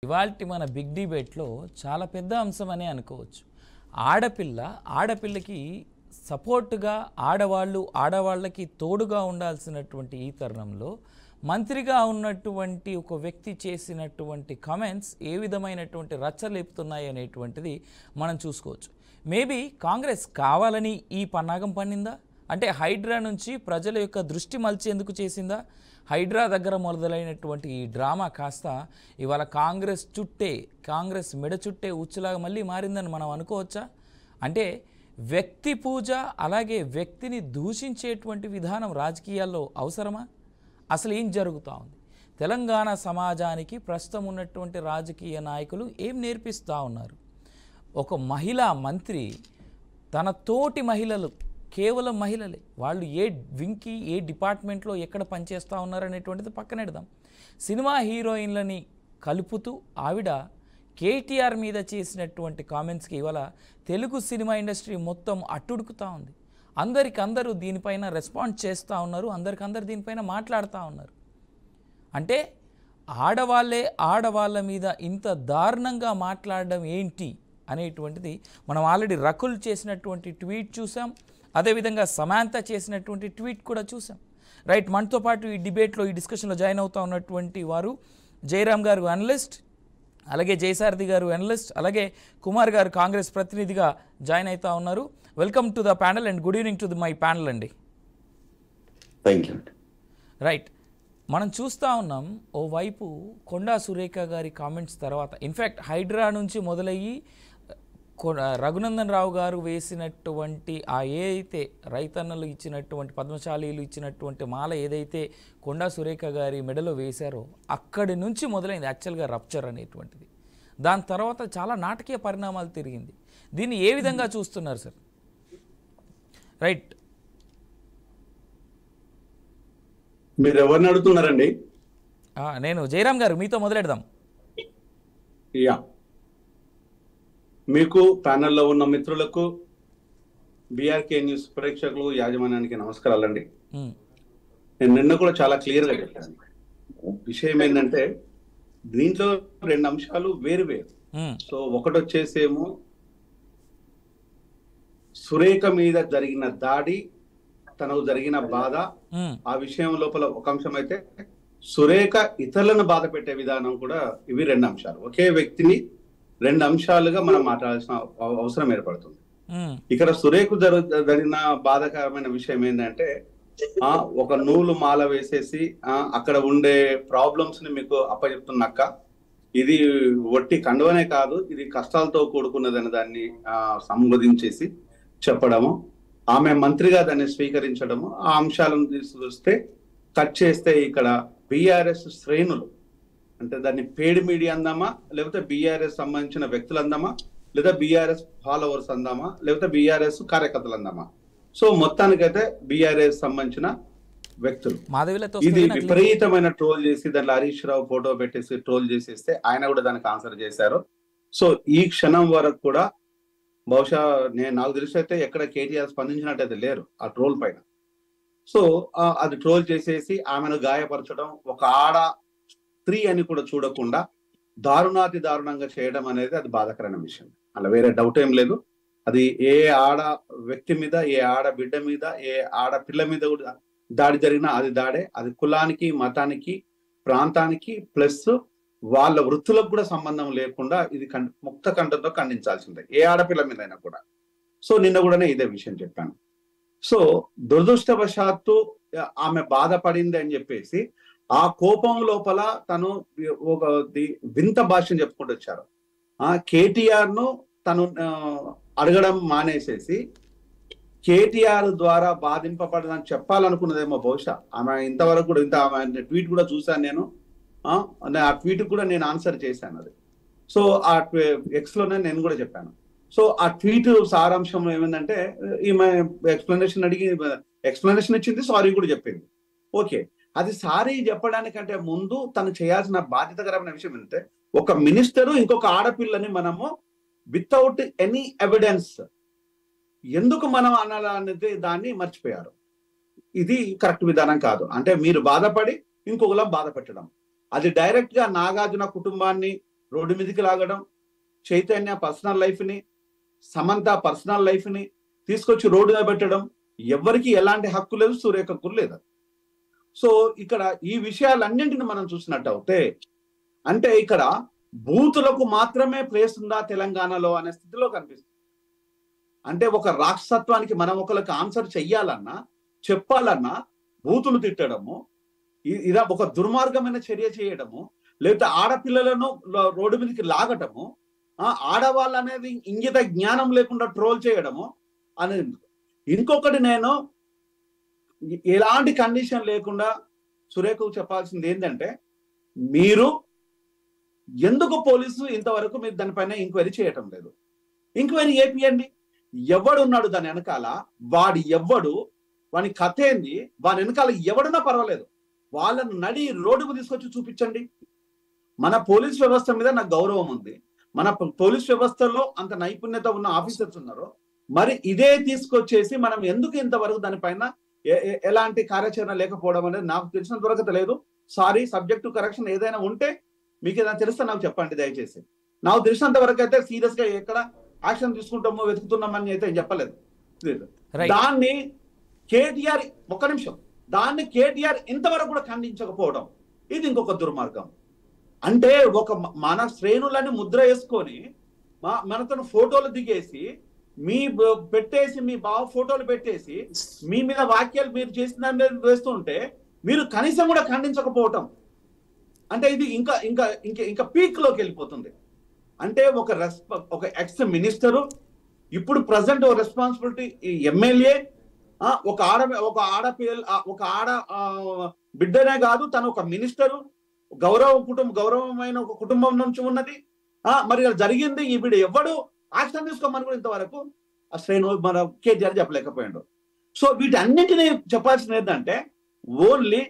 ఇవాల్టి మన బిగ్ డిబేట్లో చాలా పెద్ద అంశం అనే అనుకోవచ్చు. ఆడపిల్లకి సపోర్ట్గా ఆడవాళ్ళకి తోడుగా ఉండాల్సినటువంటి ఈ తరుణంలో మంత్రిగా ఉన్నటువంటి ఒక వ్యక్తి చేసినటువంటి కామెంట్స్ ఏ విధమైనటువంటి రచ్చలేపుతున్నాయి అనేటువంటిది మనం చూసుకోవచ్చు. మేబీ కాంగ్రెస్ కావాలని ఈ పన్నాగం పన్నిందా, అంటే హైడ్రా నుంచి ప్రజల యొక్క దృష్టి మళ్చేందుకు చేసిందా? హైడ్రా దగ్గర మొదలైనటువంటి ఈ డ్రామా కాస్త ఇవాళ కాంగ్రెస్ మెడ చుట్టే ఉచ్చులాగా మళ్ళీ మారిందని మనం అనుకోవచ్చా? అంటే వ్యక్తి పూజ, అలాగే వ్యక్తిని దూషించేటువంటి విధానం రాజకీయాల్లో అవసరమా? అసలు ఏం జరుగుతూ ఉంది? తెలంగాణ సమాజానికి ప్రస్తుతం ఉన్నటువంటి రాజకీయ నాయకులు ఏం నేర్పిస్తూ ఉన్నారు? ఒక మహిళా మంత్రి తన తోటి మహిళలు, కేవలం మహిళలే, వాళ్ళు ఏ వింగ్కి ఏ డిపార్ట్మెంట్లో ఎక్కడ పనిచేస్తూ ఉన్నారనేటువంటిది పక్కనెడదాం. సినిమా హీరోయిన్లని కలుపుతూ ఆవిడ కేటీఆర్ మీద చేసినటువంటి కామెంట్స్కి ఇవాళ తెలుగు సినిమా ఇండస్ట్రీ మొత్తం అట్టుడుకుతూ ఉంది. అందరూ దీనిపైన రెస్పాండ్ చేస్తూ ఉన్నారు, అందరు దీనిపైన మాట్లాడుతూ ఉన్నారు. అంటే ఆడవాళ్ళ మీద ఇంత దారుణంగా మాట్లాడడం ఏంటి అనేటువంటిది మనం ఆల్రెడీ రకుల్ చేసినటువంటి ట్వీట్ చూసాం, అదేవిధంగా సమాంత చేసినటువంటి ట్వీట్ కూడా చూసాం. రైట్, మనతో పాటు ఈ డిబేట్లో ఈ డిస్కషన్లో జాయిన్ అవుతూ ఉన్నటువంటి వారు జయరామ్ గారు అనలిస్ట్, అలాగే జయసారథి గారు అనలిస్ట్, అలాగే కుమార్ గారు కాంగ్రెస్ ప్రతినిధిగా జాయిన్ అవుతూ ఉన్నారు. Welcome to the panel and good evening to my panel అండి. Thank you. రైట్, మనం చూస్తూ ఉన్నాం ఓవైపు కొండా సురేఖ గారి కామెంట్స్ తర్వాత, ఇన్ఫ్యాక్ట్ హైడ్రా నుంచి మొదలయ్యి రఘునందన్ రావు గారు వేసినటువంటి ఏదైతే రైతన్నలు ఇచ్చినటువంటి పద్మశాలీలు ఇచ్చినటువంటి మాల ఏదైతే కొండా సురేఖ గారి మెడలో వేశారో అక్కడి నుంచి మొదలైంది యాక్చువల్గా రప్చర్ అనేటువంటిది. దాని తర్వాత చాలా నాటకీయ పరిణామాలు తిరిగింది. దీన్ని ఏ విధంగా చూస్తున్నారు సార్? రైట్, మీరు ఎవరిని అడుగుతున్నారండి? నేను జయరామ్ గారు మీతో మొదలెడదాం. యా, మీకు ప్యానెల్లో ఉన్న మిత్రులకు, బీఆర్కే న్యూస్ ప్రేక్షకులు, యాజమాన్యానికి నమస్కారాలండి. నేను నిన్న కూడా చాలా క్లియర్గా చెప్పాను. విషయం ఏంటంటే దీంట్లో రెండు అంశాలు వేరు. సో ఒకటి వచ్చేసేమో సురేఖ మీద జరిగిన దాడి, తనకు జరిగిన బాధ, ఆ విషయం లోపల ఒక అంశం అయితే సురేఖ ఇతరులను బాధ పెట్టే విధానం కూడా, ఇవి రెండు అంశాలు. ఒకే వ్యక్తిని రెండు అంశాలుగా మనం మాట్లాడాల్సిన అవసరం ఏర్పడుతుంది. ఇక్కడ సురేఖ జరిగిన బాధాకరమైన విషయం ఏంటంటే ఒక నూలు మాల వేసేసి అక్కడ ఉండే ప్రాబ్లమ్స్ ని మీకు అప్పచెప్తున్నాక, ఇది ఒట్టి కండువనే కాదు, ఇది కష్టాలతో కూడుకున్నదని దాన్ని సంబోధించేసి చెప్పడము, ఆమె మంత్రిగా దాన్ని స్వీకరించడము, ఆ అంశాలను తీసుకొస్తే కట్ చేస్తే ఇక్కడ బీఆర్ఎస్ శ్రేణులు, అంటే దాన్ని పేడ్ మీడియా అందామా, లేకపోతే బీఆర్ఎస్ సంబంధించిన వ్యక్తులు అందామా, లేదా బీఆర్ఎస్ ఫాలోవర్స్ అందామా, లేకపోతే బీఆర్ఎస్ కార్యకర్తలు అందామా, సో మొత్తానికైతే బీఆర్ఎస్ సంబంధించిన వ్యక్తులు ఇది విపరీతమైన ట్రోల్ చేసి దాంట్లో హరీష్ రావు ఫోటో పెట్టేసి ట్రోల్ చేసేస్తే ఆయన కూడా దానికి ఆన్సర్ చేశారు. సో ఈ క్షణం వరకు కూడా బహుశా నాకు తెలిసి అయితే ఎక్కడ కేటీఆర్ స్పందించినట్టయితే లేరు ఆ ట్రోల్ పైన. సో అది ట్రోల్ చేసేసి ఆమెను గాయపరచడం, ఒక స్త్రీ అని కూడా చూడకుండా దారుణాతి దారుణంగా చేయడం అనేది అది బాధాకరమైన విషయం. అలా వేరే డౌట్ ఏం లేదు. అది ఏ ఆడ వ్యక్తి మీద, ఏ ఆడ బిడ్డ మీద, ఏ ఆడపిల్ల మీద కూడా దాడి జరిగినా అది దాడే. అది కులానికి, మతానికి, ప్రాంతానికి, ప్లస్ వాళ్ళ వృత్తులకు కూడా సంబంధం లేకుండా ఇది ముక్త కంఠంతో ఖండించాల్సిందే, ఏ ఆడపిల్ల మీద అయినా కూడా. సో నిన్న కూడానే ఇదే విషయం చెప్పాను. సో దురదృష్టవశాత్తు ఆమె బాధపడింది అని చెప్పేసి ఆ కోపం లోపల తను ఒక వింత భాషను చెప్పుకుంటూ వచ్చారు. కేటీఆర్ ను తను అడగడం మానేసేసి కేటీఆర్ ద్వారా బాధింపబడదని చెప్పాలనుకున్నదేమో బహుశా. ఆమె ఇంతవరకు కూడా ఆమె ట్వీట్ కూడా చూశాను నేను. ఆ ట్వీట్ కూడా నేను ఆన్సర్ చేశాను అది. సో ఆ ఎక్స్ లోనే నేను కూడా చెప్పాను. సో ఆ ట్వీట్ సారాంశం ఏమైందంటే ఈమె ఎక్స్ప్లెనేషన్ ఇచ్చింది, సారీ కూడా చెప్పింది. ఓకే, అది సారీ చెప్పడానికంటే ముందు తను చేయాల్సిన బాధ్యతకరమైన విషయం ఏంటంటే, ఒక మినిస్టరు ఇంకొక ఆడపిల్లని మనము వితౌట్ ఎనీ ఎవిడెన్స్ ఎందుకు మనం అనాలనేది దాన్ని మర్చిపోయారు. ఇది కరెక్ట్ విధానం కాదు. అంటే మీరు బాధపడి ఇంకొకలా బాధ పెట్టడం, అది డైరెక్ట్ గా నాగార్జున కుటుంబాన్ని రోడ్డు మీదకి లాగడం, చైతన్య పర్సనల్ లైఫ్ ని, సమంత పర్సనల్ లైఫ్ ని తీసుకొచ్చి రోడ్డు మీద పెట్టడం ఎవరికి ఎలాంటి హక్కు లేదు, సూర్యకు లేదు. సో ఇక్కడ ఈ విషయాలన్నింటిని మనం చూసినట్టు అవుతే అంటే ఇక్కడ బూతులకు మాత్రమే ప్లేస్ ఉందా తెలంగాణలో అనే స్థితిలో కనిపిస్తుంది. అంటే ఒక రాక్షసత్వానికి మనం ఒకరికి ఆన్సర్ చెయ్యాలన్నా, చెప్పాలన్నా బూతులు తిట్టడము, ఇలా ఒక దుర్మార్గమైన చర్య చేయడము, లేకపోతే ఆడపిల్లలను రోడ్డు మీదకి లాగటము, ఆడవాళ్ళు అనేది ఇంగిత జ్ఞానం లేకుండా ట్రోల్ చేయడము అనేది. ఇంకొకటి నేను ఎలాంటి కండిషన్ లేకుండా సురేఖకు చెప్పాల్సింది ఏంటంటే, మీరు ఎందుకు పోలీసు ఇంతవరకు మీరు దానిపైన ఎంక్వైరీ చేయటం లేదు? ఎంక్వైరీ చేపియండి. ఎవడున్నాడు దాని వెనకాల, వాడి ఎవ్వడు, వాని కథ ఏంది, వాని వెనకాల ఎవడున్నా పర్వాలేదు, వాళ్ళను నడి రోడ్డుకు తీసుకొచ్చి చూపించండి. మన పోలీస్ వ్యవస్థ మీద నాకు గౌరవం ఉంది. మన పోలీస్ వ్యవస్థలో అంత నైపుణ్యత ఉన్న ఆఫీసర్స్ ఉన్నారు. మరి ఇదే తీసుకొచ్చేసి మనం ఎందుకు ఇంతవరకు దానిపైన ఎలాంటి కార్యాచరణ లేకపోవడం అనేది నాకు తెలిసినంత వరకు తెలియదు. సారీ, సబ్జెక్టు కరెక్షన్ ఏదైనా ఉంటే మీకు ఏదైనా తెలిస్తే నాకు చెప్పండి దయచేసి. నాకు తెలిసినంత వరకు అయితే సీరియస్ గా ఎక్కడ యాక్షన్ తీసుకుంటామో వెతుకుతున్నామని అయితే చెప్పలేదు. దాన్ని కేటీఆర్, ఒక్క నిమిషం, దాన్ని కేటీఆర్ ఇంతవరకు కూడా ఖండించకపోవడం ఇది ఇంకొక దుర్మార్గం. అంటే ఒక మన శ్రేణులని ముద్ర వేసుకొని మనతో ఫోటోలు దిగేసి పెట్టేసి మీ బావ ఫోటోలు పెట్టేసి మీ మీద వాక్యాలు మీరు చేసిన వేస్తుంటే మీరు కనీసం కూడా ఖండించకపోవటం అంటే ఇది ఇంకా ఇంకా ఇంకా ఇంకా పీక్ లోకి వెళ్ళిపోతుంది. అంటే ఒక ఎక్స్ మినిస్టరు, ఇప్పుడు ప్రజెంట్ రెస్పాన్సిబిలిటీ ఎమ్మెల్యే, ఒక ఆడ బిడ్డనే కాదు, తను ఒక మినిస్టరు, గౌరవమైన ఒక కుటుంబం నుంచి ఉన్నది. మరి జరిగింది ఈవిడ ఎవడు యాక్షన్ తీసుకోమని కూడా ఇంతవరకు శ్రేణు మన కేటీఆర్ చెప్పలేకపోయాడు. సో వీటన్నిటినీ చెప్పాల్సింది ఏంటంటే ఓన్లీ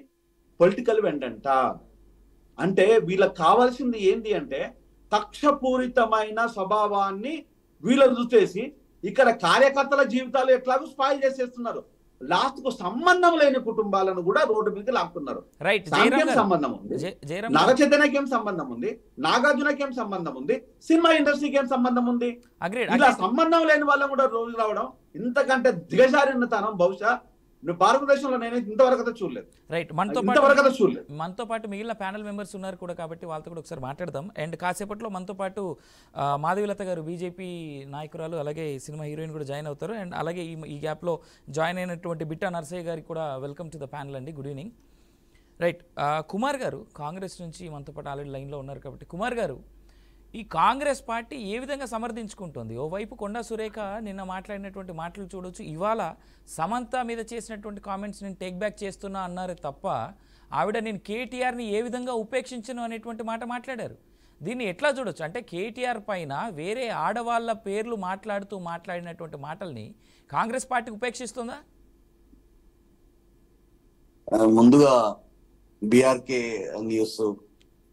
పొలిటికల్ వెంటంట. అంటే వీళ్ళకి కావాల్సింది ఏంటి అంటే కక్షపూరితమైన స్వభావాన్ని వీళ్ళు చూసేసి ఇక్కడ కార్యకర్తల జీవితాలు ఎట్లాగో స్పాయిల్ చేసేస్తున్నారు. లాస్ట్ కు సంబంధం లేని కుటుంబాలను కూడా రోడ్డు మీద లాక్కున్నారు. సంబంధం ఉంది, నాగ చైతన్యకి ఏం సంబంధం ఉంది, నాగార్జునకి ఏం సంబంధం ఉంది, సినిమా ఇండస్ట్రీకి ఏం సంబంధం ఉంది? ఇలా సంబంధం లేని వాళ్ళని కూడా రోజు రావడం ఇంతకంటే దిగజారినతనం బహుశా భారతదేశంలో నేను ఇంతవరకు చూడలేదు. రైట్, మనతో పాటు మిగిలిన ప్యానల్ మెంబర్స్ ఉన్నారు కూడా కాబట్టి వాళ్ళతో కూడా ఒకసారి మాట్లాడదాం. అండ్ కాసేపట్లో మనతో పాటు మాధవీలత గారు బీజేపీ నాయకురాలు, అలాగే సినిమా హీరోయిన్ కూడా జాయిన్ అవుతారు. అండ్ అలాగే ఈ గ్యాప్లో జాయిన్ అయినటువంటి బిట్టా నర్సయ్య గారికి కూడా వెల్కమ్ టు ద ప్యానల్ అండి. Good evening. రైట్, కుమార్ గారు కాంగ్రెస్ నుంచి మనతో పాటు ఆల్రెడీ లైన్లో ఉన్నారు కాబట్టి, కుమార్ గారు, ఈ కాంగ్రెస్ పార్టీ ఏ విధంగా సమర్థించుకుంటుంది? ఓవైపు కొండా సురేఖ నిన్న మాట్లాడినటువంటి మాటలు చూడొచ్చు, ఇవాళ సమంత మీద చేసినటువంటి కామెంట్స్ నేను టేక్ బ్యాక్ చేస్తున్నా అన్నారు తప్ప ఆవిడ నేను కేటీఆర్ని ఏ విధంగా ఉపేక్షించను అనేటువంటి మాట మాట్లాడారు. దీన్ని ఎట్లా చూడొచ్చు? అంటే కేటీఆర్ పైన వేరే ఆడవాళ్ళ పేర్లు మాట్లాడినటువంటి మాటల్ని కాంగ్రెస్ పార్టీ ఉపేక్షిస్తుందా? ముందుగా బీఆర్కే న్యూస్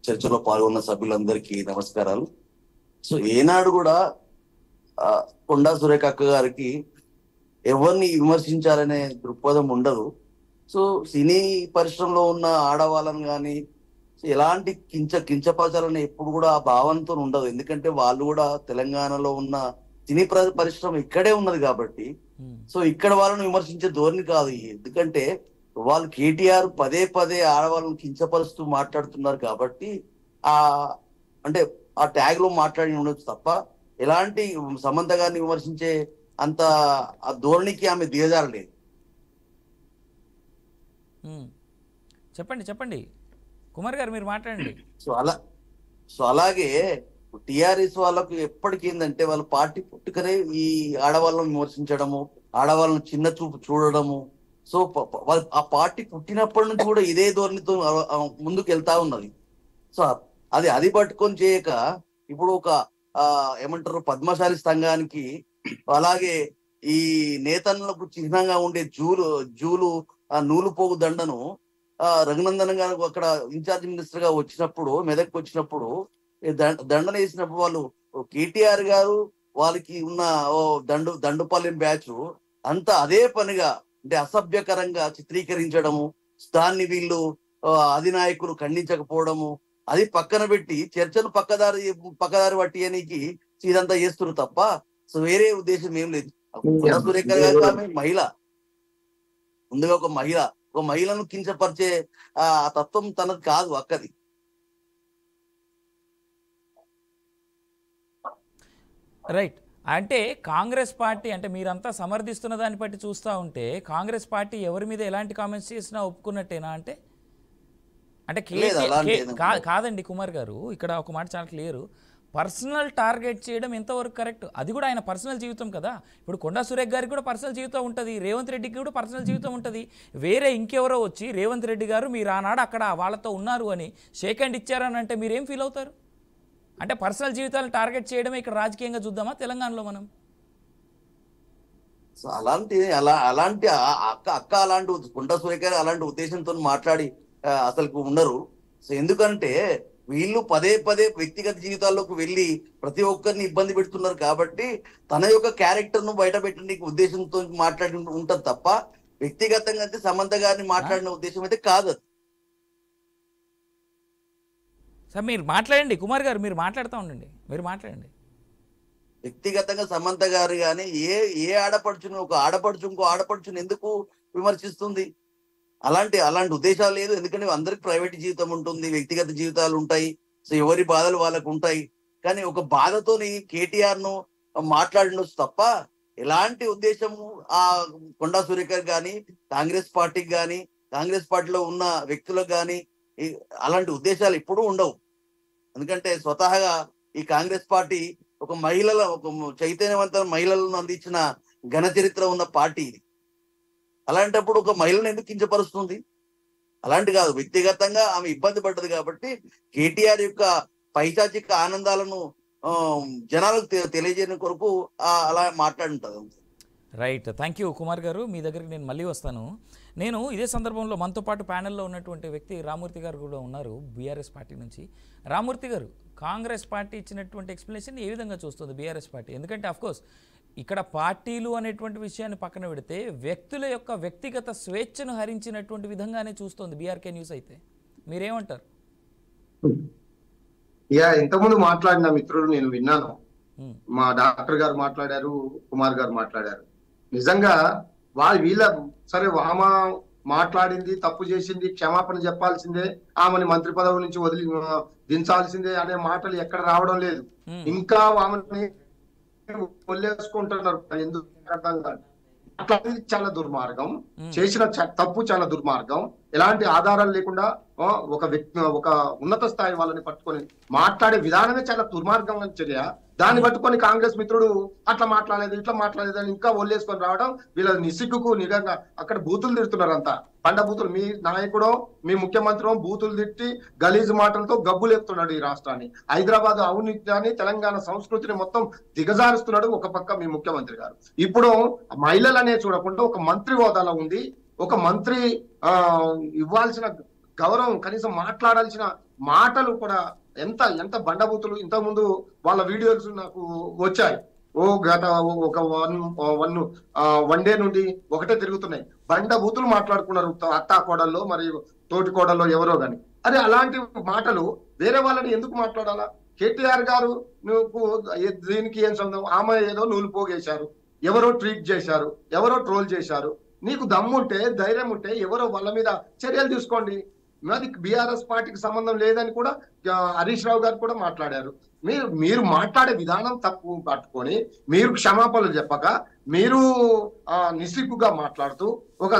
చర్చలో పాల్గొన్న సభ్యులందరికీ నమస్కారాలు. సో ఏనాడు కూడా కొండా సురేఖ అక్క గారికి ఎవరిని విమర్శించాలనే దృక్పథం ఉండదు. సో సినీ పరిశ్రమలో ఉన్న ఆడవాళ్ళని కానీ ఎలాంటి కించపరచాలని ఎప్పుడు కూడా ఆ భావంతో ఉండదు. ఎందుకంటే వాళ్ళు కూడా తెలంగాణలో ఉన్న సినీ పరిశ్రమ ఇక్కడే ఉన్నది కాబట్టి సో ఇక్కడ వాళ్ళని విమర్శించే ధోరణి కాదు. ఎందుకంటే వాళ్ళు కేటీఆర్ పదే ఆడవాళ్ళని కించపరుస్తూ మాట్లాడుతున్నారు కాబట్టి అంటే ఆ ట్యాగ్ లో మాట్లాడి ఉండొచ్చు తప్ప ఎలాంటి సమంత గారిని విమర్శించే అంత ఆ ధోరణికి ఆమె దిగజారలేదు. చెప్పండి కుమార్ గారు, మీరు మాట్లాడండి. సో అలాగే టిఆర్ఎస్ వాళ్ళకు ఎప్పటికీ ఏంటంటే వాళ్ళ పార్టీ పుట్టుకనే ఈ ఆడవాళ్ళని విమర్శించడము, ఆడవాళ్ళని చిన్న చూపు చూడడము. సో ఆ పార్టీ పుట్టినప్పటి నుంచి కూడా ఇదే ధోరణితో ముందుకు వెళ్తా ఉన్నది. సో అది పట్టుకొని చేయక ఇప్పుడు ఒక ఏమంటారు పద్మశాలి సంఘానికి అలాగే ఈ నేతలకు చిహ్నంగా ఉండే జూలు నూలు పోగు దండను రఘునందన్ గారు అక్కడ ఇన్ఛార్జ్ మినిస్టర్ గా వచ్చినప్పుడు మెదక్ వచ్చినప్పుడు దండన వేసినప్పుడు వాళ్ళు కేటీఆర్ గారు వాళ్ళకి ఉన్న దండుపాలెం బ్యాచ్ అంతా అదే పనిగా అంటే అసభ్యకరంగా చిత్రీకరించడము, దాన్ని వీళ్ళు అధినాయకులు ఖండించకపోవడము, అది పక్కన పెట్టి చర్చను పక్కదారి పట్టియనికి ఇదంతా చేస్తున్నారు తప్ప సో వేరే ఉద్దేశం ఏం లేదు. కొండా సురేఖ గారు ఆమె మహిళ, ముందుగా ఒక మహిళను కించపరిచే ఆ తత్వం తనది కాదు, అక్కది. రైట్. అంటే కాంగ్రెస్ పార్టీ, అంటే మీరంతా సమర్థిస్తున్న దాన్ని బట్టి చూస్తూ ఉంటే కాంగ్రెస్ పార్టీ ఎవరి మీద ఎలాంటి కామెంట్స్ చేసినా ఒప్పుకున్నట్టేనా? అంటే కాదండి కుమార్ గారు, ఇక్కడ ఒక మాట చాలా క్లియర్. పర్సనల్ టార్గెట్ చేయడం ఎంతవరకు కరెక్ట్? అది కూడా ఆయన పర్సనల్ జీవితం కదా. ఇప్పుడు కొండా సురేఖ గారికి కూడా పర్సనల్ జీవితం ఉంటుంది, రేవంత్ రెడ్డికి కూడా పర్సనల్ జీవితం ఉంటుంది. వేరే ఇంకెవరో వచ్చి రేవంత్ రెడ్డి గారు మీరు ఆనాడు అక్కడ వాళ్ళతో ఉన్నారు అని షేక్ హ్యాండ్ ఇచ్చారని అంటే మీరేం ఫీల్ అవుతారు? అంటే పర్సనల్ జీవితాలను టార్గెట్ చేయడమే ఇక్కడ రాజకీయంగా చూద్దామా తెలంగాణలో మనం? సో అలాంటి అక్క అలాంటి కొండా సురేఖ అలాంటి ఉద్దేశంతో మాట్లాడి అసలు ఉండరు. సో ఎందుకంటే వీళ్ళు పదే వ్యక్తిగత జీవితాల్లోకి వెళ్ళి ప్రతి ఒక్కరిని ఇబ్బంది పెడుతున్నారు కాబట్టి తన యొక్క క్యారెక్టర్ ను బయట పెట్టడానికి ఉద్దేశంతో మాట్లాడి ఉంటది తప్ప వ్యక్తిగతంగా అయితే సమంత గారిని మాట్లాడిన ఉద్దేశం అయితే కాదు. సార్ మీరు మాట్లాడండి, కుమార్ గారు మీరు మాట్లాడుతూ ఉండండి, మీరు మాట్లాడండి. వ్యక్తిగతంగా సమంత గారు కానీ ఏ ఆడపడుచును ఒక ఆడపడుచు ఇంకో ఆడపడుచును ఎందుకు విమర్శిస్తుంది? అలాంటి ఉద్దేశాలు లేదు. ఎందుకంటే అందరికి ప్రైవేట్ జీవితం ఉంటుంది, వ్యక్తిగత జీవితాలు ఉంటాయి. సో ఎవరి బాధలు వాళ్ళకు ఉంటాయి. కానీ ఒక బాధతోని కేటీఆర్ ను మాట్లాడినొచ్చు తప్ప ఎలాంటి ఉద్దేశము ఆ కొండా సురేఖ కానీ కాంగ్రెస్ పార్టీకి కానీ కాంగ్రెస్ పార్టీలో ఉన్న వ్యక్తులకు కానీ అలాంటి ఉద్దేశాలు ఎప్పుడూ ఉండవు. ఎందుకంటే స్వతహాగా ఈ కాంగ్రెస్ పార్టీ ఒక చైతన్యవంతమైన మహిళలను అందించిన ఘన చరిత్ర ఉన్న పార్టీ ఇది. అలాంటప్పుడు ఒక మహిళను ఎందుకు కించపరుస్తుంది? అలాంటి కాదు, వ్యక్తిగతంగా ఆమె ఇబ్బంది పడ్డది కాబట్టి కేటీఆర్ యొక్క పైశాచిక ఆనందాలను జనాలకు తెలియజేయడం కొరకు అలా మాట్లాడుంటది. రైట్, థ్యాంక్ యూ కుమార్ గారు. మీ దగ్గరికి నేను మళ్ళీ వస్తాను. నేను ఇదే సందర్భంలో మనతో పాటు ప్యానెల్లో ఉన్నటువంటి వ్యక్తి రామూర్తి గారు కూడా ఉన్నారు బీఆర్ఎస్ పార్టీ నుంచి. రామూర్తి గారు, కాంగ్రెస్ పార్టీ ఇచ్చినటువంటి ఎక్స్ప్లెనేషన్ ఏ విధంగా చూస్తుంది బీఆర్ఎస్ పార్టీ? ఎందుకంటే అఫ్కోర్స్ ఇక్కడ పార్టీలు అనేటువంటి విషయాన్ని పక్కన పెడితే వ్యక్తుల యొక్క వ్యక్తిగత స్వేచ్ఛను హరించినటువంటి విధంగానే చూస్తోంది బీఆర్కే న్యూస్. అయితే మీరేమంటారు? ఇంతకుముందు మాట్లాడిన మిత్రులు నేను విన్నాను, మా డాక్టర్ గారు మాట్లాడారు, కుమార్ గారు మాట్లాడారు. నిజంగా వీళ్ళ సరే ఆమె మాట్లాడింది తప్పు చేసింది, క్షమాపణ చెప్పాల్సిందే, ఆమెని మంత్రి పదవి నుంచి దించాల్సిందే అనే మాటలు ఎక్కడ రావడం లేదు. ఇంకా ఆమెని వదిలేసుకుంటున్నారు. ఎందుకు అర్థం కాదు. అట్లాంటిది చాలా దుర్మార్గం, చేసిన తప్పు చాలా దుర్మార్గం. ఎలాంటి ఆధారాలు లేకుండా ఒక ఉన్నత స్థాయి వాళ్ళని పట్టుకొని మాట్లాడే విధానమే చాలా దుర్మార్గం చర్య. దాన్ని పట్టుకొని కాంగ్రెస్ మిత్రుడు అట్లా మాట్లాడలేదు ఇట్లా మాట్లాడలేదు అని ఇంకా ఒళ్ళేసుకొని రావడం వీళ్ళ నిసిగ్గుకు నిజంగా అక్కడ బూతులు తిడుతున్నారు. అంతా పండ బూతులు. మీ నాయకుడో మీ ముఖ్యమంత్రి బూతులు తిట్టి గలీజు మాటలతో గబ్బులేపుతున్నాడు ఈ రాష్ట్రాన్ని. హైదరాబాద్ అవినీతిని తెలంగాణ సంస్కృతిని మొత్తం దిగజారుస్తున్నాడు ఒక పక్క మీ ముఖ్యమంత్రి గారు. ఇప్పుడు మహిళలనే చూడకుండా ఒక మంత్రి హోదాలో ఉంది, ఒక మంత్రి ఇవ్వాల్సిన గౌరవం, కనీసం మాట్లాడాల్సిన మాటలు కూడా ఎంత బండబూతులు. ఇంతకుముందు వాళ్ళ వీడియోస్ నాకు వచ్చాయి. గత ఒక వన్ డే నుండి ఒకటే తిరుగుతున్నాయి. బండబూతులు మాట్లాడుకున్నారు అత్తా కోడల్లో మరి తోటి కోడల్లో ఎవరో గాని. అరే అలాంటి మాటలు వేరే వాళ్ళని ఎందుకు మాట్లాడాలా? కేటీఆర్ గారు నువ్వు దీనికి ఏం సంబంధం? ఆమె ఏదో నూలు పోగేశారు, ఎవరో ట్వీట్ చేశారు, ఎవరో ట్రోల్ చేశారు. నీకు దమ్ముంటే ధైర్యం ఉంటే ఎవరో వాళ్ళ మీద చర్యలు తీసుకోండి. అది బీఆర్ఎస్ పార్టీకి సంబంధం లేదని కూడా హరీష్ రావు గారు కూడా మాట్లాడారు. మీరు మాట్లాడే విధానం తప్పు పట్టుకొని మీరు క్షమాపణలు చెప్పక మీరు నిస్సిగ్గుగా మాట్లాడుతూ ఒక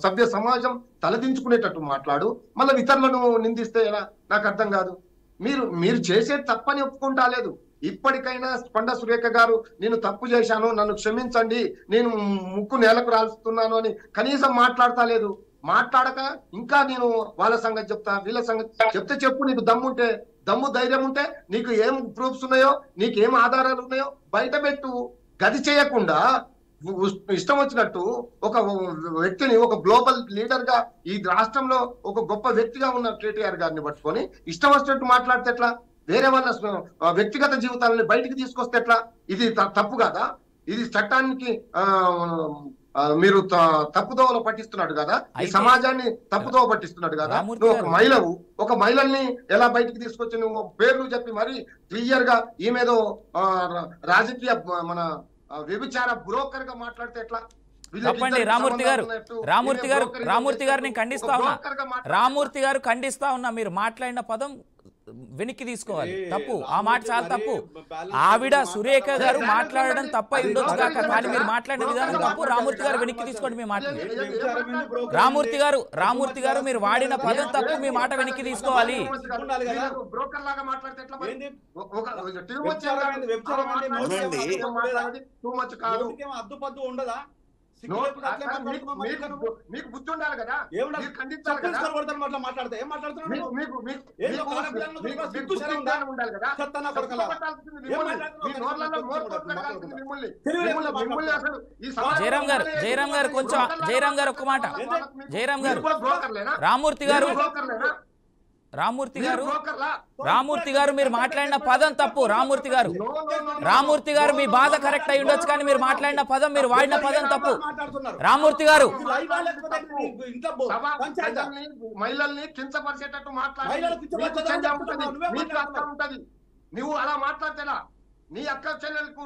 సభ్య సమాజం తలదించుకునేటట్టు మాట్లాడు, మళ్ళీ ఇతరులను నిందిస్తే ఎలా? నాకు అర్థం కాదు. మీరు చేసేది తప్పని ఒప్పుకుంటా లేదు. ఇప్పటికైనా కొండా సురేఖ గారు నేను తప్పు చేశాను, నన్ను క్షమించండి, నేను ముక్కు నేలకు రాస్తున్నాను అని కనీసం మాట్లాడతా లేదు. మాట్లాడక ఇంకా నేను వాళ్ళ సంగతి చెప్తా వీళ్ళ సంగతి చెప్తే చెప్పు. నీకు దమ్ముంటే, దమ్ము ధైర్యం ఉంటే, నీకు ఏం ప్రూఫ్స్ ఉన్నాయో, నీకు ఏం ఆధారాలు ఉన్నాయో బయట పెట్టు. గది చేయకుండా ఇష్టం వచ్చినట్టు ఒక వ్యక్తిని, ఒక గ్లోబల్ లీడర్ గా ఈ రాష్ట్రంలో ఒక గొప్ప వ్యక్తిగా ఉన్న కేటీఆర్ గారిని పట్టుకొని ఇష్టం వచ్చినట్టు మాట్లాడితే ఎట్లా? వేరే వాళ్ళ వ్యక్తిగత జీవితాలని బయటికి తీసుకొస్తే ఎట్లా? ఇది తప్పు కాదా? ఇది చట్టానికి మీరు తప్పుదోవలో పట్టిస్తున్నాడు కదా, ఈ సమాజాన్ని తప్పుదోవ పట్టిస్తున్నాడు కదా. రామూర్తి నువ్వు గారు. ఒక మహిళల్ని ఎలా బయటికి తీసుకొచ్చి నువ్వు పేర్లు చెప్పి మరి క్లియర్ గా ఈమెదో రాజకీయ మన వ్యభిచార బ్రోకర్ గా మాట్లాడితే ఎట్లా? తప్పండి రామూర్తి గారు. రామూర్తి గారు నేను ఖండిస్తా ఉన్నా. రామూర్తి గారు ఖండిస్తా ఉన్నా. మీరు మాట్లాడిన పదం వెనక్కి తీసుకోవాలి. తప్పు. ఆ మాట చాలా తప్పు. ఆవిడ సురేఖ గారు మాట్లాడడం తప్ప ఉండొచ్చు కాక, కానీ మీరు మాట్లాడిన విధానం తప్పు. రామూర్తి గారు వెనక్కి తీసుకోండి మీ మాట. రామూర్తి గారు మీరు వాడిన పదం తప్పు. మీ మాట వెనక్కి తీసుకోవాలి. బ్రోకర్ లాగా మాట్లాడితే ఎట్లా? అద్దుపద్దు ఉండదా? మీకు బుద్ధి ఉండాలి కదా, ఖండించాలి కదా. మాట్లాడతా ఏం మాట్లాడుతున్నాడు? జయరామ్ గారు కొంచెం జయరామ్ గారు ఒక్క మాట. జయరామ్ గారు, రామూర్తి గారు మీరు మాట్లాడిన పదం తప్పు. రామూర్తి గారు మీ బాధ కరెక్ట్ అయి ఉండొచ్చు, కానీ మీరు మాట్లాడిన పదం, మీరు వాడిన పదం తప్పు. రామూర్తి గారు మహిళల్ని కించపరిచేటట్టు మాట్లాడి నువ్వు అలా మాట్లాడితేలా నీ అక్క చెల్లెలకు?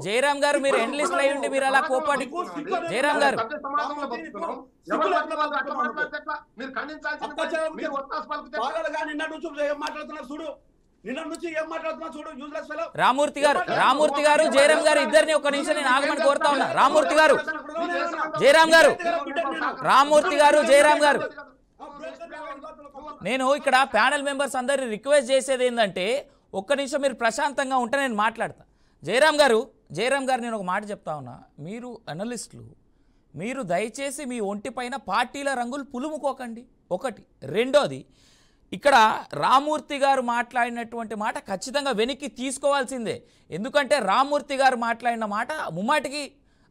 జయరామ్ గారు మీరు ఎండ్లిస్ట్ అయి ఉండి మీరు అలా కోపాడి. జయరామ్ గారు మీరు ఖండించాల్సింది. రామూర్తి గారు జయరామ్ గారు ఇద్దరిని ఒక నిమిషం నేను ఆగమని కోరుతా ఉన్నా. రామూర్తి గారు, జయరామ్ గారు, జయరామ్ గారు, నేను ఇక్కడ ప్యానెల్ మెంబర్స్ అందరినీ రిక్వెస్ట్ చేసేది ఏంటంటే ఒక్క నిమిషం మీరు ప్రశాంతంగా ఉంటే నేను మాట్లాడతా. జయరామ్ గారు నేను ఒక మాట చెప్తా ఉన్నా. మీరు అనలిస్టులు, మీరు దయచేసి మీ ఒంటిపైన పార్టీల రంగులు పులుముకోకండి. ఒకటి. రెండోది, ఇక్కడ రామూర్తి గారు మాట్లాడినటువంటి మాట ఖచ్చితంగా వెనక్కి తీసుకోవాల్సిందే. ఎందుకంటే రామూర్తి గారు మాట్లాడిన మాట ముమ్మాటికి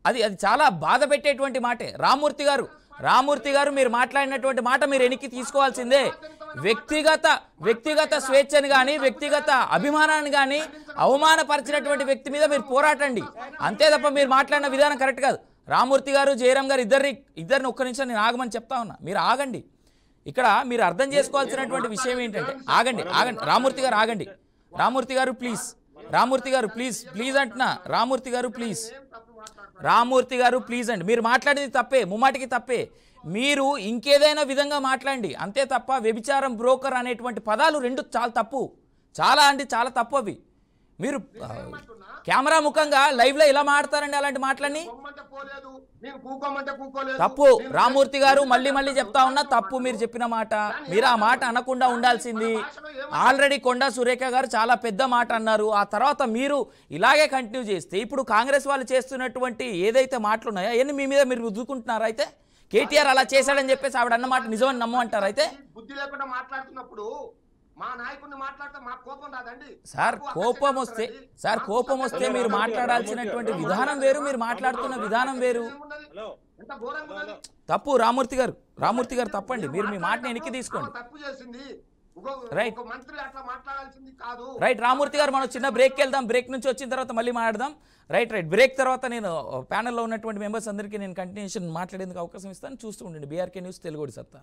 అది చాలా బాధ పెట్టేటువంటి మాటే. రామూర్తి గారు మీరు మాట్లాడినటువంటి మాట మీరు వెనక్కి తీసుకోవాల్సిందే. వ్యక్తిగత స్వేచ్ఛని కానీ వ్యక్తిగత అభిమానాన్ని కానీ అవమానపరిచినటువంటి వ్యక్తి మీద మీరు పోరాటండి, అంతే తప్ప మీరు మాట్లాడిన విధానం కరెక్ట్ కాదు. రామూర్తి గారు జయరామ్ గారు ఇద్దరిని ఒక్క నిమిషం నేను ఆగమని చెప్తా ఉన్నా. మీరు ఆగండి. ఇక్కడ మీరు అర్థం చేసుకోవాల్సినటువంటి విషయం ఏంటంటే ఆగండి. రామూర్తి గారు ఆగండి. రామూర్తి గారు ప్లీజ్ అంటున్నా. రామూర్తి గారు ప్లీజ్ అండి. మీరు మాట్లాడేది తప్పే, ముమ్మాటికి తప్పే. మీరు ఇంకేదైనా విధంగా మాట్లాడండి, అంతే తప్ప వ్యభిచారం, బ్రోకర్ అనేటువంటి పదాలు రెండు చాలా తప్పు. చాలా తప్పు అవి. మీరు కెమెరా ముఖంగా లైవ్లో ఇలా మాట్లాడతారండి అలాంటి మాటలని? తప్పు. రామూర్తి గారు మళ్ళీ చెప్తా ఉన్నా తప్పు. మీరు చెప్పిన మాట, మీరు ఆ మాట అనకుండా ఉండాల్సింది. ఆల్రెడీ కొండా సురేఖ గారు చాలా పెద్ద మాట అన్నారు. ఆ తర్వాత మీరు ఇలాగే కంటిన్యూ చేస్తే ఇప్పుడు కాంగ్రెస్ వాళ్ళు చేస్తున్నటువంటి ఏదైతే మాటలు ఉన్నాయో అవన్నీ మీ మీద మీరు రుద్దుకుంటున్నారు. అయితే కేటీఆర్ అలా చేశాడని చెప్పేసి ఆవిడ అన్నమాట నిజమని నమ్మంటారు. అయితే బుద్ధి లేకుండా మాట్లాడుతున్నప్పుడు మా నాయకుడిని మాట్లాడితే మాకు కోపం రాదండి. సార్ కోపం వస్తే మీరు మాట్లాడాల్సినటువంటి విధానం వేరు, మీరు మాట్లాడుతున్న విధానం వేరు. తప్పు. రామూర్తి గారు తప్పండి. మీరు మీ మాటని వెనక్కి తీసుకోండి. రైట్ రామూర్తి గారు, మనం చిన్న బ్రేక్కి వెళ్దాం. బ్రేక్ నుంచి వచ్చిన తర్వాత మళ్ళీ మాట్లాడదాం. రైట్ బ్రేక్ తర్వాత నేను ప్యానెల్లో ఉన్నటువంటి మెంబర్స్ అందరికీ నేను కంటిన్యూషన్ మాట్లాడేందుకు అవకాశం ఇస్తాను. చూస్తూ ఉండండి బీఆర్కే న్యూస్ తెలుగుడి సత్తా.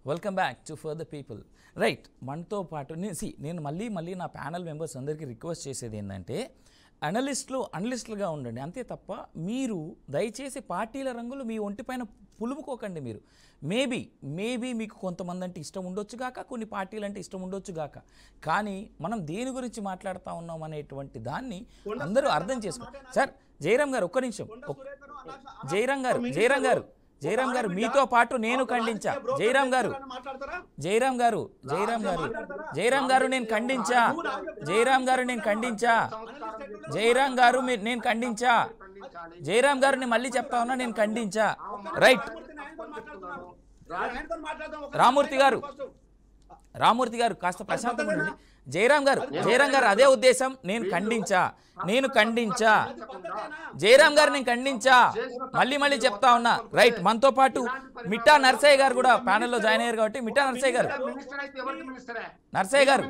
Welcome back to for the people. Right, మనతో పాటు నేను మళ్ళీ నా ప్యానల్ మెంబర్స్ అందరికీ రిక్వెస్ట్ చేసేది ఏంటంటే అనలిస్టులుగా ఉండండి అంతే తప్ప మీరు దయచేసి పార్టీల రంగులు మీ ఒంటిపైన పులుముకోకండి. మీరు మేబీ మీకు కొంతమంది అంటే ఇష్టం ఉండొచ్చు గాక, కొన్ని పార్టీలు అంటే ఇష్టం ఉండొచ్చు గాక, కానీ మనం దేని గురించి మాట్లాడుతూ ఉన్నాం అనేటువంటి దాన్ని అందరూ అర్థం చేసుకోండి. సార్ జయరాం గారు ఒక్క నిమిషం, జయరాం గారు మీతో పాటు నేను ఖండించా. జయరాం గారు నేను ఖండించా. జయరాం గారిని మళ్ళీ చెప్తా ఉన్నా, నేను ఖండించా. రైట్. రామూర్తి గారు కాస్త ప్రశాంతంగా ఉండండి. జయరాం గారు అదే ఉద్దేశం. నేను ఖండించా. జయరాం గారు నేను ఖండించా, మళ్ళీ చెప్తా ఉన్నా. రైట్. మనతో పాటు మిట్టా నర్సయ్య గారు కూడా ప్యానెల్లో జాయిన్ అయ్యారు కాబట్టి మిట్టా నర్సయ్య గారు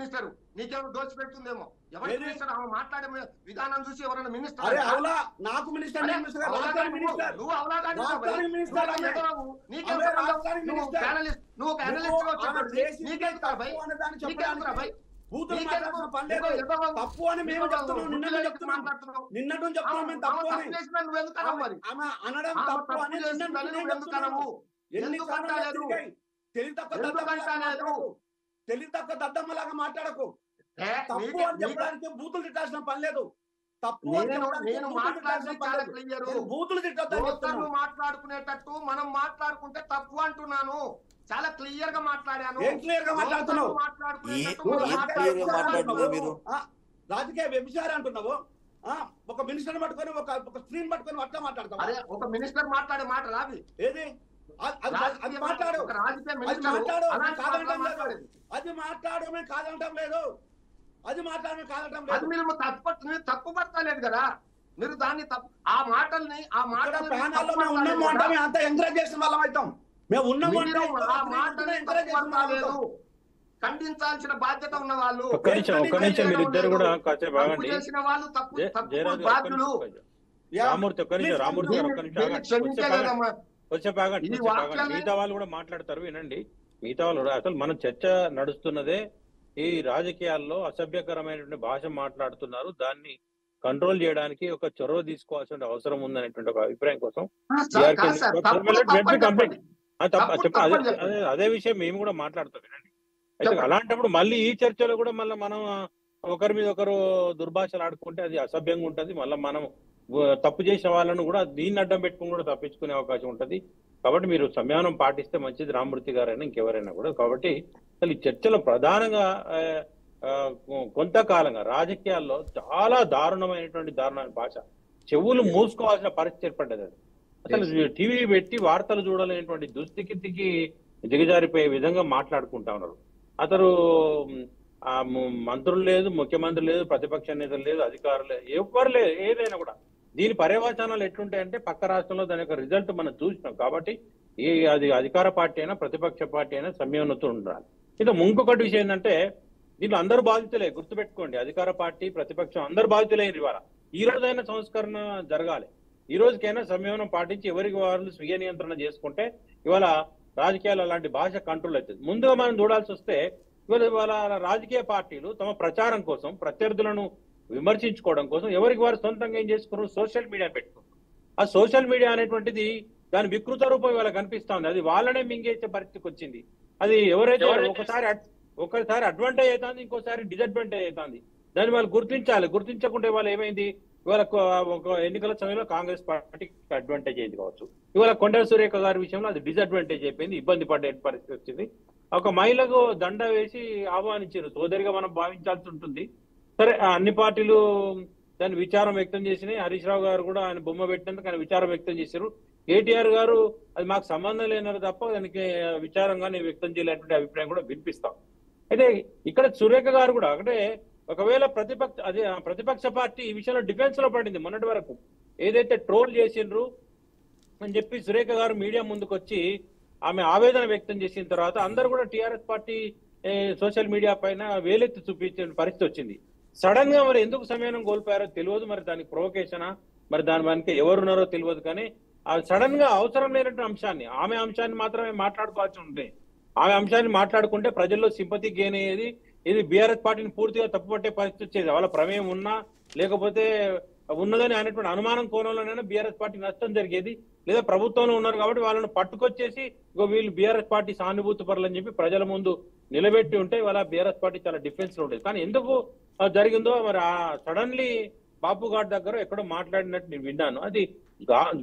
నీకేమో దోచి పెడుతుందేమో. ఎవరు మినిస్టర్ మాట్లాడే విధానం చూసి ఎవరైనా మినిస్టర్ నాకు మినిస్టర్ తప్పు అని మేము చెప్తున్నాం. నిన్నట్టు చెప్తున్నాం మేము తప్పు అని అనడం తప్పు అని తెలివి తక్కువ దద్దమ్మలాగా మాట్లాడకు. తప్పు అని చెప్పడానికి బూతులు తిట్టాల్సిన పని లేదు. తప్పు బూతులు తిట్టద్దు. మాట్లాడుకునేటట్టు మనం మాట్లాడుకుంటే తప్పు అంటున్నాను. చాలా క్లియర్ గా మాట్లాడాను. ఏం క్లియర్ గా మాట్లాడుతున్నావు? రాజకీయ వ్యభిచారం అంటున్నావు. ఒక మినిస్టర్ పట్టుకొని ఒక స్క్రీన్ పట్టుకొని అట్లా మాట్లాడతావు. అదే ఒక మినిస్టర్ మాట్లాడే మాటలు అవి. ఏది అది మాట్లాడు, అది మాట్లాడమే కాదనటం లేదు. మీరు తప్పు పడతలేదు కదా. మీరు దాన్ని ఆ మాటల్ని అంత ఎంకరేజ్ చేసిన వాళ్ళం అవుతాం. మేము ఉన్నాము ఖండించాల్సిన బాధ్యత ఉన్న వాళ్ళు, చేసిన వాళ్ళు తప్పు బాధ్యులు. మిగతా వాళ్ళు కూడా మాట్లాడతారు, వినండి. మిగతా వాళ్ళు అసలు మన చర్చ నడుస్తున్నదే ఈ రాజకీయాల్లో అసభ్యకరమైనటువంటి భాష మాట్లాడుతున్నారు. దాన్ని కంట్రోల్ చేయడానికి ఒక చొరవ తీసుకోవాల్సిన అవసరం ఉందనేటువంటి ఒక అభిప్రాయం కోసం అదే విషయం మేము కూడా మాట్లాడుతాం, వినండి. అయితే అలాంటప్పుడు మళ్ళీ ఈ చర్చలో కూడా మళ్ళీ మనం ఒకరి మీద ఒకరు దుర్భాషలు ఆడుకుంటే అది అసభ్యంగా ఉంటది. మళ్ళీ మనం తప్పు చేసిన వాళ్ళను కూడా దీన్ని అడ్డం పెట్టుకుని కూడా తప్పించుకునే అవకాశం ఉంటది. కాబట్టి మీరు సంయమనం పాటిస్తే మంచిది, రామమూర్తి గారైనా ఇంకెవరైనా కూడా. కాబట్టి అసలు ఈ చర్చలో ప్రధానంగా కొంతకాలంగా రాజకీయాల్లో చాలా దారుణమైన భాష, చెవులు మూసుకోవాల్సిన పరిస్థితి ఏర్పడ్డది. అది అసలు టీవీ పెట్టి వార్తలు చూడలేనటువంటి దుస్థితికి దిగజారిపోయే విధంగా మాట్లాడుకుంటా ఉన్నారు. అతను మంత్రులు లేదు, ముఖ్యమంత్రి లేదు, ప్రతిపక్ష నేతలు లేదు, అధికారులు లేదు, ఎవరు లేదు. ఏదైనా కూడా దీని పర్యవసానాలు ఎట్లుంటాయంటే పక్క రాష్ట్రంలో దాని యొక్క రిజల్ట్ మనం చూసినాం. కాబట్టి అది అధికార పార్టీ అయినా ప్రతిపక్ష పార్టీ అయినా సంయమనంతో ఉండాలి. ఇక ఇంకొకటి విషయం ఏంటంటే దీంట్లో అందరూ బాధితులే, గుర్తుపెట్టుకోండి. అధికార పార్టీ ప్రతిపక్షం అందరూ బాధితులైన ఇవాళ ఈ రోజైనా సంస్కరణ జరగాలి. ఈ రోజుకైనా సంయమనం పాటించి ఎవరికి వాళ్ళు స్వీయ నియంత్రణ చేసుకుంటే ఇవాళ రాజకీయాలు అలాంటి భాష కంట్రోల్ అవుతుంది. ముందుగా మనం చూడాల్సి వస్తే ఇవాళ రాజకీయ పార్టీలు తమ ప్రచారం కోసం, ప్రత్యర్థులను విమర్శించుకోవడం కోసం ఎవరికి వారు సొంతంగా ఏం చేసుకున్నారు, సోషల్ మీడియా పెట్టుకున్నారు. ఆ సోషల్ మీడియా అనేటువంటిది దాని వికృత రూపం ఇవాళ కనిపిస్తా ఉంది. అది వాళ్ళనే మింగేసే పరిస్థితికి వచ్చింది. అది ఎవరైతే ఒకసారి అడ్వాంటేజ్ అవుతుంది, ఇంకోసారి డిసడ్వాంటేజ్ అవుతుంది. దాన్ని వాళ్ళు గుర్తించాలి. గుర్తించకుంటే వాళ్ళు ఏమైంది, ఇవాళ ఒక ఎన్నికల సమయంలో కాంగ్రెస్ పార్టీకి అడ్వాంటేజ్ అయింది కావచ్చు. ఇవాళ కొండా సురేఖ గారి విషయంలో అది డిసడ్వాంటేజ్ అయిపోయింది, ఇబ్బంది పడే పరిస్థితి వచ్చింది. ఒక మహిళకు దండ వేసి ఆహ్వానించారు, సోదరిగా మనం భావించాల్సి ఉంటుంది. సరే, అన్ని పార్టీలు దాన్ని విచారం వ్యక్తం చేసినాయి. హరీష్ రావు గారు కూడా ఆయన బొమ్మ పెట్టినందుకు ఆయన విచారం వ్యక్తం చేశారు. కేటీఆర్ గారు అది మాకు సంబంధం లేనరు తప్ప దానికి విచారంగా నేను వ్యక్తం చేయలేటువంటి అభిప్రాయం కూడా వినిపిస్తాం. అయితే ఇక్కడ సురేఖ గారు కూడా అంటే ఒకవేళ ప్రతిపక్ష పార్టీ ఈ విషయంలో డిఫెన్స్ లో పడింది. మొన్నటి వరకు ఏదైతే ట్రోల్ చేసిండ్రు అని చెప్పి సురేఖ గారు మీడియా ముందుకు వచ్చి ఆమె ఆవేదన వ్యక్తం చేసిన తర్వాత అందరూ కూడా టీఆర్ఎస్ పార్టీ సోషల్ మీడియా పైన వేలెత్తి చూపించే పరిస్థితి వచ్చింది. సడన్ గా మరి ఎందుకు సమయం కోల్పోయారో తెలియదు. మరి దానికి ప్రొవోకేషనా, మరి దాని వెనక ఎవరున్నారో తెలియదు. కానీ సడన్ గా అవసరం లేనటువంటి అంశాన్ని, ఆమె అంశాన్ని మాత్రమే మాట్లాడుకోవాల్సి ఉంటుంది. ఆమె అంశాన్ని మాట్లాడుకుంటే ప్రజల్లో సింపతి గెయిన్ అయ్యేది. ఇది బీఆర్ఎస్ పార్టీని పూర్తిగా తప్పుపట్టే పరిస్థితి వచ్చేది. వాళ్ళ ప్రమేయం ఉన్నా లేకపోతే ఉన్నదని అనేటువంటి అనుమానం కోణంలోనైనా బీఆర్ఎస్ పార్టీ నష్టం జరిగేది. లేదా ప్రభుత్వంలో ఉన్నారు కాబట్టి వాళ్ళని పట్టుకొచ్చేసి వీళ్ళు బీఆర్ఎస్ పార్టీ సానుభూతి పరులు అని చెప్పి ప్రజల ముందు నిలబెట్టి ఉంటే వాళ్ళ బీఆర్ఎస్ పార్టీ చాలా డిఫెన్స్ లో ఉండేది. కానీ ఎందుకు జరిగిందో మరి సడన్లీ బాపు గారి దగ్గర ఎక్కడో మాట్లాడినట్టు నేను విన్నాను. అది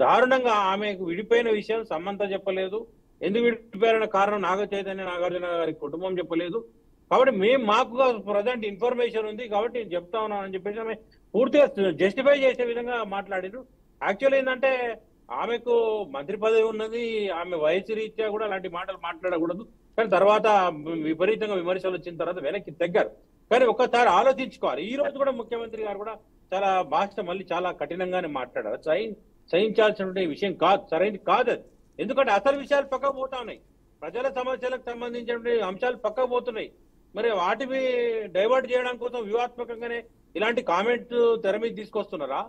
దారుణంగా ఆమెకు విడిపోయిన విషయం సమంత చెప్పలేదు. ఎందుకు విడిపోయారన్న కారణం నాగ చైతన్య నాగార్జున గారి కుటుంబం చెప్పలేదు. కాబట్టి మాకు ప్రజెంట్ ఇన్ఫర్మేషన్ ఉంది కాబట్టి నేను చెప్తా ఉన్నాను అని చెప్పేసి ఆమె పూర్తిగా జస్టిఫై చేసే విధంగా మాట్లాడారు. యాక్చువల్ ఏంటంటే ఆమెకు మంత్రి పదవి ఉన్నది, ఆమె వయసు రీత్యా కూడా అలాంటి మాటలు మాట్లాడకూడదు. కానీ తర్వాత విపరీతంగా విమర్శలు వచ్చిన తర్వాత వెనక్కి తగ్గారు. కానీ ఒక్కసారి ఆలోచించుకోవాలి. ఈ రోజు కూడా ముఖ్యమంత్రి గారు కూడా చాలా భాష మళ్ళీ చాలా కఠినంగానే మాట్లాడారు. సహించాల్సిన విషయం కాదు, సరైనది కాదు అది. ఎందుకంటే అసలు విషయాలు పక్కకు పోతా ఉన్నాయి, ప్రజల సమస్యలకు సంబంధించిన అంశాలు పక్కకు పోతున్నాయి. మరి వాటిని డైవర్ట్ చేయడం కోసం వ్యూహాత్మకంగానే ఇలాంటి కామెంట్స్ తెర మీద తీసుకొస్తున్నారా,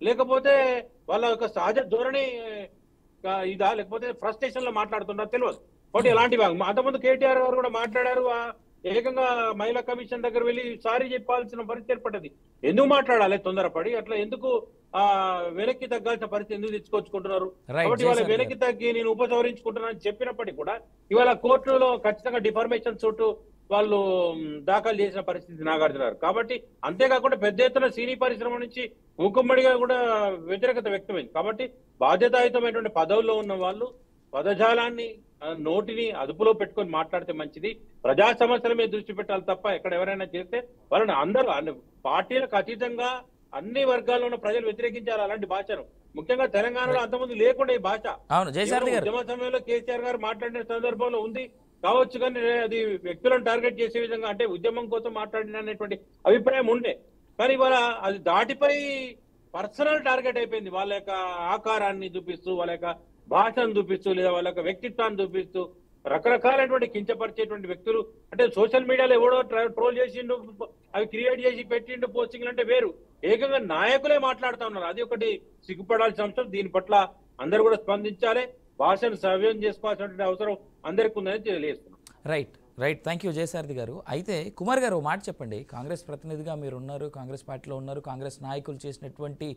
లేకపోతే వాళ్ళ యొక్క సహజ ధోరణి ఇదా, లేకపోతే ఫ్రస్ట్రేషన్ లో మాట్లాడుతున్నారా తెలియదు. కాబట్టి ఇలాంటివి అంతకుముందు కేటీఆర్ గారు కూడా మాట్లాడారు. ఏకంగా మహిళా కమిషన్ దగ్గర వెళ్ళి సారీ చెప్పాల్సిన పరిస్థితి ఏర్పడ్డది. ఎందుకు మాట్లాడాలి తొందరపడి? అట్లా ఎందుకు వెనక్కి తగ్గాల్సిన పరిస్థితి ఎందుకు తెచ్చుకొచ్చుకుంటున్నారు? కాబట్టి ఇవాళ వెనక్కి తగ్గి నేను ఉపసంహరించుకుంటున్నానని చెప్పినప్పటికీ కూడా ఇవాళ కోర్టులో ఖచ్చితంగా డిఫర్మేషన్ సూట్ వాళ్ళు దాఖలు చేసిన పరిస్థితి నాగార్జున గారు. కాబట్టి అంతేకాకుండా పెద్ద ఎత్తున సినీ పరిశ్రమ నుంచి మూకుమ్మడిగా కూడా వ్యతిరేకత వ్యక్తమైంది. కాబట్టి బాధ్యతాయుతమైనటువంటి పదవుల్లో ఉన్న వాళ్ళు పదజాలాన్ని నోటిని అదుపులో పెట్టుకొని మాట్లాడితే మంచిది. ప్రజా సమస్యల మీద దృష్టి పెట్టాలి తప్ప ఎక్కడ ఎవరైనా చేస్తే వాళ్ళని అందరూ పార్టీలకు అతీతంగా అన్ని వర్గాల్లో ఉన్న ప్రజలు వ్యతిరేకించారు అలాంటి భాషను. ముఖ్యంగా తెలంగాణలో అంతకుముందు లేకుండా ఈ భాష ఉద్యమ సమయంలో కేసీఆర్ గారు మాట్లాడిన సందర్భంలో ఉంది కావచ్చు, కానీ అది వ్యక్తులను టార్గెట్ చేసే విధంగా అంటే ఉద్యమం కోసం మాట్లాడినటువంటి అభిప్రాయం ఉండే. కానీ ఇవాళ అది దాటిపై పర్సనల్ టార్గెట్ అయిపోయింది. వాళ్ళ యొక్క ఆకారాన్ని చూపిస్తూ, వాళ్ళ యొక్క భాషను చూపిస్తూ, లేదా వాళ్ళ యొక్క వ్యక్తిత్వాన్ని చూపిస్తూ రకరకాలైనటువంటి కించపరిచేటువంటి వ్యక్తులు అంటే సోషల్ మీడియాలో ఎవడో ట్రోల్ చేసిండు, అవి క్రియేట్ చేసి పెట్టిండు పోస్టింగ్లు అంటే వేరు. ఏకంగా నాయకులే మాట్లాడుతూ ఉన్నారు. అది ఒకటి సిగ్గుపడాల్సిన అంశం. దీని పట్ల అందరూ కూడా స్పందించాలి. భాషను సవ్యం చేసుకోవాల్సినటువంటి అవసరం అందరికీ ఉందని తెలియజేస్తున్నాం. రైట్ థ్యాంక్ యూ జయసారథి గారు. అయితే కుమార్ గారు మాట చెప్పండి, కాంగ్రెస్ ప్రతినిధిగా మీరు ఉన్నారు, కాంగ్రెస్ పార్టీలో ఉన్నారు, కాంగ్రెస్ నాయకులు చేసినటువంటి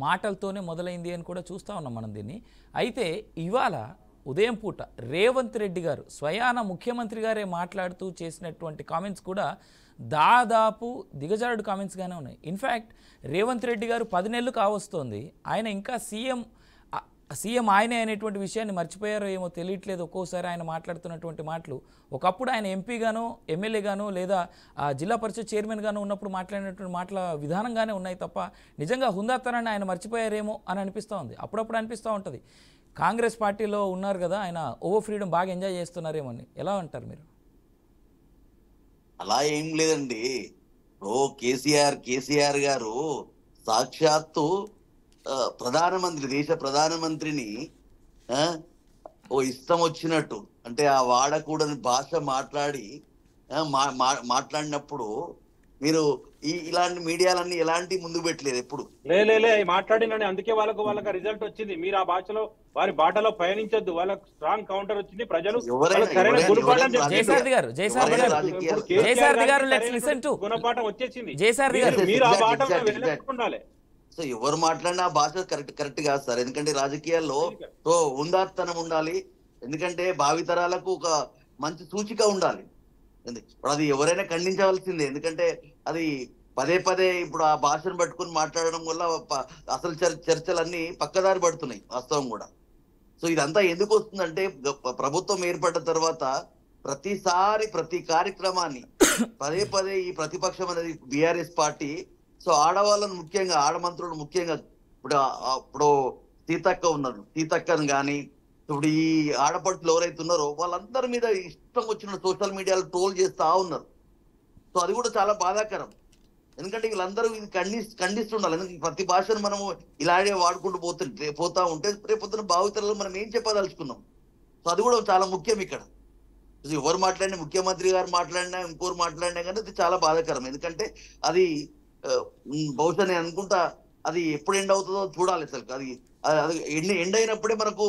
మాటలతోనే మొదలైంది అని కూడా చూస్తూ ఉన్నాం మనం దీన్ని. అయితే ఇవాళ ఉదయం పూట రేవంత్ రెడ్డి గారు స్వయాన ముఖ్యమంత్రి గారే మాట్లాడుతూ చేసినటువంటి కామెంట్స్ కూడా దాదాపు దిగజారుడు కామెంట్స్గానే ఉన్నాయి. ఇన్ఫ్యాక్ట్ రేవంత్ రెడ్డి గారు 10 నెలలు కావస్తోంది, ఆయన ఇంకా సీఎం ఆయనే అనేటువంటి విషయాన్ని మర్చిపోయారో ఏమో తెలియట్లేదు. ఒక్కోసారి ఆయన మాట్లాడుతున్నటువంటి మాటలు ఒకప్పుడు ఆయన ఎంపీగానో ఎమ్మెల్యేగానో లేదా జిల్లా పరిషత్ చైర్మన్గానో ఉన్నప్పుడు మాట్లాడినటువంటి మాటల విధానంగానే ఉన్నాయి తప్ప నిజంగా హుందాతనాన్ని ఆయన మర్చిపోయారేమో అని అనిపిస్తూ ఉంది. అప్పుడప్పుడు అనిపిస్తూ ఉంటుంది. కాంగ్రెస్ పార్టీలో ఉన్నారు కదా, ఆయన ఓవర్ ఫ్రీడమ్ బాగా ఎంజాయ్ చేస్తున్నారేమో అని ఎలా అంటారు మీరు? అలా ఏం లేదండి. కేసీఆర్ గారు సాక్షాత్తు దేశ ప్రధానమంత్రిని ఓ ఇష్టం వచ్చినట్టు అంటే ఆ వాడకూడని భాష మాట్లాడినప్పుడు మీరు ఇలాంటి మీడియాలన్నీ ఎలాంటి ముందు పెట్టలేదు ఎప్పుడు మాట్లాడినని. అందుకే వాళ్ళకి రిజల్ట్ వచ్చింది. మీరు ఆ భాషలో వారి బాటలో పయనించొద్దు, వాళ్ళకి స్ట్రాంగ్ కౌంటర్ వచ్చింది. ప్రజలు గుణపాఠం వచ్చేసింది. మీరు ఆ బాటలో ఉండాలి. సో ఎవరు మాట్లాడినా ఆ భాష కరెక్ట్ కాదు సార్. ఎందుకంటే రాజకీయాల్లో ఉందాతనం ఉండాలి. ఎందుకంటే భావితరాలకు ఒక మంచి సూచిక ఉండాలి. అది ఎవరైనా ఖండించవలసిందే. ఎందుకంటే అది పదే ఇప్పుడు ఆ భాషను పట్టుకుని మాట్లాడడం వల్ల అసలు చర్చలన్నీ పక్కదారి పడుతున్నాయి వాస్తవం కూడా. సో ఇదంతా ఎందుకు వస్తుందంటే ప్రభుత్వం ఏర్పడ్డ తర్వాత ప్రతి కార్యక్రమాన్ని పదే ఈ ప్రతిపక్షం అనేది బీఆర్ఎస్ పార్టీ సో ఆడవాళ్ళను ముఖ్యంగా ఆడమంత్రులు ముఖ్యంగా ఇప్పుడు సీతక్కను కానీ ఇప్పుడు ఈ ఆడపడుచులు ఎవరైతే ఉన్నారో వాళ్ళందరి మీద ఇష్టం వచ్చిన సోషల్ మీడియాలో ట్రోల్ చేస్తా ఉన్నారు. సో అది కూడా చాలా బాధాకరం. ఎందుకంటే వీళ్ళందరూ ఇది ఖండిస్తుండాలి. ఎందుకంటే ప్రతి భాషను మనము ఇలాగే వాడుకుంటూ పోతా ఉంటే రేపొద్దున భావితరాలు మనం ఏం చెప్పదలుచుకున్నాం. సో అది కూడా చాలా ముఖ్యం ఇక్కడ. ఎవరు మాట్లాడినా, ముఖ్యమంత్రి గారు మాట్లాడినా, ఇంకోరు మాట్లాడినా కానీ అది చాలా బాధాకరం. ఎందుకంటే అది బహుశా నేను అనుకుంటా అది ఎప్పుడు ఎండ్ అవుతుందో చూడాలి. అసలు అది ఎండ్ అయినప్పుడే మనకు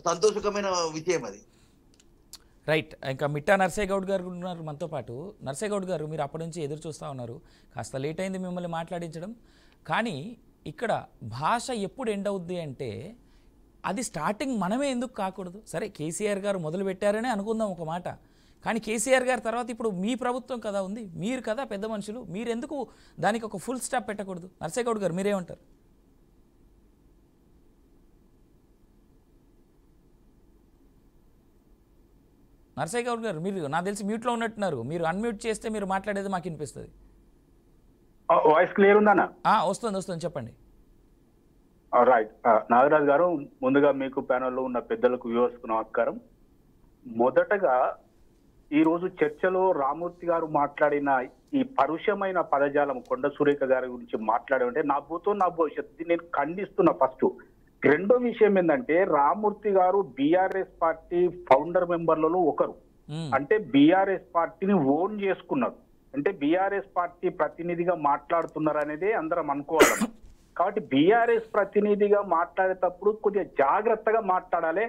సంతోషకరమైన విషయం అది. రైట్. ఇంకా మిట్టా నర్సయ్య గౌడ్ గారు ఉన్నారు మనతో పాటు. నర్సయ్య గౌడ్ గారు, మీరు అప్పటి నుంచి ఎదురు చూస్తూ ఉన్నారు, కాస్త లేట్ అయింది మిమ్మల్ని మాట్లాడించడం. కానీ ఇక్కడ భాష ఎప్పుడు ఎండ్ అవుద్ది అంటే అది స్టార్టింగ్ మనమే ఎందుకు కాకూడదు? సరే కేసీఆర్ గారు మొదలు పెట్టారనే అనుకుందాం ఒక మాట, కానీ కేసీఆర్ గారి తర్వాత ఇప్పుడు మీ ప్రభుత్వం కదా ఉంది, మీరు కదా పెద్ద మనుషులు, మీరు ఎందుకు దానికి ఒక ఫుల్ స్టాప్ పెట్టకూడదు? నర్సయ్య గౌడ్ గారు మీరేమంటారు? నర్సయ్య గౌడ్ గారు మీరు నాకు తెలిసి మ్యూట్లో ఉన్నట్టున్నారు, మీరు అన్మ్యూట్ చేస్తే మీరు మాట్లాడేది మాకు వినిపిస్తుంది. వాయిస్ క్లియర్ ఉందన్నా? వస్తుంది చెప్పండి. రైట్. నాగరాజు గారు, ముందుగా మీకు ప్యానెల్లో ఉన్న పెద్దలకు వ్యూవర్స్కు నమస్కారం. మొదటగా ఈరోజు చర్చలో రామూర్తి గారు మాట్లాడిన ఈ పరుషమైన పదజాలం కొండ సురేఖ గారి గురించి మాట్లాడాలంటే నా భూతో నా భవిష్యత్తు నేను ఖండిస్తున్నా ఫస్ట్. రెండో విషయం ఏంటంటే రామూర్తి గారు బీఆర్ఎస్ పార్టీ ఫౌండర్ మెంబర్లలో ఒకరు. అంటే బీఆర్ఎస్ పార్టీని ఓన్ చేసుకున్నారు, అంటే బీఆర్ఎస్ పార్టీ ప్రతినిధిగా మాట్లాడుతున్నారు అనేది అందరం అనుకోవాలి. కాబట్టి బీఆర్ఎస్ ప్రతినిధిగా మాట్లాడేటప్పుడు కొద్దిగా జాగ్రత్తగా మాట్లాడాలి.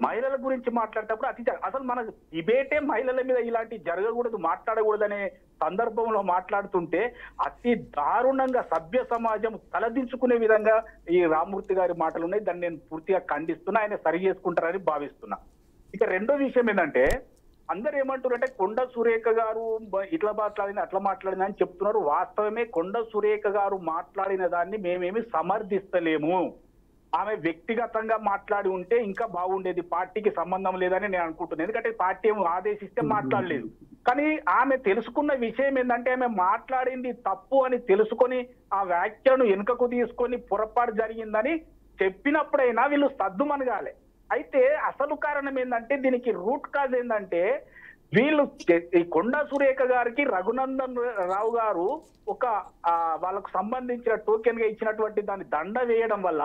మహిళల గురించి మాట్లాడేటప్పుడు అసలు మన డిబేటే మహిళల మీద ఇలాంటి జరగకూడదు, మాట్లాడకూడదు అనే సందర్భంలో మాట్లాడుతుంటే అతి దారుణంగా సభ్య సమాజం తలదించుకునే విధంగా ఈ రామూర్తి గారి మాటలు ఉన్నాయి. దాన్ని నేను పూర్తిగా ఖండిస్తున్నా, ఆయన సరి చేసుకుంటారని భావిస్తున్నా. ఇక రెండో విషయం ఏంటంటే అందరు ఏమంటారంటే కొండ సురేఖ గారు ఇట్లా మాట్లాడిన అట్లా మాట్లాడిన అని చెప్తున్నారు. వాస్తవమే, కొండ సురేఖ గారు మాట్లాడిన దాన్ని మేమేమి సమర్థిస్తలేము. ఆమె వ్యక్తిగతంగా మాట్లాడి ఉంటే ఇంకా బాగుండేది, పార్టీకి సంబంధం లేదని నేను అనుకుంటున్నాను. ఎందుకంటే పార్టీ ఆదేశిస్తే మాట్లాడలేదు. కానీ ఆమె తెలుసుకున్న విషయం ఏంటంటే ఆమె మాట్లాడింది తప్పు అని తెలుసుకొని ఆ వ్యాఖ్యలను వెనుకకు తీసుకొని పొరపాటు జరిగిందని చెప్పినప్పుడైనా వీళ్ళు సద్దుమనగాలి. అయితే అసలు కారణం ఏంటంటే దీనికి రూట్ కాజ్ ఏంటంటే వీళ్ళు ఈ కొండ సురేఖ గారికి రఘునందన్ రావు గారు ఒక వాళ్ళకు సంబంధించిన టోకెన్ గా ఇచ్చినటువంటి దాన్ని దండ వేయడం వల్ల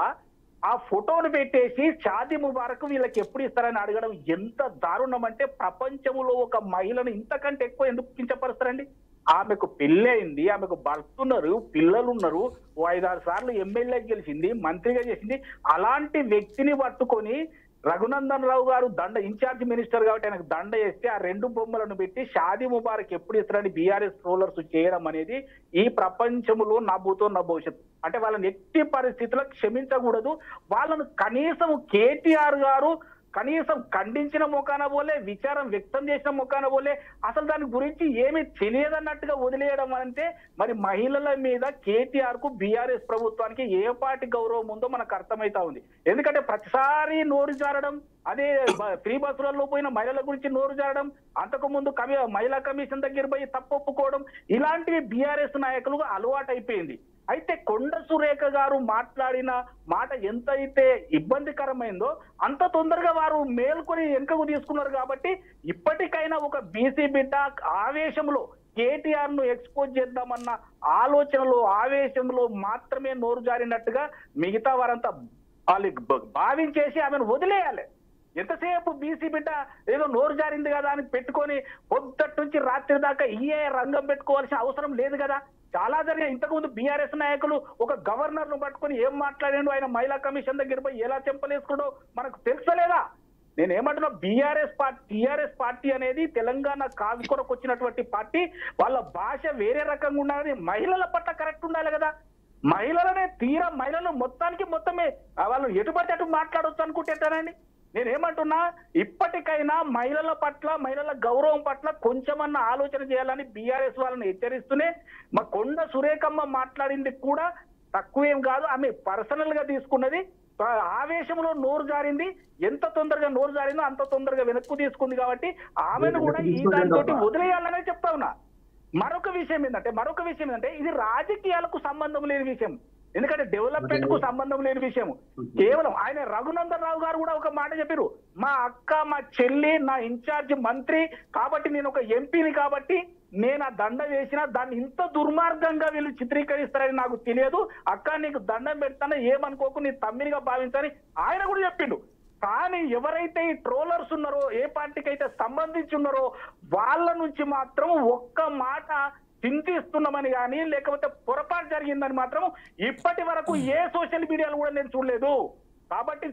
ఆ ఫోటోను పెట్టేసి షాదీ ముబారక్ వీళ్ళకి ఎప్పుడు ఇస్తారని అడగడం ఎంత దారుణం అంటే ప్రపంచంలో ఒక మహిళను ఇంతకంటే ఎక్కువ ఎందుకు కించపరుస్తారండి? ఆమెకు పెళ్లి అయింది, ఆమెకు భర్త ఉన్నారు, పిల్లలు ఉన్నారు, 5-6 సార్లు ఎమ్మెల్యే గెలిచింది, మంత్రిగా చేసింది. అలాంటి వ్యక్తిని పట్టుకొని రఘునందన్ రావు గారు దండ ఇన్ఛార్జ్ మినిస్టర్ కాబట్టి ఆయనకు దండ వేస్తే ఆ 2 బొమ్మలను పెట్టి షాదీ ముబారక్ ఎప్పుడు ఇస్తారని బీఆర్ఎస్ ట్రోలర్స్ చేయడం అనేది ఈ ప్రపంచంలో నా భూతో నా భవిష్యత్తు. అంటే వాళ్ళని ఎట్టి పరిస్థితుల్లో క్షమించకూడదు. వాళ్ళను కనీసం కేటీఆర్ గారు కనీసం ఖండించిన మొకాన పోలే, విచారం వ్యక్తం చేసిన మొకాన పోలే, అసలు దాని గురించి ఏమీ తెలియదన్నట్టుగా వదిలేయడం అంటే మరి మహిళల మీద కేటీఆర్ కు బీఆర్ఎస్ ప్రభుత్వానికి ఏ పార్టీ గౌరవం ఉందో మనకు అర్థమైతా ఉంది. ఎందుకంటే ప్రతిసారి నోరు జారడం, అదే ఫ్రీ బస్సులలో పోయిన మహిళల గురించి నోరు జారడం, అంతకు ముందు మహిళా కమిషన్ దగ్గర పోయి తప్పు ఒప్పుకోవడం, ఇలాంటివి బీఆర్ఎస్ నాయకులుగా అలవాటు అయిపోయింది. అయితే కొండ సురేఖ గారు మాట్లాడిన మాట ఎంతైతే ఇబ్బందికరమైందో అంత తొందరగా వారు మేల్కొని వెనుకకు తీసుకున్నారు. కాబట్టి ఇప్పటికైనా ఒక బీసీ బిడ్డ ఆవేశంలో కేటీఆర్ ను ఎక్స్పోజ్ చేద్దామన్న ఆలోచనలో ఆవేశంలో మాత్రమే నోరు జారినట్టుగా మిగతా వారంతా వాళ్ళు భావించేసి ఆమెను వదిలేయాలి. ఎంతసేపు బీసీ బిడ్డ ఏదో నోరు జారింది కదా అని పెట్టుకొని పొద్దుటి నుంచి రాత్రి దాకా రంగం పెట్టుకోవాల్సిన అవసరం లేదు కదా. చాలా జరిగా ఇంతకుముందు బీఆర్ఎస్ నాయకులు ఒక గవర్నర్ ను పట్టుకొని ఏం మాట్లాడాడు, ఆయన మహిళా కమిషన్ దగ్గర పోయి ఎలా చెంపలేసుకున్నాడో మనకు తెలుసలేదా? నేనేమంటున్నా, టీఆర్ఎస్ పార్టీ అనేది తెలంగాణ కాజు కొరకు వచ్చినటువంటి పార్టీ. వాళ్ళ భాష వేరే రకంగా ఉండాలని మహిళల పట్ల కరెక్ట్ ఉండాలి కదా. మహిళలనే మహిళలు మొత్తమే వాళ్ళు ఎటుపడితే అటు మాట్లాడవచ్చు అనుకుంటేనండి. నేనేమంటున్నా, ఇప్పటికైనా మహిళల పట్ల మహిళల గౌరవం పట్ల కొంచెమన్నా ఆలోచన చేయాలని బీఆర్ఎస్ వాళ్ళని హెచ్చరిస్తూనే మా కొండ సురేఖమ్మ మాట్లాడింది కూడా తక్కువేం కాదు. ఆమె పర్సనల్ గా తీసుకున్నది, ఆవేశంలో నోరు జారింది. ఎంత తొందరగా నోరు జారిందో అంత తొందరగా వెనక్కు తీసుకుంది. కాబట్టి ఆమెను కూడా ఈ దానితో వదిలేయాలనే చెప్తా ఉన్నా. మరొక విషయం ఏంటంటే ఇది రాజకీయాలకు సంబంధం లేని విషయం, ఎందుకంటే డెవలప్మెంట్ కు సంబంధం లేని విషయం. కేవలం ఆయన రఘునందన్ రావు గారు కూడా ఒక మాట చెప్పారు, మా అక్క మా చెల్లి నా ఇన్ఛార్జ్ మంత్రి కాబట్టి నేను ఒక ఎంపీని కాబట్టి నేను ఆ దండ వేసినా దాన్ని ఇంత దుర్మార్గంగా వీళ్ళు చిత్రీకరిస్తారని నాకు తెలియదు. అక్క నీకు దండం పెడతానో ఏమనుకోకు, నీ తమ్మినిగా భావించని ఆయన కూడా చెప్పిండు. కానీ ఎవరైతే ఈ ట్రోలర్స్ ఉన్నారో, ఏ పార్టీకి అయితే సంబంధించి ఉన్నారో వాళ్ళ నుంచి మాత్రం ఒక్క మాట చింతిస్తున్నామని కానీ లేకపోతే పొరపాటు జరిగిందని మాత్రం ఇప్పటి వరకు ఏ సోషల్ మీడియాలో కూడా నేను చూడలేదు. కాబట్టి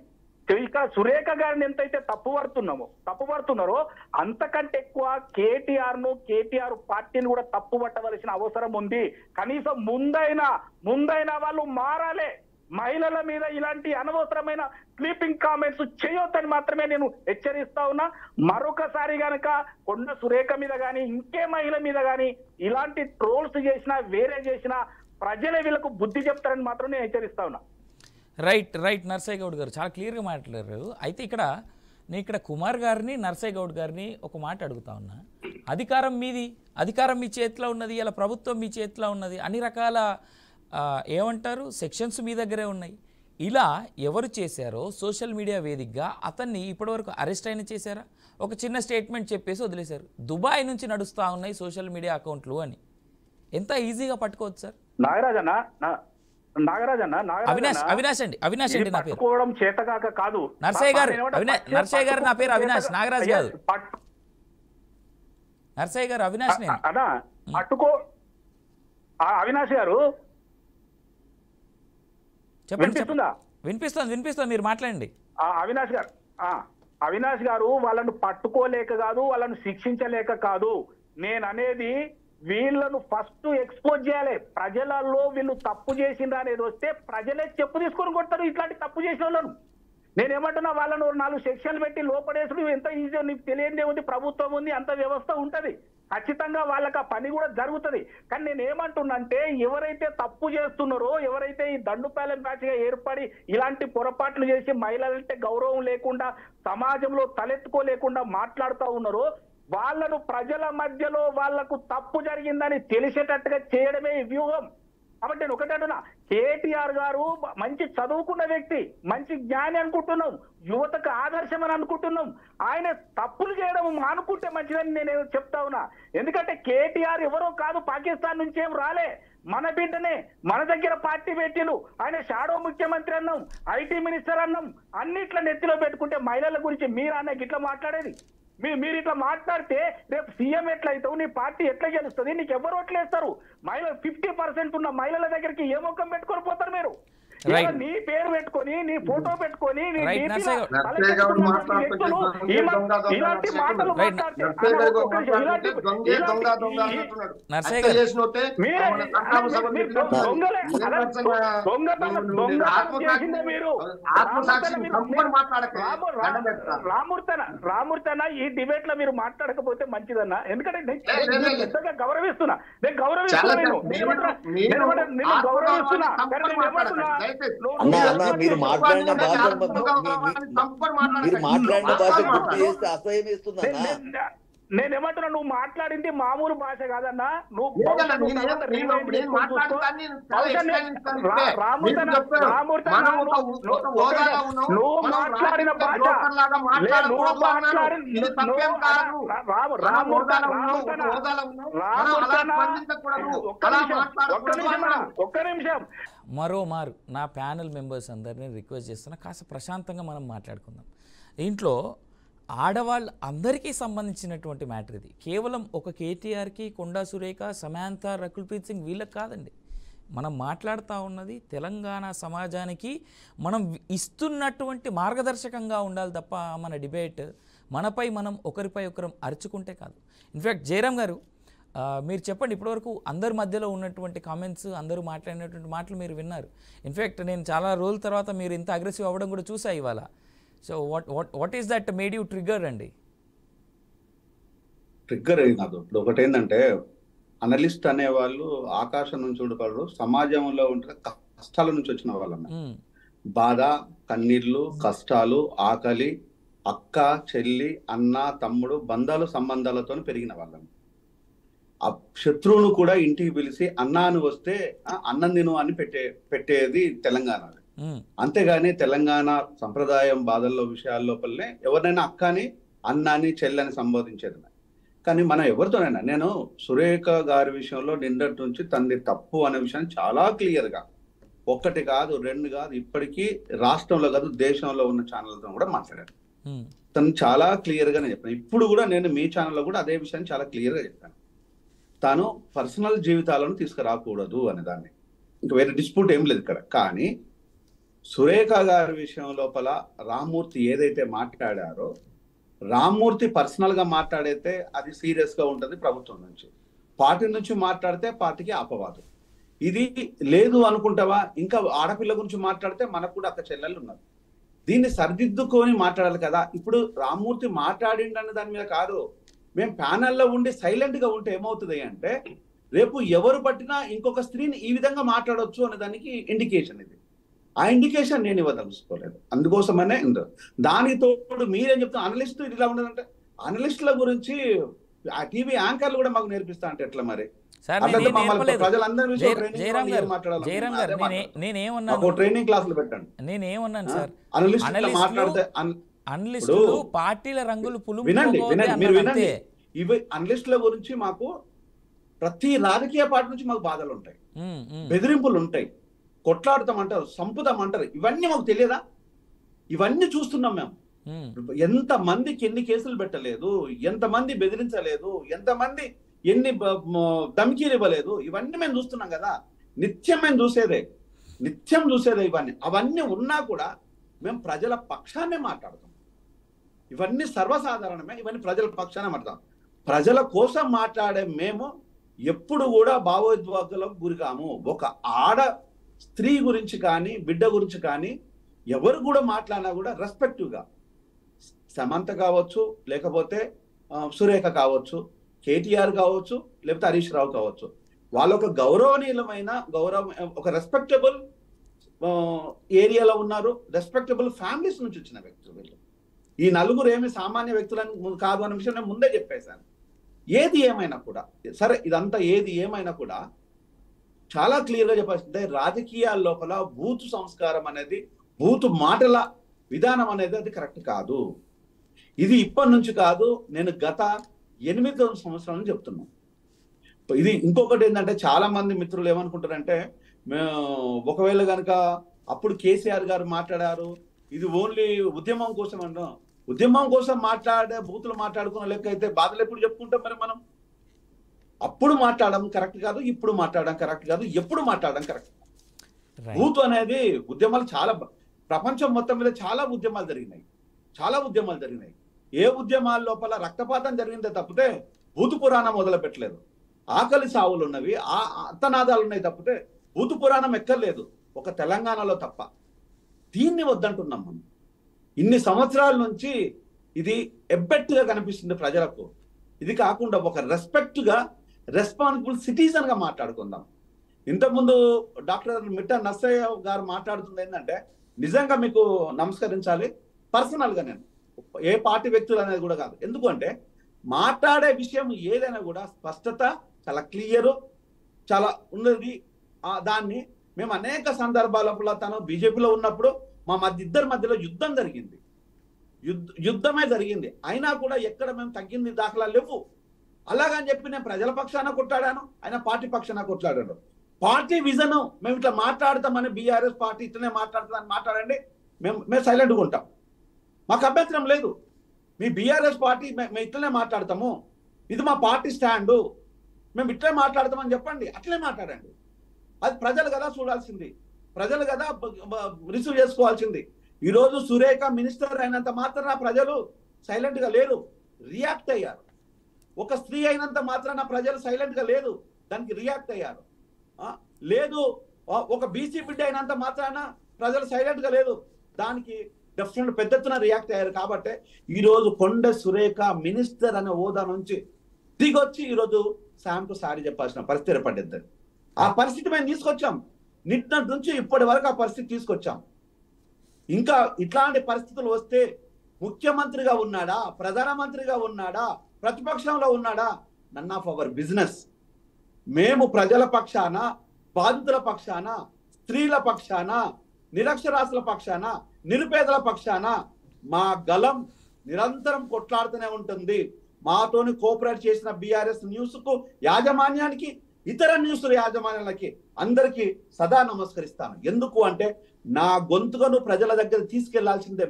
ఇక్కడ సురేఖ గారిని ఎంతైతే తప్పుపడుతున్నారో అంతకంటే ఎక్కువ కేటీఆర్ పార్టీని కూడా తప్పుపట్టవలసిన అవసరం ఉంది. కనీసం ముందైనా వాళ్ళు మారాలే. మహిళల మీద ఇలాంటి అనవసరమైన స్లీపింగ్ కామెంట్స్ చేయొద్దని మాత్రమే నేను హెచ్చరిస్తా ఉన్నా. మరొకసారి గనక కొండ సురేఖ మీద గాని ఇంకే మహిళ మీద గాని ఇలాంటి ట్రోల్స్ చేసినా వేరే చేసినా ప్రజలే వీళ్ళకు బుద్ధి చెప్తారని మాత్రం నేను హెచ్చరిస్తా ఉన్నా. రైట్ నర్సయ్య గౌడ్ గారు చాలా క్లియర్గా మాట్లాడారు. అయితే నేను ఇక్కడ కుమార్ గారిని నర్సయ్య గౌడ్ గారిని ఒక మాట అడుగుతా ఉన్నా. అధికారం మీది, అధికారం మీ చేతిలో ఉన్నది, ఇలా ప్రభుత్వం మీ చేతిలో ఉన్నది, అన్ని రకాల ఏమంటారు సెక్షన్స్ మీ దగ్గరే ఉన్నాయి. ఇలా ఎవరు చేశారో సోషల్ మీడియా వేదికగా అతన్ని ఇప్పటివరకు అరెస్ట్ అయిన చేశారా? ఒక చిన్న స్టేట్మెంట్ చెప్పేసి వదిలేశారు. దుబాయ్ నుంచి నడుస్తూ ఉన్నాయి సోషల్ మీడియా అకౌంట్లు అని. ఎంత ఈజీగా పట్టుకోవచ్చు సార్? అవినాష్ అండి నా పేరు. చేతకాక కాదు నర్సయ్య గారు నా పేరు అవినాష్, నాగరాజ్ కాదు. నర్సయ్య గారు అవినాష్. పట్టుకో అవినాష్ గారు చెప్పండి. వినిపిస్తుంది మీరు మాట్లాడండి. అవినాష్ గారు వాళ్ళను పట్టుకోలేక కాదు, వాళ్ళను శిక్షించలేక కాదు. నేను అనేది వీళ్ళను ఫస్ట్ ఎక్స్పోజ్ చేయాలి. ప్రజలలో వీళ్ళు తప్పు చేసిండ్రు అనేది వస్తే ప్రజలే చెప్పు తీసుకొని కొడతారు ఇట్లాంటి తప్పు చేసిన వాళ్ళను. నేనేమంటున్నా, వాళ్ళను 4 సెక్షన్లు పెట్టి లోపడేసుడు ఎంత ఈజీ, నీకు తెలియదే ఉంది, ప్రభుత్వం ఉంది, అంత వ్యవస్థ ఉంటది, ఖచ్చితంగా వాళ్ళకి ఆ పని కూడా జరుగుతుంది. కానీ నేను ఏమంటున్నంటే ఎవరైతే తప్పు చేస్తున్నారో, ఎవరైతే ఈ దండుపాలెం బ్యాచ్ గా ఏర్పడి ఇలాంటి పొరపాట్లు చేసి మహిళలంటే గౌరవం లేకుండా సమాజంలో తలెత్తుకోలేకుండా మాట్లాడుతూ ఉన్నారో వాళ్ళను ప్రజల మధ్యలో వాళ్లకు తప్పు జరిగిందని తెలిసేటట్టుగా చేయడమే ఈ వ్యూహం. కాబట్టి నేను ఒకటే అంటున్నా, కేటీఆర్ గారు మంచి చదువుకున్న వ్యక్తి, మంచి జ్ఞాని అనుకుంటున్నాం, యువతకు ఆదర్శం అని అనుకుంటున్నాం. ఆయన తప్పులు చేయడం మానుకుంటే మంచిదని నేను చెప్తా ఉన్నా. ఎందుకంటే కేటీఆర్ ఎవరో కాదు, పాకిస్తాన్ నుంచి ఏం రాలే, మన బిడ్డనే, మన దగ్గర పార్టీ పెట్టిలు. ఆయన షాడో ముఖ్యమంత్రి అన్నాం, ఐటీ మినిస్టర్ అన్నాం, అన్నిట్లా నెత్తిలో పెట్టుకుంటే మహిళల గురించి మీరు అన్నకి ఇట్లా మాట్లాడేది. మీరు ఇట్లా మాట్లాడితే రేపు సీఎం ఎట్లయితావు, నీ పార్టీ ఎట్లా గెలుస్తుంది, నీకు ఎవరు ఓట్లేస్తారు? మహిళలు 50% ఉన్న మహిళల దగ్గరికి ఏ ముఖం పెట్టుకొని పోతారు మీరు? నీ పేరు పెట్టుకొని, నీ ఫోటో పెట్టుకొని, నర్సయ్య రామూర్తన ఈ డిబేట్ లో మీరు మాట్లాడకపోతే మంచిదన్నా. ఎందుకంటే గౌరవిస్తున్నా, నేను గౌరవిస్తున్నా. మీరు మాట్లాడిన భాష గుర్తు చేస్తే అసహ్యం ఇస్తుందన్నా. నేనేమంటున్నా, నువ్వు మాట్లాడింది మామూలు భాష కాదన్నా. నువ్వు మాట్లాడిన భాష, ఒక్క నిమిషం. మరోమారు నా ప్యానెల్ మెంబర్స్ అందరినీ రిక్వెస్ట్ చేస్తున్నా, కాస్త ప్రశాంతంగా మనం మాట్లాడుకుందాం. దీంట్లో ఆడవాళ్ళు అందరికీ సంబంధించినటువంటి మ్యాటర్ ఇది. కేవలం ఒక కేటీఆర్కి, కొండా సురేఖ, సమాంత, రకుల్ప్రీత్ సింగ్ వీళ్ళకి కాదండి. మనం మాట్లాడుతూ ఉన్నది తెలంగాణ సమాజానికి మనం ఇస్తున్నటువంటి మార్గదర్శకంగా ఉండాలి తప్ప మన డిబేట్ మనపై మనం ఒకరిపై ఒకరం అరుచుకుంటే కాదు. ఇన్ఫ్యాక్ట్ జయరామ్ గారు మీరు చెప్పండి, ఇప్పటివరకు అందరి మధ్యలో ఉన్నటువంటి కామెంట్స్, అందరూ మాట్లాడినటువంటి మాటలు మీరు విన్నారు. ఇన్ఫ్యాక్ట్ నేను చాలా రోజుల తర్వాత మీరు ఇంత అగ్రెసివ్ అవ్వడం కూడా చూసా ఇవాళ. So what is that made you trigger అండి? ట్రిగ్గర్ ఏం కాదు. ఇప్పుడు ఒకటి ఏంటంటే, అనలిస్ట్ అనేవాళ్ళు ఆకాశం నుంచి ఉండగలరు, సమాజంలో ఉంటే కష్టాల నుంచి వచ్చిన వాళ్ళన్న బాధ, కన్నీళ్లు, కష్టాలు, ఆకలి, అక్క, చెల్లి, అన్న, తమ్ముడు, బంధాలు, సంబంధాలతో పెరిగిన వాళ్ళని. ఆ శత్రువును కూడా ఇంటికి పిలిచి అన్నాను వస్తే అన్నం తిను అని పెట్టేది తెలంగాణ. అంతేగాని తెలంగాణ సంప్రదాయం బాధల్లో విషయాల లోపలనే ఎవరినైనా అక్కని, అన్నాని, చెల్లని సంబోధించేది. కానీ మనం ఎవరితోనైనా, నేను సురేఖ గారి విషయంలో నిన్నటి నుంచి తనది తప్పు అనే విషయాన్ని చాలా క్లియర్గా, ఒక్కటి కాదు, 2 కాదు, ఇప్పటికీ రాష్ట్రంలో కాదు దేశంలో ఉన్న ఛానల్తో కూడా మాట్లాడాను. తను చాలా క్లియర్గానే చెప్పాను. ఇప్పుడు కూడా నేను మీ ఛానల్లో కూడా అదే విషయాన్ని చాలా క్లియర్గా చెప్పాను. తాను పర్సనల్ జీవితాలను తీసుకురాకూడదు అనే దాన్ని, ఇంకా వేరే డిస్ప్యూట్ ఏం లేదు ఇక్కడ. కానీ సురేఖ గారి విషయం లోపల రామ్మూర్తి ఏదైతే మాట్లాడారో, రామ్మూర్తి పర్సనల్ గా మాట్లాడితే అది సీరియస్ గా ఉంటది ప్రభుత్వం నుంచి, పార్టీ నుంచి మాట్లాడితే పార్టీకి అపవాదం. ఇది లేదు అనుకుంటావా? ఇంకా ఆడపిల్ల గురించి మాట్లాడితే మనకు కూడా అక్క చెల్లెళ్ళు ఉన్నారు, దీన్ని సరిదిద్దుకొని మాట్లాడాలి కదా. ఇప్పుడు రామ్మూర్తి మాట్లాడిండని దాని మీద కాదు, మేము ప్యానెల్లో ఉండి సైలెంట్ గా ఉంటే ఏమవుతుంది అంటే రేపు ఎవరు పట్టినా ఇంకొక స్త్రీని ఈ విధంగా మాట్లాడవచ్చు అనే దానికి ఇండికేషన్ ఇది. ఆ ఇండికేషన్ నేను ఇవ్వదలుచుకోలేదు, అందుకోసమనే దానికి తోడు మీరేం చెప్తాను అనలిస్ట్ ఇలా ఉండదంటే, అనలిస్టుల గురించి ఆ టీవీ యాంకర్లు కూడా మాకు నేర్పిస్తా అంటే ఎట్లా మరి? ట్రైనింగ్ క్లాసులు పెట్టండి. నేనేమన్నాను సార్, మాట్లాడితే అనలిస్టులు పార్టీల రంగులు వినండి, మీరు వినండి. ఇవి అనలిస్టుల గురించి మాకు ప్రతి రాజకీయ పార్టీ నుంచి మాకు బాధలు ఉంటాయి, బెదిరింపులు ఉంటాయి, కొట్లాడతామంటారు, సంపుతామంటారు. ఇవన్నీ మాకు తెలియదా? ఇవన్నీ చూస్తున్నాం మేము. ఎంత మందికి ఎన్ని కేసులు పెట్టలేదు, ఎంతమంది బెదిరించలేదు, ఎంతమంది ఎన్ని ధమ్కీలు ఇవ్వలేదు, ఇవన్నీ మేము చూస్తున్నాం కదా. నిత్యం మేము నిత్యం చూసేదే ఇవన్నీ. అవన్నీ ఉన్నా కూడా మేము ప్రజల పక్షాన్నే మాట్లాడతాం. ఇవన్నీ సర్వసాధారణమే, ఇవన్నీ ప్రజల పక్షానే మాట్లాడతాం. ప్రజల కోసం మాట్లాడే మేము ఎప్పుడు కూడా భావోద్వేగాలకు గురికాము. ఒక ఆడ స్త్రీ గురించి కానీ బిడ్డ గురించి కానీ ఎవరు కూడా మాట్లాడినా కూడా రెస్పెక్టివ్గా, సమంత కావచ్చు, లేకపోతే సురేఖ కావచ్చు, కేటీఆర్ కావచ్చు, లేకపోతే హరీష్ రావు కావచ్చు, వాళ్ళ ఒక గౌరవనీయమైన ఒక రెస్పెక్టబుల్ ఏరియాలో ఉన్నారు, రెస్పెక్టబుల్ ఫ్యామిలీస్ నుంచి వచ్చిన వ్యక్తులు వీళ్ళు. ఈ నలుగురు ఏమి సామాన్య వ్యక్తులను కాదు అన్న విషయం నేను ముందే చెప్పేశాను. ఏది ఏమైనా కూడా సరే, ఇదంతా ఏది ఏమైనా కూడా చాలా క్లియర్గా చెప్పాల్సిందే, రాజకీయాల లోపల బూతు సంస్కారం అనేది, బూతు మాటల విధానం అనేది అది కరెక్ట్ కాదు. ఇది ఇప్పటి నుంచి కాదు, నేను గత 8 సంవత్సరాల నుంచి చెప్తున్నాను. ఇది ఇంకొకటి ఏంటంటే, చాలా మంది మిత్రులు ఏమనుకుంటారంటే, ఒకవేళ కనుక అప్పుడు కేసీఆర్ గారు మాట్లాడారు, ఇది ఓన్లీ ఉద్యమం కోసం అన్నాం. ఉద్యమం కోసం మాట్లాడే బూతులు మాట్లాడుకున్న లెక్క అయితే బాధలు ఎప్పుడు చెప్పుకుంటాం మరి మనం? అప్పుడు మాట్లాడడం కరెక్ట్ కాదు, ఇప్పుడు మాట్లాడడం కరెక్ట్ కాదు, ఎప్పుడు మాట్లాడడం కరెక్ట్. బూత్ అనేది ఉద్యమాలు చాలా, ప్రపంచం మొత్తం మీద చాలా ఉద్యమాలు జరిగినాయి. ఏ ఉద్యమాల లోపల రక్తపాతం జరిగిందే తప్పితే బూతు పురాణం మొదలు పెట్టలేదు. ఆకలి సావులు ఉన్నవి, అత్తనాదాలు ఉన్నాయి తప్పితే బూతు పురాణం ఎక్కర్లేదు, ఒక తెలంగాణలో తప్ప. దీన్ని వద్దంటున్నాం మనం. ఇన్ని సంవత్సరాల నుంచి ఇది ఎబ్బెట్టుగా కనిపిస్తుంది ప్రజలకు. ఇది కాకుండా ఒక రెస్పెక్ట్గా, రెస్పాన్సిబుల్ సిటిజన్గా మాట్లాడుకుందాం. ఇంతకుముందు డాక్టర్ మిట్టా నర్సయ్య గారు మాట్లాడుతుంది ఏంటంటే, నిజంగా మీకు నమస్కరించాలి పర్సనల్గా. నేను ఏ పార్టీ వ్యక్తులు అనేది కూడా కాదు, ఎందుకంటే మాట్లాడే విషయం ఏదైనా కూడా స్పష్టత, చాలా క్లియర్, చాలా ఉన్నది. దాన్ని మేము అనేక సందర్భాలలో, తను బీజేపీలో ఉన్నప్పుడు మా ఇద్దరి మధ్యలో యుద్ధం జరిగింది, యుద్ధమే జరిగింది. అయినా కూడా ఎక్కడ మేము తగ్గింది దాఖలా లేవు. అలాగని చెప్పి నేను ప్రజల పక్షాన కొట్లాడాను, ఆయన పార్టీ పక్షాన కొట్లాడాడు. పార్టీ విజన్ మేము ఇట్లా మాట్లాడతామని, బీఆర్ఎస్ పార్టీ ఇట్లనే మాట్లాడుతుందని మాట్లాడండి, మేము సైలెంట్గా ఉంటాం, మాకు అభ్యంతరం లేదు. మీ బీఆర్ఎస్ పార్టీ మేము ఇట్లనే మాట్లాడతాము, ఇది మా పార్టీ స్టాండు, మేము ఇట్లే మాట్లాడతామని చెప్పండి, అట్లే మాట్లాడండి. అది ప్రజలు కదా చూడాల్సింది, ప్రజలు కదా రిసీవ్ చేసుకోవాల్సింది. ఈరోజు సురేఖ మినిస్టర్ అయినంత మాత్రాన ప్రజలు సైలెంట్గా లేరు, రియాక్ట్ అయ్యారు. ఒక స్త్రీ అయినంత మాత్రాన ప్రజలు సైలెంట్గా లేదు, దానికి రియాక్ట్ అయ్యారు. లేదు, ఒక బీసీ బిడ్డ అయినంత మాత్రాన ప్రజలు సైలెంట్గా లేదు, దానికి డెఫినెట్ పెద్ద ఎత్తున రియాక్ట్ అయ్యారు. కాబట్టి ఈరోజు కొండ సురేఖ మినిస్టర్ అనే హోదా నుంచి దిగొచ్చి ఈరోజు శాంకు సారీ చెప్పాల్సిన పరిస్థితి ఏర్పడింది. ఆ పరిస్థితి మేము తీసుకొచ్చాం, నిన్నటి నుంచి ఇప్పటి వరకు ఆ పరిస్థితి తీసుకొచ్చాం. ఇంకా ఇట్లాంటి పరిస్థితులు వస్తే ముఖ్యమంత్రిగా ఉన్నాడా, ప్రధానమంత్రిగా ఉన్నాడా, ప్రతిపక్షంలో ఉన్నాడా, నన్ ఆఫ్ అవర్ బిజినెస్. మేము ప్రజల పక్షాన, బాధితుల పక్షాన, స్త్రీల పక్షాన, నిరక్షరాస్యుల పక్షాన, నిరుపేదల పక్షాన మా గలం నిరంతరం కొట్లాడుతూనే ఉంటుంది. మాతోని కోఆపరేట్ చేసిన బీఆర్ఎస్ న్యూస్ కు యాజమాన్యానికి, ఇతర న్యూస్ యాజమాన్యాలకి అందరికీ సదా నమస్కరిస్తాను. ఎందుకు అంటే నా గొంతుకను ప్రజల దగ్గర తీసుకెళ్లాల్సిందే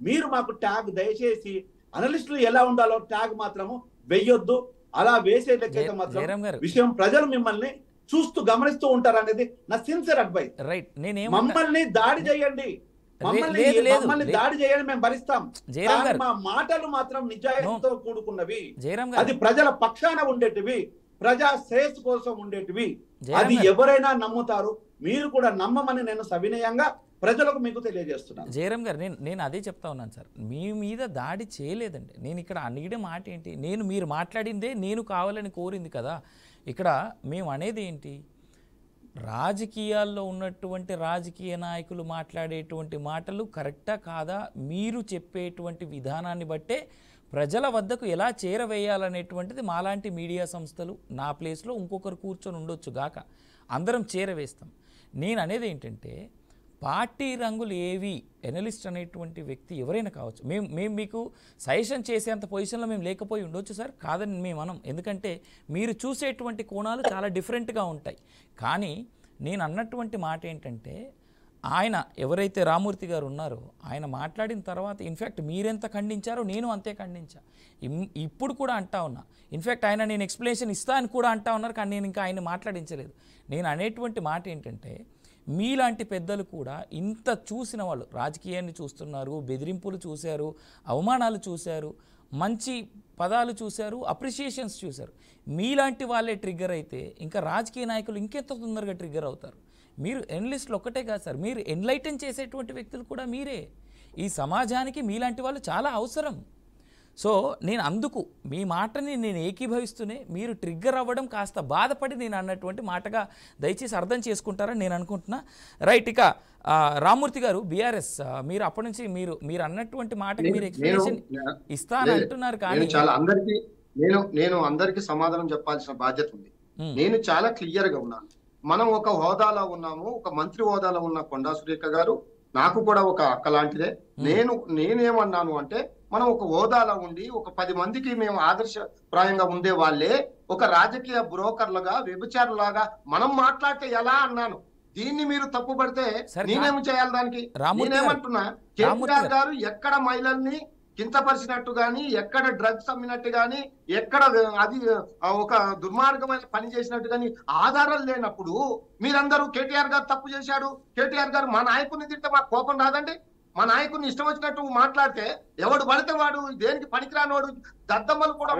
మీరు మాకు ట్యాగ్ దయచేసి అనలిస్టులు ఎలా ఉండాలో ట్యాగ్ మాత్రము వెయ్యొద్దు. అలా వేసే లెక్కైతే మాత్రం విషయం ప్రజలు మిమ్మల్ని చూస్తూ గమనిస్తూ ఉంటారు అనేది నా సిన్సియర్ అడ్వైస్. రైట్. మమ్మల్ని దాడి చేయండి, మమ్మల్ని దాడి చేయండి, మేము భరిస్తాం. మా మాటలు మాత్రం నిజాయితీతో కూడుకున్నవి, అది ప్రజల పక్షాన ఉండేటివి, ప్రజా శ్రేయస్సు కోసం ఉండేటివి. అది ఎవరైనా నమ్ముతారు, మీరు కూడా నమ్మమని నేను సవినయంగా ప్రజలకు మీకు తెలియజేస్తున్నాను. జయరామ్ గారు, నేను అదే చెప్తా ఉన్నాను సార్, మీ మీద దాడి చేయలేదండి. నేను ఇక్కడ అడిగిన మాట ఏంటి, మీరు మాట్లాడిందే నేను కావాలని కోరింది కదా. ఇక్కడ మేము అనేది ఏంటి, రాజకీయాల్లో ఉన్నటువంటి రాజకీయ నాయకులు మాట్లాడేటువంటి మాటలు కరెక్టా కాదా, మీరు చెప్పేటువంటి విధానాన్ని బట్టే ప్రజల వద్దకు ఎలా చేరవేయాలనేటువంటిది మాలాంటి మీడియా సంస్థలు, నా ప్లేస్లో ఇంకొకరు కూర్చొని ఉండొచ్చు గాక, అందరం చేరవేస్తాం. నేను అనేది ఏంటంటే, పార్టీ రంగులు ఏవి, ఎనలిస్ట్ అనేటువంటి వ్యక్తి ఎవరైనా కావచ్చు, మేము మీకు సజెషన్ చేసేంత పొజిషన్లో మేము లేకపోయి ఉండొచ్చు సార్, కాదని మేము అనం. ఎందుకంటే మీరు చూసేటువంటి కోణాలు చాలా డిఫరెంట్గా ఉంటాయి. కానీ నేను అన్నటువంటి మాట ఏంటంటే, ఆయన ఎవరైతే రామూర్తి గారు ఉన్నారో ఆయన మాట్లాడిన తర్వాత ఇన్ఫ్యాక్ట్ మీరెంత ఖండించారో నేను అంతే ఖండించా. ఇప్పుడు కూడా అంటా ఉన్నా. ఇన్ఫ్యాక్ట్ ఆయన నేను ఎక్స్ప్లెనేషన్ ఇస్తా అని కూడా అంటా ఉన్నారు, కానీ నేను ఇంకా ఆయన మాట్లాడించలేదు. నేను అనేటువంటి మాట ఏంటంటే, మీలాంటి పెద్దలు కూడా ఇంత చూసిన వాళ్ళు, రాజకీయాన్ని చూస్తున్నారు, బెదిరింపులు చూశారు, అవమానాలు చూశారు, మంచి పదాలు చూశారు, అప్రిషియేషన్స్ చూశారు. మీలాంటి వాళ్ళే ట్రిగ్గర్ అయితే ఇంకా రాజకీయ నాయకులు ఇంకెంత తొందరగా ట్రిగ్గర్ అవుతారు. మీరు ఎనలిస్టులు ఒక్కటే కాదు సార్, మీరు ఎన్లైటన్ చేసేటువంటి వ్యక్తులు కూడా మీరే. ఈ సమాజానికి మీలాంటి వాళ్ళు చాలా అవసరం. సో నేను అందుకు మీ మాటని నేను ఏకీభవిస్తూనే మీరు ట్రిగ్గర్ అవ్వడం కాస్త బాధపడి నేను అన్నటువంటి మాటగా దయచేసి అర్థం చేసుకుంటారని నేను అనుకుంటున్నా. రైట్. ఇక రామూర్తి గారు, బీఆర్ఎస్, మీరు అప్పటి నుంచి మీరు అన్నటువంటి మాటకి మీరు ఎక్స్ప్లెనేషన్ ఇస్తాను అంటున్నారు, కానీ నేను అందరికీ సమాధానం చెప్పాల్సిన బాధ్యత ఉంది. నేను చాలా క్లియర్ గా ఉన్నాను. మనం ఒక హోదాలో ఉన్నాము, ఒక మంత్రి హోదాలో ఉన్న కొండా సురేఖ గారు నాకు కూడా ఒక అక్క లాంటిదే. నేనేమన్నాను అంటే, మనం ఒక హోదాలో ఉండి ఒక 10 మందికి మేము ఆదర్శప్రాయంగా ఉండే వాళ్ళే ఒక రాజకీయ బ్రోకర్లుగా, వ్యభిచారులాగా మనం మాట్లాడితే ఎలా అన్నాను. దీన్ని మీరు తప్పుపడితే నేనేం చేయాలి దానికి? నేనేమంటున్నా, కేసీఆర్ గారు ఎక్కడ మహిళల్ని కించపరిచినట్టు గాని, ఎక్కడ డ్రగ్స్ అమ్మినట్టు గాని, ఎక్కడ అది ఒక దుర్మార్గమైన పని చేసినట్టు గాని ఆధారాలు లేనప్పుడు మీరందరూ కేటీఆర్ గారు తప్పు చేశాడు, కేటీఆర్ గారు మా నాయకుడిని తింటే మాకు కోపం రాదండి? మా నాయకుడిని ఇష్టం వచ్చినట్టు మాట్లాడితే ఎవడు పడితే వాడు దేనికి పనికిరానోడు దద్దమ్మలు కూడా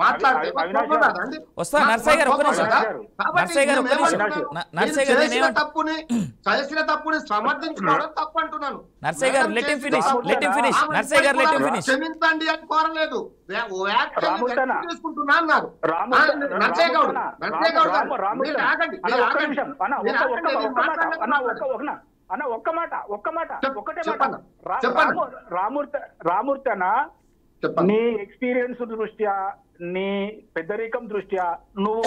మాట్లాడితే తప్పుని చేసిన తప్పుని సమర్థించుకోవడం తప్పు అంటున్నాను. క్షమించండి అని కోరలేదు, తీసుకుంటున్నా అన్నారు నర్సయ్య గౌడ్. అన్న ఒకటే మాట రామూర్తి అన్న, నీ ఎక్స్పీరియన్స్ దృష్ట్యా, నీ పెద్దరికం దృష్ట్యా నువ్వు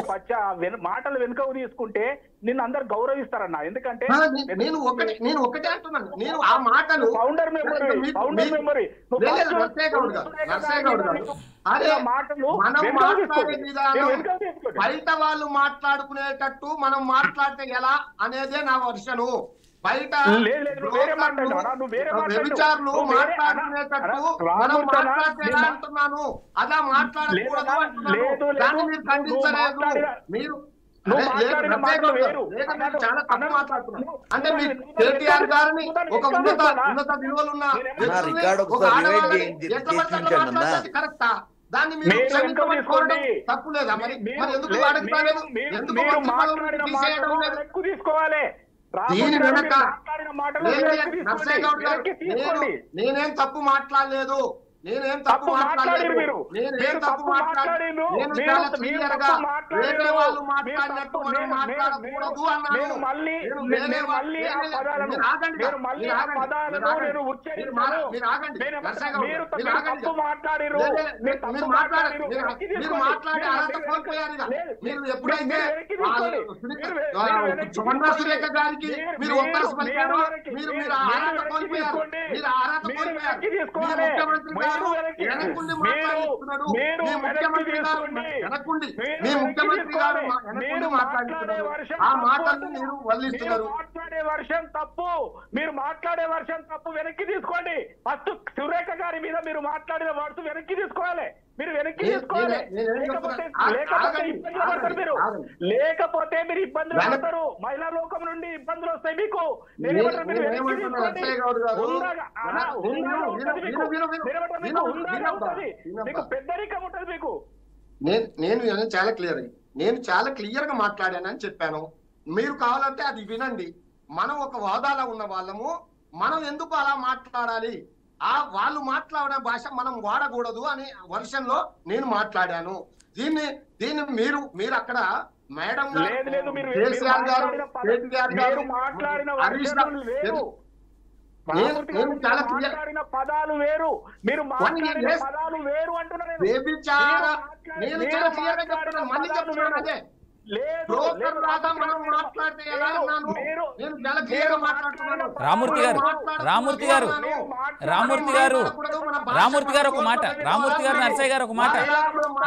మాటలు వెనుకకు తీసుకుంటే నిన్ను అందరు గౌరవిస్తారన్న. ఎందుకంటే నేను ఒకటే అంటున్నాను, నేను ఆ మాటలు ఫౌండర్ మెమరీ మాటలు బయట వాళ్ళు మాట్లాడుకునేటట్టు మనం మాట్లాడితే ఎలా అనేదే నా వర్షను. బయట వ్యభిచారులు మాట్లాడుకునేటట్టు మనం మాట్లాడితే ఎలా అంటున్నాను, అలా మాట్లాడకూడదు అంటున్నాను. దాన్ని మీరు ఖండించలేదు. మీరు చాలా తప్పు మాట్లాడుతున్నారు. అంటే మీరు కేటీఆర్ గారిని ఒక ఉన్నత విలువలున్న కరెక్టా? దాన్ని మీరు క్షమించమనుకోవడం తప్పు లేదా? మరి ఎందుకు అడుగుతాలేదు? ఎందుకు తీసుకోవాలి? దీని వెనక నర్సయ్య గౌడ్ గారు, నేనేం తప్పు మాట్లాడలేదు, నేనేం తప్పు మాట్లాడలేదు. నేను చాలా క్లియర్ గా వేరే వాళ్ళు మాట్లాడినట్టు మనం మాట్లాడకూడదు అన్నాను. మీరు మాట్లాడే అర్హత కోల్పోయారు. మీరు ఎప్పుడైతే కొండా సురేఖ గారికి మీరు ఒప్పరసు పలికారో మీరు అర్హత కోల్పోయారు. మీరు అర్హత కోల్పోయారు. ముఖ్యమంత్రి గారు వెనకుండి మాట్లాడుతున్నాడు. ముఖ్యమంత్రి గారు వెనకుండి మాట్లాడుతున్నారు. ఆ మాటల్ని మీరు వల్లిస్తున్నారు. మాట్లాడే వర్షం తప్పు, మీరు మాట్లాడే వర్షం తప్పు, వెనక్కి తీసుకోండి. ఫస్ట్ సురేఖ గారి మీద మీరు మాట్లాడిన వర్డ్స్ వెనక్కి తీసుకోవాలి. మీరు వెనక్కి తీసుకోవాలి. లేకపోతే మీరు ఇబ్బందులు పడతారు. మహిళా లోకం నుండి ఇబ్బందులు వస్తాయి మీకు. మీకు పెద్దరికం ఉంటుంది మీకు. నేను చాలా క్లియర్ గా మాట్లాడానని చెప్పాను. మీరు కావాలంటే అది వినండి. మనం ఒక హోదాలో ఉన్న వాళ్ళము, మనం ఎందుకు అలా మాట్లాడాలి, వాళ్ళు మాట్లాడే భాష మనం వాడకూడదు అనే వర్షంలో నేను మాట్లాడాను. దీన్ని మీరు అక్కడ మేడం కేసీఆర్ గారు, కేటీఆర్ గారు మాట్లాడిన పదాలు వేరు, మీరు మాట్లాడిన పదాలు వేరు అంటున్నారు. రామూర్తి గారు ఒక మాట, రామూర్తి గారు నర్సయ్య గారు ఒక మాట,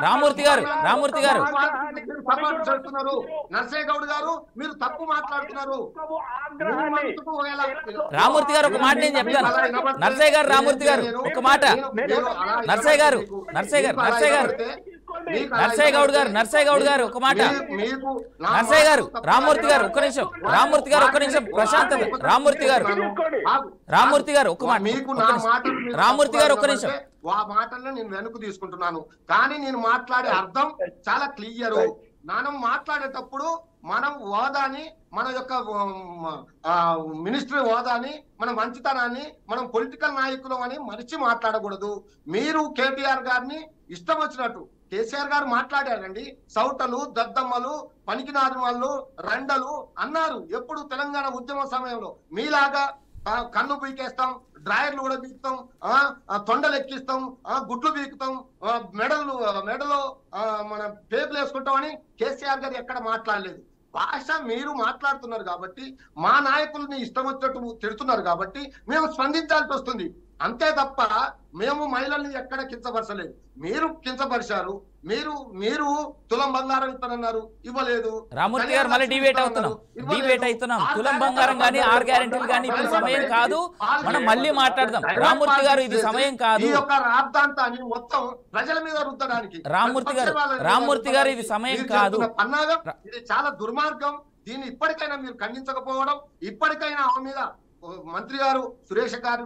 రామూర్తి గారు నర్సయ్య గౌడ్ గారు మీరు తప్పు మాట్లాడుతున్నారు. రామూర్తి గారు ఒక మాట నేను చెప్తాను. నర్సయ్య గారు రామూర్తి గారు ఒక మాట, నర్సయ్య గౌడ్ గారు ఒక మాట, నర్సయ్య గారు రామూర్తి గారు ఒక్క నిమిషం, ప్రశాంతత, రామూర్తి గారు ఒక్క మాట, రామూర్తి గారు ఒక్క నిమిషం. ఆ మాటల్లో నేను వెనుక తీసుకుంటున్నాను, కానీ నేను మాట్లాడే అర్థం చాలా క్లియర్. మనం మాట్లాడేటప్పుడు మనం హోదాని, మన యొక్క మినిస్ట్రీ హోదాని, మన మంచితనాన్ని, మనం పొలిటికల్ నాయకులం అని మరిచి మాట్లాడకూడదు. మీరు కేటీఆర్ గారిని ఇష్టం వచ్చినట్టు, కేసీఆర్ గారు మాట్లాడారండి, సౌటలు, దద్దమ్మలు, పనికినారు వాళ్ళు, రండలు అన్నారు ఎప్పుడు తెలంగాణ ఉద్యమ సమయంలో. మీలాగా కన్ను పీకేస్తాం, డ్రాయర్లు కూడా పీకుతాం, తొండలు ఎక్కిస్తాం, గుడ్లు పీకుతాం, మెడలో మన పేపులు వేసుకుంటాం అని కేసీఆర్ గారు ఎక్కడ మాట్లాడలేదు. భాష మీరు మాట్లాడుతున్నారు కాబట్టి, మా నాయకుల్ని ఇష్టం వచ్చినట్టు తిడుతున్నారు కాబట్టి మేము స్పందించాల్సి వస్తుంది. అంతే తప్ప మేము మహిళల్ని ఎక్కడ కించపరచలేదు. మీరు కించపరిచారు. మీరు తులం బంగారం ఇస్తానన్నారు, ఇవ్వలేదు. రామూర్తి గారు మళ్ళీ డిబేట్ అవుతున్నాం. తులం బంగారం కానీ 6 గ్యారెంటీలు కానీ ఇప్పుడు సమయం కాదు, మనం మళ్ళీ మాట్లాడదాం. రామూర్తి గారు ఇది సమయం కాదు. ఈ యొక్క రాద్ధాంతాన్ని మొత్తం ప్రజల మీద రుద్దడానికి రామూర్తి గారు ఇది సమయం కాదు. పన్నాగం, ఇది చాలా దుర్మార్గం. దీన్ని ఇప్పటికైనా మీరు ఖండించకపోవడం, ఇప్పటికైనా ఆమె మీద మంత్రి గారు సురేఖ గారి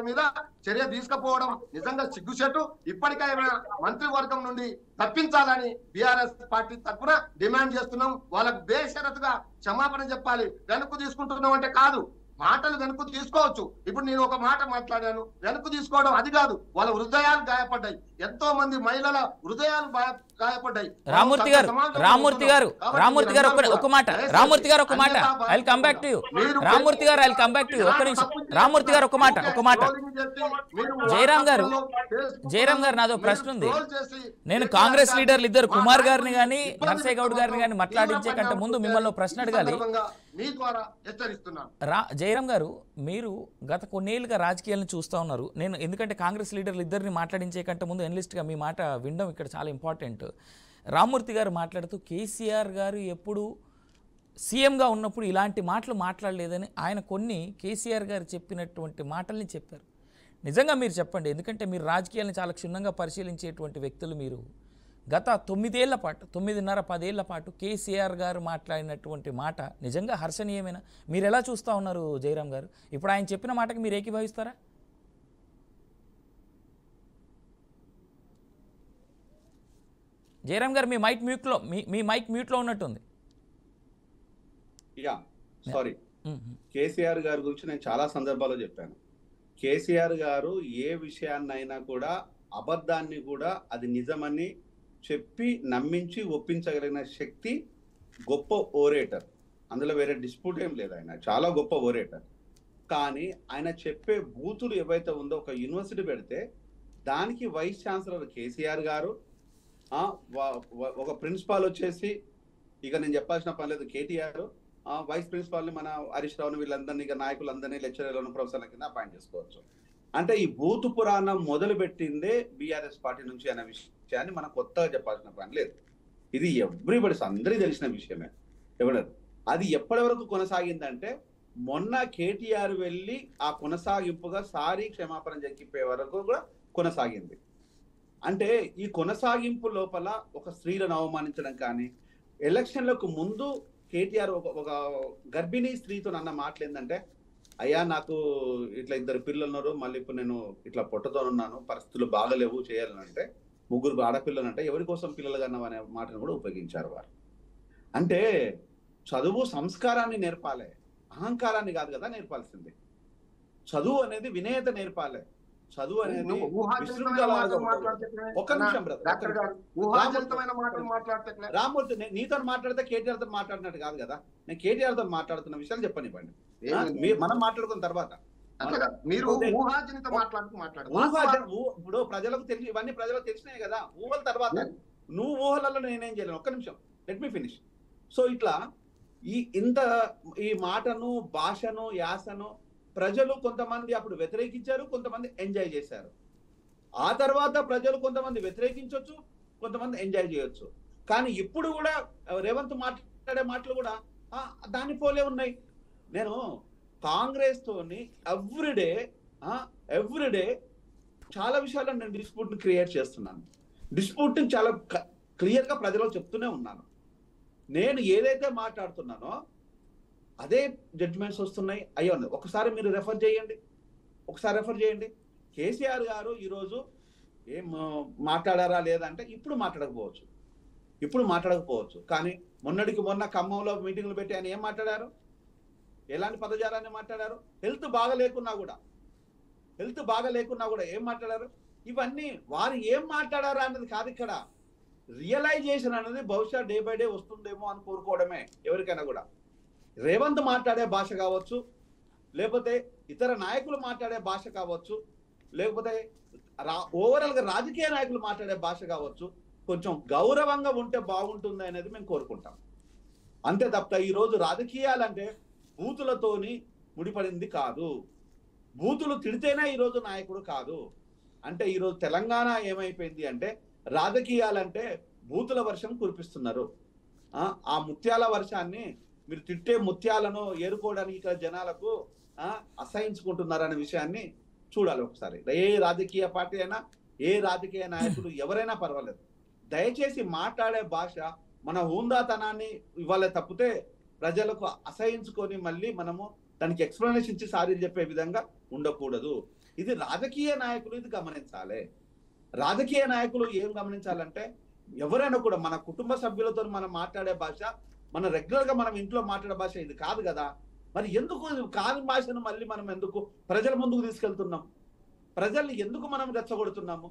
మీద చర్య తీసుకపోవడం నిజంగా సిగ్గుచేటు. ఇప్పటికైనా మంత్రివర్గం నుండి తప్పించాలని బీఆర్ఎస్ పార్టీ తరఫున డిమాండ్ చేస్తున్నాం. వాళ్ళకు బేషరతుగా క్షమాపణ చెప్పాలి. వెనక్కు తీసుకుంటున్నాం అంటే కాదు, మాటలు వెనక్కు తీసుకోవచ్చు. ఇప్పుడు నేను ఒక మాట మాట్లాడాను, వెనక్కు తీసుకోవడం అది కాదు. వాళ్ళ హృదయాలు గాయపడ్డాయి, ఎంతో మంది మహిళల హృదయాలు గాయపడ్డాయి. రామూర్తి గారు ఒక మాట, I will come back to you. ఒక్క నిమిషం. రామూర్తి గారు ఒక మాట. జయరాం గారు నాదో ప్రశ్న ఉంది. నేను కాంగ్రెస్ లీడర్లు ఇద్దరు కుమార్ గారిని గానీ నర్సయ్య గౌడ్ గారిని గానీ మాట్లాడించే కంటే ముందు మిమ్మల్ని ప్రశ్న అడగాలి. జయరాం గారు, మీరు గత కొన్నేళ్లుగా రాజకీయాలను చూస్తూ ఉన్నారు. నేను ఎందుకంటే కాంగ్రెస్ లీడర్లు ఇద్దరిని మాట్లాడించే కంటే ముందు ఎనలిస్ట్గా మీ మాట వినడం ఇక్కడ చాలా ఇంపార్టెంట్. రామూర్తి గారు మాట్లాడుతూ కేసీఆర్ గారు ఎప్పుడు సీఎంగా ఉన్నప్పుడు ఇలాంటి మాటలు మాట్లాడలేదని ఆయన కొన్ని కేసీఆర్ గారు చెప్పినటువంటి మాటల్ని చెప్పారు. నిజంగా మీరు చెప్పండి, ఎందుకంటే మీరు రాజకీయాలను చాలా క్షుణ్ణంగా పరిశీలించేటువంటి వ్యక్తులు. మీరు గత 9.5 ఏళ్ల పాటు కేసీఆర్ గారు మాట్లాడినటువంటి మాట నిజంగా హర్షణీయమేనా? మీరు ఎలా చూస్తూ ఉన్నారు జయరాం గారు? ఇప్పుడు ఆయన చెప్పిన మాటకి మీరు ఏకీభవిస్తారా? జయరాం గారు మీ మైక్ మ్యూట్లో ఉన్నట్టుంది. సారీ, కేసీఆర్ గారి గురించి నేను చాలా సందర్భాల్లో చెప్పాను. కేసీఆర్ గారు ఏ విషయాన్నైనా కూడా అబద్ధాన్ని కూడా అది నిజమని చెప్పి నమ్మించి ఒప్పించగలిగిన శక్తి, గొప్ప ఓరేటర్. అందులో వేరే డిస్ప్యూట్ ఏం లేదు. ఆయన చాలా గొప్ప ఓరేటర్. కానీ ఆయన చెప్పే బూతులు ఏవైతే ఉందో, ఒక యూనివర్సిటీ పెడితే దానికి వైస్ ఛాన్సలర్ కేసీఆర్ గారు, ఒక ప్రిన్సిపాల్ వచ్చేసి ఇక నేను చెప్పాల్సిన పని లేదు కేటీఆర్, వైస్ ప్రిన్సిపాల్ని మన హరీష్ రావుని వీళ్ళందరినీ, ఇక నాయకులందరినీ లెక్చరర్లను ప్రొఫెసర్ల కింద అపాయింట్ చేసుకోవచ్చు. అంటే ఈ బూతు పురాణం మొదలు పెట్టిందే బీఆర్ఎస్ పార్టీ నుంచి అనే విషయాన్ని మనం కొత్తగా చెప్పాల్సిన పని లేదు. ఇది ఎవ్రీబడీస్ అందరికీ తెలిసిన విషయమే. అది ఎప్పటి వరకు కొనసాగిందంటే మొన్న కేటీఆర్ వెళ్ళి ఆ కొనసాగింపుగా సారీ క్షమాపణ చెప్పే వరకు కూడా కొనసాగింది. అంటే ఈ కొనసాగింపు లోపల ఒక స్త్రీలను అవమానించడం కానీ, ఎలక్షన్లకు ముందు కేటీఆర్ ఒక గర్భిణీ స్త్రీతో అన్న మాటలు ఏంటంటే, అయ్యా నాకు ఇట్లా 2 పిల్లలు ఉన్నారు, మళ్ళీ ఇప్పుడు నేను ఇట్లా పొట్టతో ఉన్నాను, పరిస్థితులు బాగలేవు చేయాలంటే, 3 ఆడపిల్లలు అంటే ఎవరి కోసం పిల్లలు కన్నావు అనే మాటను కూడా ఉపయోగించారు వారు. అంటే చదువు సంస్కారాన్ని నేర్పాలి, అహంకారాన్ని కాదు కదా నేర్పాల్సింది. చదువు అనేది వినయత నేర్పాలి. చదువు అనేది ఒక్క నిమిషం రామ్మూర్తి, నీతో మాట్లాడితే కేటీఆర్ తో మాట్లాడినట్టు కాదు కదా. నేను కేటీఆర్ తో మాట్లాడుతున్న విషయాలు చెప్పనివ్వండి, మనం మాట్లాడుకున్న తర్వాత. ఇప్పుడు ప్రజలకు తెలిసి ఇవన్నీ ప్రజలకు తెలిసినాయి కదా, ఊహల తర్వాత. నువ్వు ఊహలలో నేనేం చేయలేను. ఒక్క నిమిషం, లెట్ మీ ఫినిష్. సో ఇట్లా ఈ మాటను, భాషను, యాసను ప్రజలు కొంతమంది అప్పుడు వ్యతిరేకించారు, కొంతమంది ఎంజాయ్ చేశారు. ఆ తర్వాత ప్రజలు కొంతమంది వ్యతిరేకించవచ్చు, కొంతమంది ఎంజాయ్ చేయొచ్చు. కానీ ఇప్పుడు కూడా రేవంత్ మాట్లాడే మాటలు కూడా దాన్ని పోలే ఉన్నాయి. నేను కాంగ్రెస్ తోని ఎవ్రీడే చాలా విషయాల్లో నేను డిస్ప్యూట్ ని క్రియేట్ చేస్తున్నాను. డిస్ప్యూట్ ని చాలా క్లియర్ గా ప్రజలకు చెప్తూనే ఉన్నాను. నేను ఏదైతే మాట్లాడుతున్నానో అదే జడ్జిమెంట్స్ వస్తున్నాయి. అయ్యో, ఒకసారి మీరు రెఫర్ చేయండి. కేసీఆర్ గారు ఈరోజు ఏం మాట్లాడారా లేదంటే ఇప్పుడు మాట్లాడకపోవచ్చు. కానీ మొన్న ఖమ్మంలో మీటింగ్లు పెట్టి ఆయన ఏం మాట్లాడారు, ఎలాంటి పదజాలాన్ని మాట్లాడారు, హెల్త్ బాగా లేకున్నా కూడా ఏం మాట్లాడారు. ఇవన్నీ వారు ఏం మాట్లాడారా అన్నది కాదు ఇక్కడ. రియలైజేషన్ అనేది బహుశా డే బై డే వస్తుందేమో అని కోరుకోవడమే ఎవరికైనా కూడా. రేవంత్ మాట్లాడే భాష కావచ్చు, లేకపోతే ఇతర నాయకులు మాట్లాడే భాష కావచ్చు, లేకపోతే ఓవరాల్ గా రాజకీయ నాయకులు మాట్లాడే భాష కావచ్చు, కొంచెం గౌరవంగా ఉంటే బాగుంటుంది అనేది మేము కోరుకుంటాం. అంతే తప్ప ఈరోజు రాజకీయాలంటే బూతులతోని ముడిపడింది కాదు. బూతులు తిడితేనే ఈరోజు నాయకుడు కాదు. అంటే ఈరోజు తెలంగాణ ఏమైపోయింది అంటే రాజకీయాలంటే బూతుల వర్షం కురిపిస్తున్నారు. ఆ ముత్యాల వర్షాన్ని మీరు తిట్టే ముత్యాలను ఏరుకోవడానికి ఇక్కడ జనాలకు అసహించుకుంటున్నారనే విషయాన్ని చూడాలి ఒకసారి. ఏ రాజకీయ పార్టీ అయినా, ఏ రాజకీయ నాయకులు ఎవరైనా పర్వాలేదు, దయచేసి మాట్లాడే భాష మన హుందాతనాన్ని ఇవ్వాలి తప్పితే ప్రజలకు అసహించుకొని మళ్ళీ మనము దానికి ఎక్స్ప్లెనేషన్ ఇచ్చి సారీలు చెప్పే విధంగా ఉండకూడదు. ఇది రాజకీయ నాయకులు ఇది గమనించాలి. రాజకీయ నాయకులు ఏం గమనించాలంటే ఎవరైనా కూడా మన కుటుంబ సభ్యులతో మనం మాట్లాడే భాష, మన రెగ్యులర్ గా మనం ఇంట్లో మాట్లాడే భాష ఇది కాదు కదా. మరి ఎందుకు కాని భాషను మళ్ళీ మనం ఎందుకు ప్రజల ముందుకు తీసుకెళ్తున్నాం? ప్రజల్ని ఎందుకు మనం రెచ్చగొడుతున్నాము?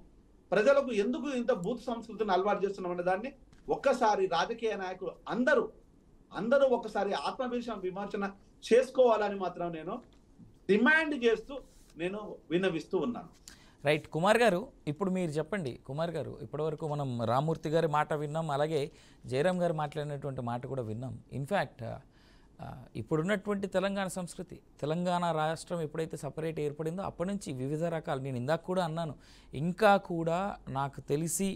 ప్రజలకు ఎందుకు ఇంత బూత్ సంస్కృతిని అలవాటు చేస్తున్నాం అనే దాన్ని ఒక్కసారి రాజకీయ నాయకులు అందరూ ఒక్కసారి విమర్శన చేసుకోవాలని మాత్రం నేను డిమాండ్ చేస్తూ నేను విన్నవిస్తూ ఉన్నాను. రైట్ కుమార్ గారు, ఇప్పుడు మీరు చెప్పండి. కుమార్ గారు, ఇప్పటివరకు మనం రామ్మూర్తి గారి మాట విన్నాం, అలాగే జయరాం గారు మాట్లాడినటువంటి మాట కూడా విన్నాం. ఇన్ఫ్యాక్ట్ ఇప్పుడున్నటువంటి తెలంగాణ సంస్కృతి, తెలంగాణ రాష్ట్రం ఎప్పుడైతే సపరేట్ ఏర్పడిందో అప్పటి నుంచి వివిధ రకాలు, నేను ఇందాక కూడా అన్నాను, ఇంకా కూడా నాకు తెలిసి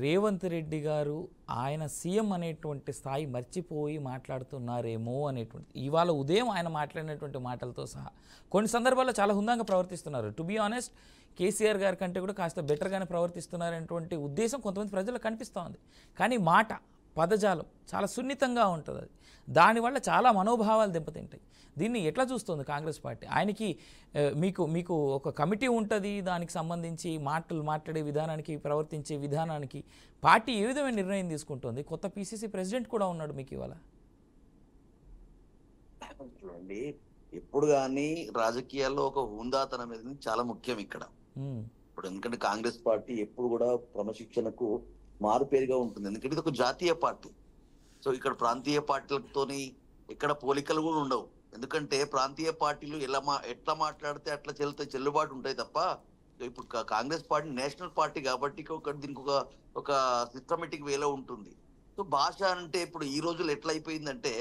రేవంత్ రెడ్డి గారు ఆయన సీఎం అనేటువంటి స్థాయి మర్చిపోయి మాట్లాడుతున్నారేమో అనేటువంటి, ఇవాళ ఉదయం ఆయన మాట్లాడినటువంటి మాటలతో సహా కొన్ని సందర్భాల్లో చాలా హుందాగా ప్రవర్తిస్తున్నారు. టు బీ ఆనెస్ట్, కేసీఆర్ గారి కంటే కూడా కాస్త బెటర్గానే ప్రవర్తిస్తున్నారనేటువంటి ఉద్దేశం కొంతమంది ప్రజలకు కనిపిస్తూ ఉంది. కానీ మాట, పదజాలం చాలా సున్నితంగా ఉంటుంది. అది దానివల్ల చాలా మనోభావాలు దెబ్బతింటాయి. దీన్ని ఎట్లా చూస్తుంది కాంగ్రెస్ పార్టీ? ఆయనకి మీకు ఒక కమిటీ ఉంటుంది, దానికి సంబంధించి మాట్లాడే విధానానికి, ప్రవర్తించే విధానానికి పార్టీ ఏ విధమైన నిర్ణయం తీసుకుంటుంది? కొత్త పిసిసి ప్రెసిడెంట్ కూడా ఉన్నాడు మీకు ఇవాళ. చూడండి, ఎప్పుడు కానీ రాజకీయాల్లో ఒక హుందాతనం అనేది చాలా ముఖ్యం ఇక్కడ. ఇప్పుడు ఎందుకంటే కాంగ్రెస్ పార్టీ ఎప్పుడు కూడా క్రమశిక్షణకు మారుపేరుగా ఉంటుంది. ఎందుకంటే ఇది ఒక జాతీయ పార్టీ. సో ఇక్కడ ప్రాంతీయ పార్టీలతోని ఇక్కడ పోలికలు కూడా ఉండవు. ఎందుకంటే ప్రాంతీయ పార్టీలు ఎట్లా మాట్లాడితే అట్లా చెల్లుబాటు ఉంటాయి తప్ప, ఇప్పుడు కాంగ్రెస్ పార్టీ నేషనల్ పార్టీ కాబట్టి దీనికి ఒక సిస్టమేటిక్ వేలో ఉంటుంది. సో భాష అంటే ఇప్పుడు ఈ రోజులు ఎట్లా అయిపోయిందంటే,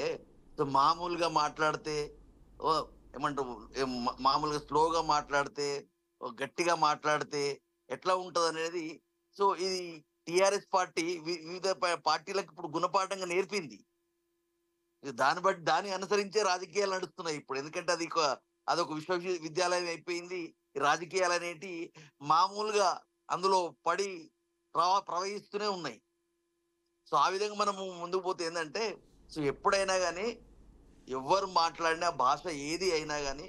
మామూలుగా మాట్లాడితే ఏమంటారు, మామూలుగా స్లోగా మాట్లాడితే, గట్టిగా మాట్లాడితే ఎట్లా ఉంటది అనేది. సో ఇది టిఆర్ఎస్ పార్టీ వివిధ పార్టీలకు ఇప్పుడు గుణపాఠంగా నేర్పింది. దాన్ని అనుసరించే రాజకీయాలు నడుస్తున్నాయి ఇప్పుడు. ఎందుకంటే అదొక విశ్వవిద్యాలయం అయిపోయింది. రాజకీయాలు అనేటి మామూలుగా అందులో పడి ప్రవహిస్తూనే ఉన్నాయి. సో ఆ విధంగా మనము ముందుకు పోతే ఏంటంటే, సో ఎప్పుడైనా కానీ ఎవరు మాట్లాడినా భాష ఏది అయినా కానీ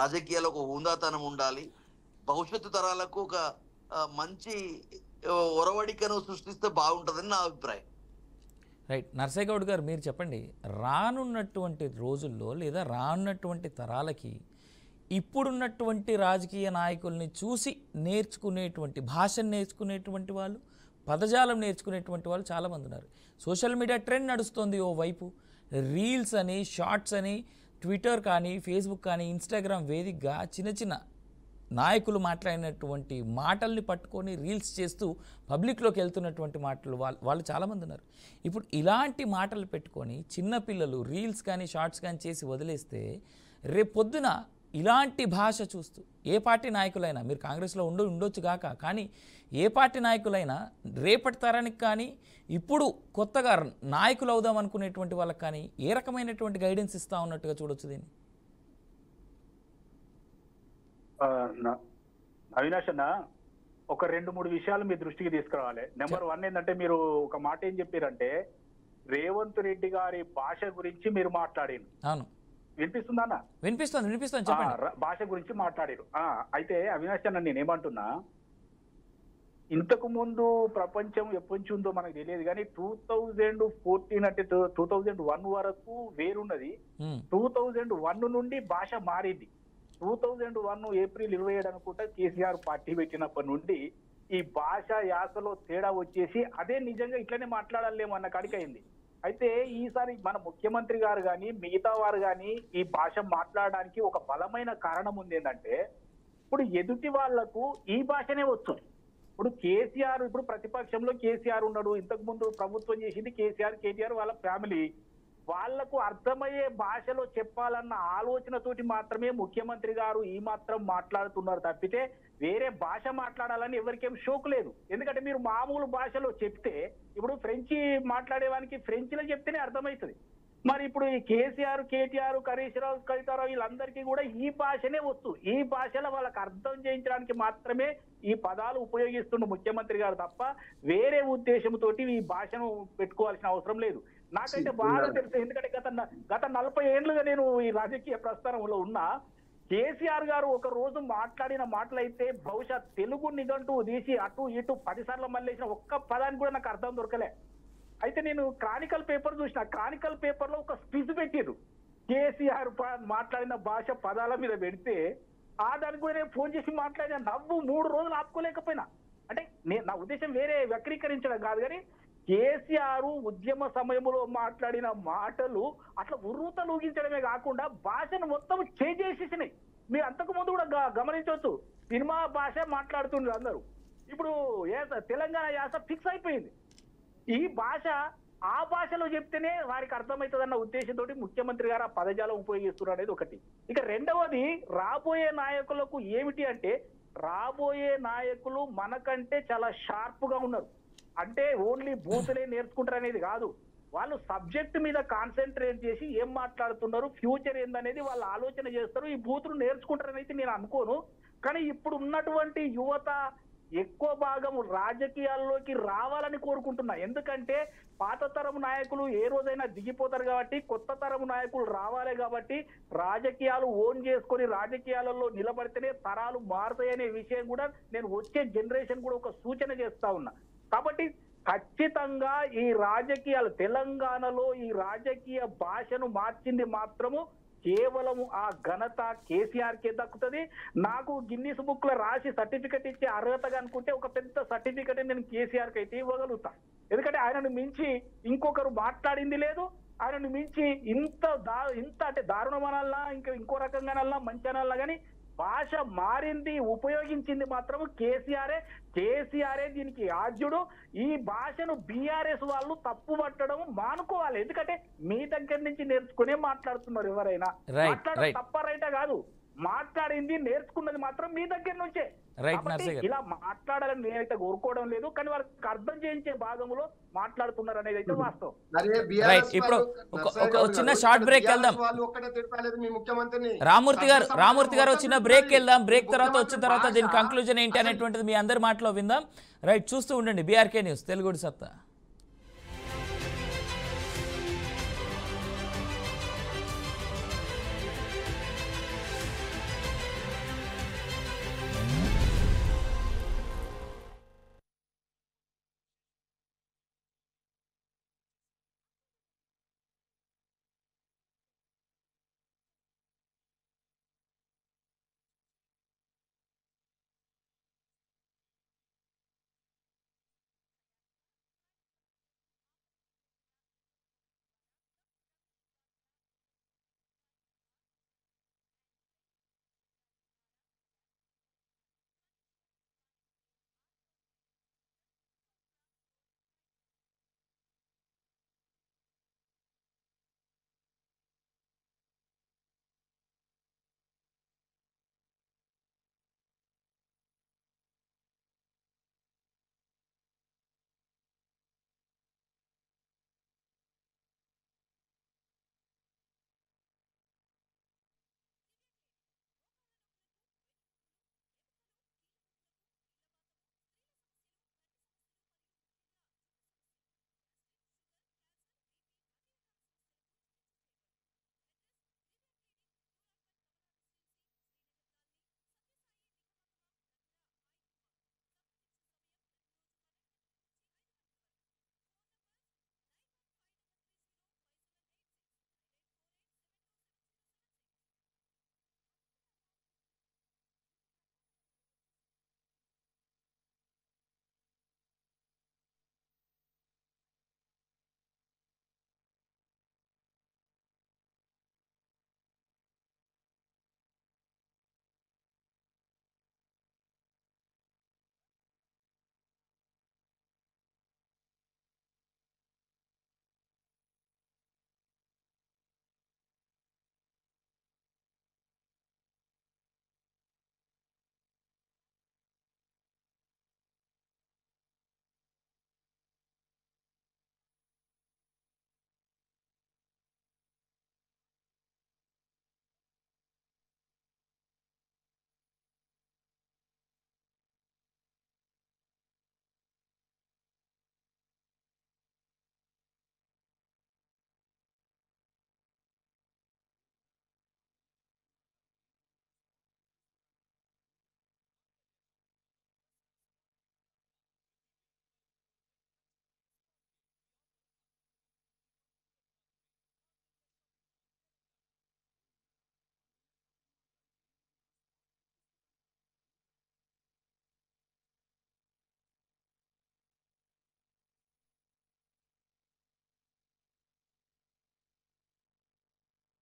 రాజకీయాల్లో ఒక హుందాతనం ఉండాలి. భవిష్యత్తు తరాలకు ఒక మంచి ఒరవడికను సృష్టిస్తే బాగుంటుందని నా అభిప్రాయం. రైట్. నర్సయ్య గౌడ్ గారు, మీరు చెప్పండి, రానున్నటువంటి రోజుల్లో లేదా రానున్నటువంటి తరాలకి ఇప్పుడున్నటువంటి రాజకీయ నాయకుల్ని చూసి నేర్చుకునేటువంటి, భాషను నేర్చుకునేటువంటి వాళ్ళు, పదజాలం నేర్చుకునేటువంటి వాళ్ళు చాలామంది ఉన్నారు. సోషల్ మీడియా ట్రెండ్ నడుస్తుంది ఓవైపు. రీల్స్ అని, షార్ట్స్ అని, ట్విట్టర్ కానీ, ఫేస్బుక్ కానీ, ఇన్స్టాగ్రామ్ వేదికగా చిన్న చిన్న నాయకులు మాట్లాడినటువంటి మాటల్ని పట్టుకొని రీల్స్ చేస్తూ పబ్లిక్లోకి వెళ్తున్నటువంటి మాటలు వాళ్ళు చాలామంది ఉన్నారు. ఇప్పుడు ఇలాంటి మాటలు పెట్టుకొని చిన్నపిల్లలు రీల్స్ కానీ, షార్ట్స్ కానీ చేసి వదిలేస్తే రేపొద్దున ఇలాంటి భాష చూస్తూ ఏ పార్టీ నాయకులైనా, మీరు కాంగ్రెస్లో ఉండొచ్చు కాక, కానీ ఏ పార్టీ నాయకులైనా రేపటి తరానికి కానీ ఇప్పుడు కొత్తగా నాయకులు అవుదాం అనుకునేటువంటి వాళ్ళకి కానీ ఏ రకమైనటువంటి గైడెన్స్ ఇస్తా ఉన్నట్టుగా చూడొచ్చు దీన్ని? అవినాష్ అన్న, ఒక 2-3 విషయాలు మీ దృష్టికి తీసుకురావాలి. నెంబర్ 1 ఏంటంటే, మీరు ఒక మాట ఏం చెప్పారంటే, రేవంత్ రెడ్డి గారి భాష గురించి మీరు మాట్లాడారు. అవును, వినిపిస్తుందా అన్న? వినిపిస్తుంది చెప్పండి. భాష గురించి మాట్లాడారు. అయితే అవినాష్ అన్న, నేనేమంటున్నా, ఇంతకు ముందు ప్రపంచం ఎప్పటి నుంచి ఉందో మనకు తెలియదు, కానీ 2014 అంటే 2001 వరకు వేరున్నది. 2001 నుండి భాష మారింది. 2001 ఏప్రిల్ 27 అనుకుంటా కేసీఆర్ పార్టీ పెట్టినప్పటి నుండి ఈ భాష యాసలో తేడా వచ్చేసి అదే నిజంగా ఇట్లనే మాట్లాడాలేమో అన్న కాడికి అయింది. అయితే ఈసారి మన ముఖ్యమంత్రి గారు కానీ మిగతా వారు కానీ ఈ భాష మాట్లాడడానికి ఒక బలమైన కారణం ఉంది. ఏంటంటే, ఇప్పుడు ఎదుటి వాళ్లకు ఈ భాషనే వస్తుంది. ఇప్పుడు కేసీఆర్, ఇప్పుడు ప్రతిపక్షంలో కేసీఆర్ ఉన్నాడు, ఇంతకు ముందు ప్రభుత్వం చేసింది కేసీఆర్, కేటీఆర్ వాళ్ళ ఫ్యామిలీ. వాళ్లకు అర్థమయ్యే భాషలో చెప్పాలన్న ఆలోచనతోటి మాత్రమే ముఖ్యమంత్రి గారు ఈ మాత్రం మాట్లాడుతున్నారు తప్పితే వేరే భాష మాట్లాడాలని ఎవరికేం షోకు లేదు. ఎందుకంటే మీరు మామూలు భాషలో చెప్తే, ఇప్పుడు ఫ్రెంచి మాట్లాడేవానికి ఫ్రెంచ్లో చెప్తేనే అర్థమవుతుంది. మరి ఇప్పుడు ఈ కేసీఆర్, కేటీఆర్, హరీష్ రావు, కవితారావు వీళ్ళందరికీ కూడా ఈ భాషనే వస్తుంది. ఈ భాషలో వాళ్ళకి అర్థం చేయించడానికి మాత్రమే ఈ పదాలు ఉపయోగిస్తున్న ముఖ్యమంత్రి గారు తప్ప వేరే ఉద్దేశంతో ఈ భాషను పెట్టుకోవాల్సిన అవసరం లేదు. నాకైతే బాగా తెలుసు, ఎందుకంటే గత 40 ఏళ్లుగా నేను ఈ రాజకీయ ప్రస్థానంలో ఉన్నా. కేసీఆర్ గారు ఒక రోజు మాట్లాడిన మాటలైతే బహుశా తెలుగు నిఘంటూ తీసి అటు ఇటు 10 సార్లు మళ్ళీ ఒక్క పదానికి కూడా నాకు అర్థం దొరకలే. అయితే నేను క్రానికల్ పేపర్ చూసిన, క్రానికల్ పేపర్ లో ఒక స్పీచ్ పెట్టారు కేసీఆర్ మాట్లాడిన భాష పదాల మీద పెడితే, దానికి కూడా నేను ఫోన్ చేసి మాట్లాడిన నవ్వు 3 రోజులు ఆపుకోలేకపోయినా. అంటే నా ఉద్దేశం వేరే వక్రీకరించడం కాదు, కానీ కేసీఆర్ ఉద్యమ సమయంలో మాట్లాడిన మాటలు అట్లా ఉర్రూతలు ఊగించడమే కాకుండా భాషను మొత్తం చేంజ్ చేసేసినాయి. మీరు అంతకు ముందు కూడా గమనించవచ్చు, సినిమా భాష మాట్లాడుతుండ్రు అందరూ, ఇప్పుడు తెలంగాణ యాస ఫిక్స్ అయిపోయింది. ఈ భాష ఆ భాషలో చెప్తేనే వారికి అర్థమవుతుందన్న ఉద్దేశంతో ముఖ్యమంత్రి గారు ఆ పదజాలం ఉపయోగిస్తున్నారు అనేది ఒకటి. ఇక రెండవది, రాబోయే నాయకులకు ఏమిటి అంటే, రాబోయే నాయకులు మనకంటే చాలా షార్ప్ గా ఉన్నారు. అంటే ఓన్లీ బూతులే నేర్చుకుంటారు అనేది కాదు, వాళ్ళు సబ్జెక్ట్ మీద కాన్సన్ట్రేట్ చేసి ఏం మాట్లాడుతున్నారు, ఫ్యూచర్ ఏందనేది వాళ్ళు ఆలోచన చేస్తారు. ఈ బూతులు నేర్చుకుంటారని అయితే నేను అనుకోను. కానీ ఇప్పుడు ఉన్నటువంటి యువత ఎక్కువ భాగం రాజకీయాల్లోకి రావాలని కోరుకుంటున్నా. ఎందుకంటే పాత తరం నాయకులు ఏ రోజైనా దిగిపోతారు కాబట్టి కొత్త తరం నాయకులు రావాలి. కాబట్టి రాజకీయాలు ఓన్ చేసుకొని రాజకీయాలలో నిలబడితేనే తరాలు మారుతాయనే విషయం కూడా నేను వచ్చే జనరేషన్ కూడా ఒక సూచన చేస్తా ఉన్నా. కాబట్టి ఖచ్చితంగా ఈ రాజకీయాలు, తెలంగాణలో ఈ రాజకీయ భాషను మార్చింది మాత్రము కేవలం ఆ ఘనత కేసీఆర్ కే దక్కుతుంది. నాకు గిన్నిస్ బుక్ లో రాసి సర్టిఫికెట్ ఇచ్చే అర్హతగా అనుకుంటే ఒక పెద్ద సర్టిఫికెట్ నేను కేసీఆర్ కి అయితే ఇవ్వగలుగుతా. ఎందుకంటే ఆయనను మించి ఇంకొకరు మాట్లాడింది లేదు, ఆయనను మించి ఇంత అంటే దారుణమనాలన్నా ఇంకో రకంగానల్లా మంచి అనాలన్నా కానీ భాష మారింది, ఉపయోగించింది మాత్రం కేసీఆరే దీనికి ఆద్యుడు. ఈ భాషను బీఆర్ఎస్ వాళ్ళు తప్పు పట్టడం మానుకోవాలి. ఎందుకంటే మీ దగ్గర నుంచి నేర్చుకునే మాట్లాడుతున్నారు. ఎవరైనా మాట్లాడడం తప్ప రైటా కాదు, మాట్లాడింది నేర్చుకున్నది మాత్రం మీ దగ్గర నుంచే. రైట్ కాబట్టి నర్సయ్య గారు. ఇలా మాట్లాడాలని నేనైతే కోరుకోవడం లేదు, కానీ వాళ్ళకి అర్థం చేయించే భాగంలో మాట్లాడుతున్నారు అనేది అయితే వాస్తవం. అరే రైట్ BRS ఇప్పుడు వాళ్ళు, ఒక చిన్న షార్ట్ బ్రేక్ వెళ్దాం. వాళ్ళు ఒక్కటే తిరపాలేదు మీ ముఖ్యమంత్రిని. రామూర్తి గారు చిన్న బ్రేక్ వెళ్దాం. బ్రేక్ తర్వాత వచ్చిన తర్వాత దీని కంక్లూజన్ ఏంటి అనేటువంటిది మీ అందరి మాటలో విందాం. రైట్, చూస్తూ ఉండండి బీఆర్కే న్యూస్ తెలుగుడి సత్తా.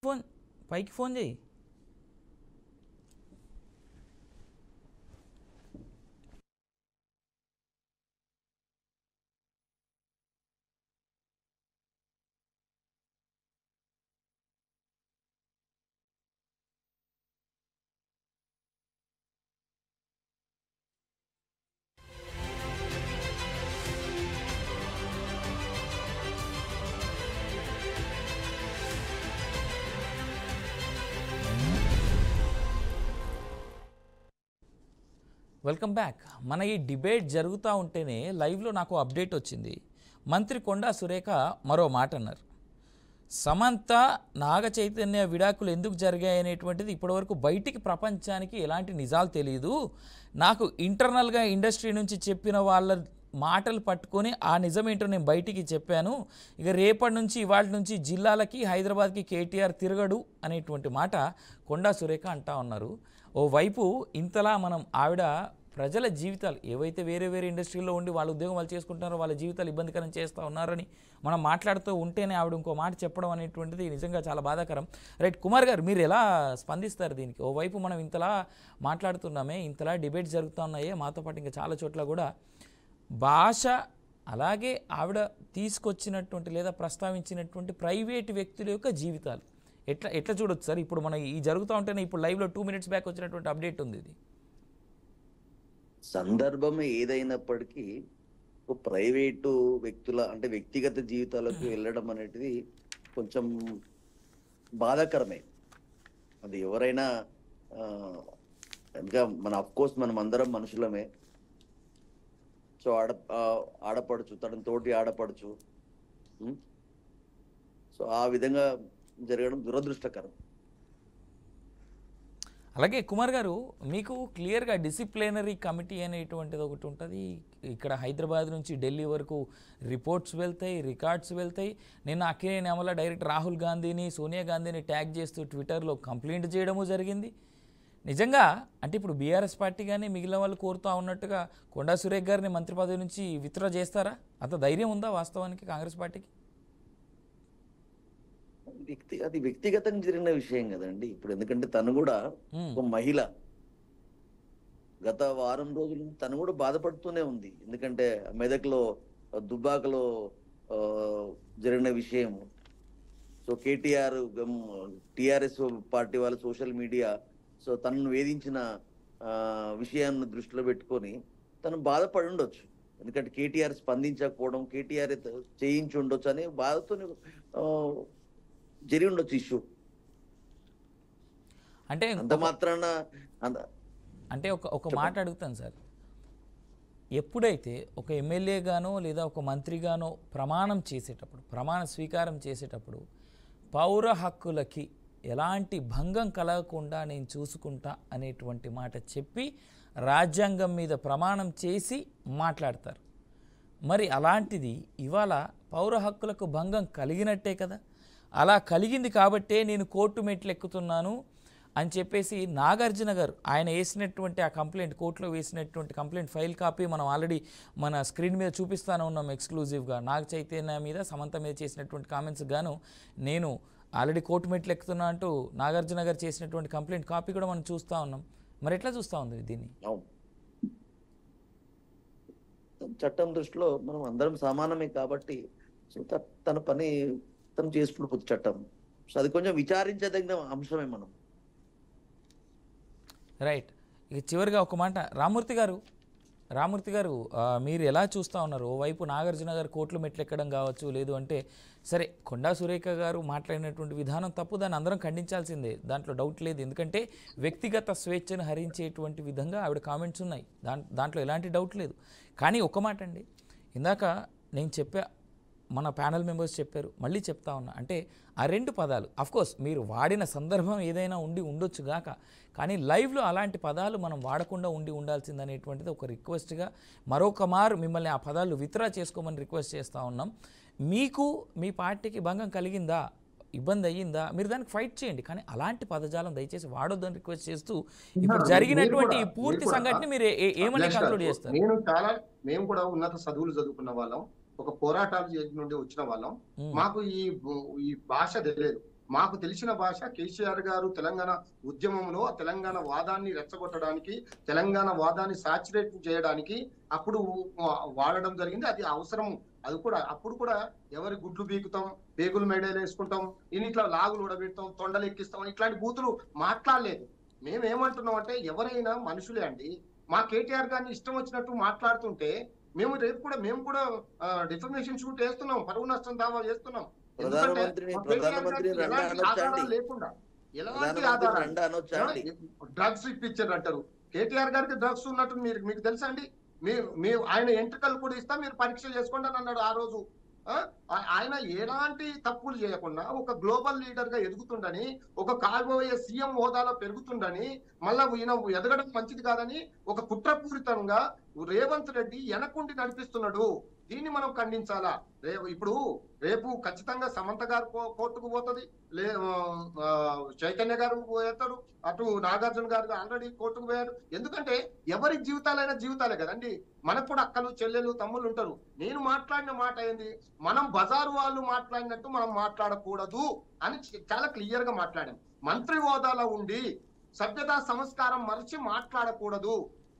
ఫోన్ పైకి ఫోన్ చేయి. Welcome back. మన ఈ డిబేట్ జరుగుతూ ఉంటేనే లైవ్లో నాకు అప్డేట్ వచ్చింది. మంత్రి కొండా సురేఖ మరో మాట అన్నారు. సమంత నాగ చైతన్య విడాకులు ఎందుకు జరిగాయి అనేటువంటిది ఇప్పటివరకు బయటికి ప్రపంచానికి ఎలాంటి నిజాలు తెలియదు. నాకు ఇంటర్నల్గా ఇండస్ట్రీ నుంచి చెప్పిన వాళ్ళ మాటలు పట్టుకొని ఆ నిజమేంటో నేను బయటికి చెప్పాను. ఇక రేపటి నుంచి ఇవాళ నుంచి జిల్లాలకి హైదరాబాద్కి కేటీఆర్ తిరగడు అనేటువంటి మాట కొండా సురేఖ అంటా ఉన్నారు. ఓవైపు ఇంతలా మనం ఆవిడ ప్రజల జీవితాలు ఏవైతే వేరే వేరే ఇండస్ట్రీలో ఉండి వాళ్ళ ఉద్యోగం వాళ్ళు చేసుకుంటున్నారో వాళ్ళ జీవితాలు ఇబ్బందికరం చేస్తూ ఉన్నారని మనం మాట్లాడుతూ ఉంటేనే ఆవిడ ఇంకో మాట చెప్పడం అనేటువంటిది నిజంగా చాలా బాధాకరం. రైట్, కుమార్ గారు మీరు ఎలా స్పందిస్తారు దీనికి? ఓవైపు మనం ఇంతలా మాట్లాడుతున్నామే, ఇంతలా డిబేట్స్ జరుగుతూ ఉన్నాయే, మాతో పాటు ఇంకా చాలా చోట్ల కూడా భాష అలాగే ఆవిడ తీసుకొచ్చినటువంటి లేదా ప్రస్తావించినటువంటి ప్రైవేటు వ్యక్తుల యొక్క జీవితాలు ఎట్లా చూడొచ్చు సార్? ఇప్పుడు మనం ఈ జరుగుతూ ఉంటేనే ఇప్పుడు లైవ్లో 2 minutes బ్యాక్ వచ్చినటువంటి అప్డేట్ ఉంది ఇది. సందర్భం ఏదైనప్పటికీ ఒక ప్రైవేటు వ్యక్తుల అంటే వ్యక్తిగత జీవితాలకు వెళ్ళడం అనేది కొంచెం బాధాకరమే. అది ఎవరైనా ఇంకా మన అఫ్కోర్స్ మనం అందరం మనుషులమే. సో ఆడపడుచు తన తోటి ఆడపడుచు, సో ఆ విధంగా జరగడం దురదృష్టకరం. అలాగే కుమార్ గారు, మీకు క్లియర్గా డిసిప్లినరీ కమిటీ అనేటువంటిది ఒకటి ఉంటుంది. ఇక్కడ హైదరాబాద్ నుంచి ఢిల్లీ వరకు రిపోర్ట్స్ వెళ్తాయి, రికార్డ్స్ వెళ్తాయి. నిన్న అక్కినేని అమల డైరెక్ట్ రాహుల్ గాంధీని, సోనియా గాంధీని ట్యాగ్ చేస్తూ ట్విట్టర్లో కంప్లైంట్ చేయడము జరిగింది. నిజంగా అంటే ఇప్పుడు బీఆర్ఎస్ పార్టీ కానీ మిగిలిన వాళ్ళు కోరుతూ ఉన్నట్టుగా కొండా సురేఖ్ గారిని మంత్రి పదవి నుంచి విత్డ్రా చేస్తారా? అంత ధైర్యం ఉందా వాస్తవానికి కాంగ్రెస్ పార్టీకి? అది వ్యక్తిగతంగా జరిగిన విషయం కదండి. ఇప్పుడు ఎందుకంటే తను కూడా ఒక మహిళ, గత వారం రోజులు తను కూడా బాధపడుతూనే ఉంది. ఎందుకంటే మెదక్లో దుబ్బాకలో జరిగిన విషయం. సో కేటీఆర్ టిఆర్ఎస్ పార్టీ వాళ్ళ సోషల్ మీడియా సో తనను వేధించిన విషయాన్ని దృష్టిలో పెట్టుకొని తను బాధపడి ఉండొచ్చు. ఎందుకంటే కేటీఆర్ స్పందించకపోవడం, కేటీఆర్ చేయించి ఉండొచ్చు అనే బాధతో జరిగి ఉండొచ్చు ఇష్యూ. అంటే అంత మాత్రాన అంటే ఒక మాట అడుగుతాను సార్, ఎప్పుడైతే ఒక ఎమ్మెల్యేగానో లేదా ఒక మంత్రిగానో ప్రమాణ స్వీకారం చేసేటప్పుడు పౌర హక్కులకి ఎలాంటి భంగం కలగకుండా నేను చూసుకుంటా అనేటువంటి మాట చెప్పి రాజ్యాంగం మీద ప్రమాణం చేసి మాట్లాడతారు. మరి అలాంటిది ఇవాళ పౌర హక్కులకు భంగం కలిగినట్టే కదా. అలా కలిగింది కాబట్టే నేను కోర్టు మెట్లు ఎక్కుతున్నాను అని చెప్పేసి నాగార్జున గారు ఆయన వేసినటువంటి ఆ కంప్లైంట్, కోర్టులో వేసినటువంటి కంప్లైంట్ ఫైల్ కాపీ మనం ఆల్రెడీ మన స్క్రీన్ మీద చూపిస్తానే ఉన్నాం ఎక్స్క్లూజివ్గా. నాగ చైతన్య మీద, సమంత మీద చేసినటువంటి కామెంట్స్ గాను నేను ఆల్రెడీ కోర్టు మెట్లు ఎక్కుతున్నా అంటూ నాగార్జున గారు చేసినటువంటి కంప్లైంట్ కాపీ కూడా మనం చూస్తూ ఉన్నాం. మరి ఎట్లా చూస్తూ ఉంది దీన్ని? చట్టం దృష్టిలో మనం అందరం సమానమే కాబట్టి సో తన పని తను చేసుకుంటూ చట్టం. సో అది కొంచెం విచారించదగిన అంశమే. మనం రైట్. ఇక చివరిగా ఒక మాట, రామూర్తి గారు మీరు ఎలా చూస్తూ ఉన్నారు? ఓవైపు నాగార్జున గారు కోర్టులు మెట్లెక్కడం కావచ్చు, లేదు అంటే సరే కొండా సురేఖ గారు మాట్లాడినటువంటి విధానం తప్పు, దాన్ని అందరం ఖండించాల్సిందే, దాంట్లో డౌట్ లేదు. ఎందుకంటే వ్యక్తిగత స్వేచ్ఛను హరించేటువంటి విధంగా ఆవిడ కామెంట్స్ ఉన్నాయి, దాంట్లో ఎలాంటి డౌట్ లేదు. కానీ ఒక మాట అండి, ఇందాక నేను చెప్పా, మన ప్యానల్ మెంబర్స్ చెప్పారు, మళ్ళీ చెప్తా ఉన్నా, అంటే ఆ 2 పదాలు అఫ్కోర్స్ మీరు వాడిన సందర్భం ఏదైనా ఉండొచ్చు గాక, కానీ లైవ్లో అలాంటి పదాలు మనం వాడకుండా ఉండాల్సిందనేటువంటిది ఒక రిక్వెస్ట్గా మరొక మారు మిమ్మల్ని ఆ పదాలు విత్డ్రా చేసుకోమని రిక్వెస్ట్ చేస్తూ ఉన్నాం. మీకు మీ పార్టీకి భంగం కలిగిందా, ఇబ్బంది అయ్యిందా, మీరు దానికి ఫైట్ చేయండి, కానీ అలాంటి పదజాలం దయచేసి వాడొద్దని రిక్వెస్ట్ చేస్తూ ఇప్పుడు జరిగినటువంటి ఈ పూర్తి సంఘటన మీరు ఏమని కంక్లూడ్ చేస్తారు? మేము కూడా ఉన్నత చదువులు చదువుకున్న వాళ్ళం, ఒక పోరాటాలు నుండి వచ్చిన వాళ్ళం. మాకు ఈ భాష తెలియదు. మాకు తెలిసిన భాష కేసీఆర్ గారు తెలంగాణ ఉద్యమంలో తెలంగాణ వాదాన్ని రెచ్చగొట్టడానికి, తెలంగాణ వాదాన్ని సాచురేట్ చేయడానికి అప్పుడు వాడడం జరిగింది. అది అవసరం. అది కూడా అప్పుడు కూడా ఎవరి గుడ్లు బీకుతాం, పేగులు మెడలు వేసుకుంటాం, ఇట్లా లాగులు ఉడబెడతాం, తొండలు ఎక్కిస్తాం, ఇట్లాంటి బూతులు మాట్లాడలేదు. మేమేమంటున్నాం అంటే ఎవరైనా మనుషులే అండి. మా కేటీఆర్ గారిని ఇష్టం వచ్చినట్టు మాట్లాడుతుంటే మేము కూడా డిఫర్మేషన్ షూట్ వేస్తున్నాం, పరువు నష్టం దావా చేస్తున్నాం. లేకుండా ఎలాంటి ఆధారాలు, డ్రగ్స్ ఇప్పించారు అంటారు. కేటీఆర్ గారికి డ్రగ్స్ ఉన్నట్టు మీకు తెలుసా అండి? ఆయన ఎంట్రికలు కూడా ఇస్తా, మీరు పరీక్షలు చేసుకోండి అని అన్నాడు ఆ రోజు. ఆయన ఎలాంటి తప్పులు చేయకుండా ఒక గ్లోబల్ లీడర్ గా ఎదుగుతుండని, ఒక కాబోయే సీఎం హోదాలో పెరుగుతుండని, మళ్ళా ఈయన ఎదగడం మంచిది కాదని ఒక కుట్రపూరితంగా రేవంత్ రెడ్డి వెనకుండి నడిపిస్తున్నాడు. దీన్ని మనం ఖండించాలా? ఇప్పుడు రేపు ఖచ్చితంగా సమంత గారు కోర్టుకు పోతుంది, చైతన్య గారు పోతారు, అటు నాగార్జున గారు ఆల్రెడీ కోర్టుకు పోయారు. ఎందుకంటే ఎవరి జీవితాలైనా జీవితాలే కదండి. మనకు కూడా అక్కలు, చెల్లెలు, తమ్ముళ్ళు ఉంటారు. నేను మాట్లాడిన మాట ఏంది, మనం బజారు వాళ్ళు మాట్లాడినట్టు మనం మాట్లాడకూడదు అని చాలా క్లియర్ గా మాట్లాడాం. మంత్రి హోదాలో ఉండి సభ్యతా సంస్కారం మరిచి మాట్లాడకూడదు.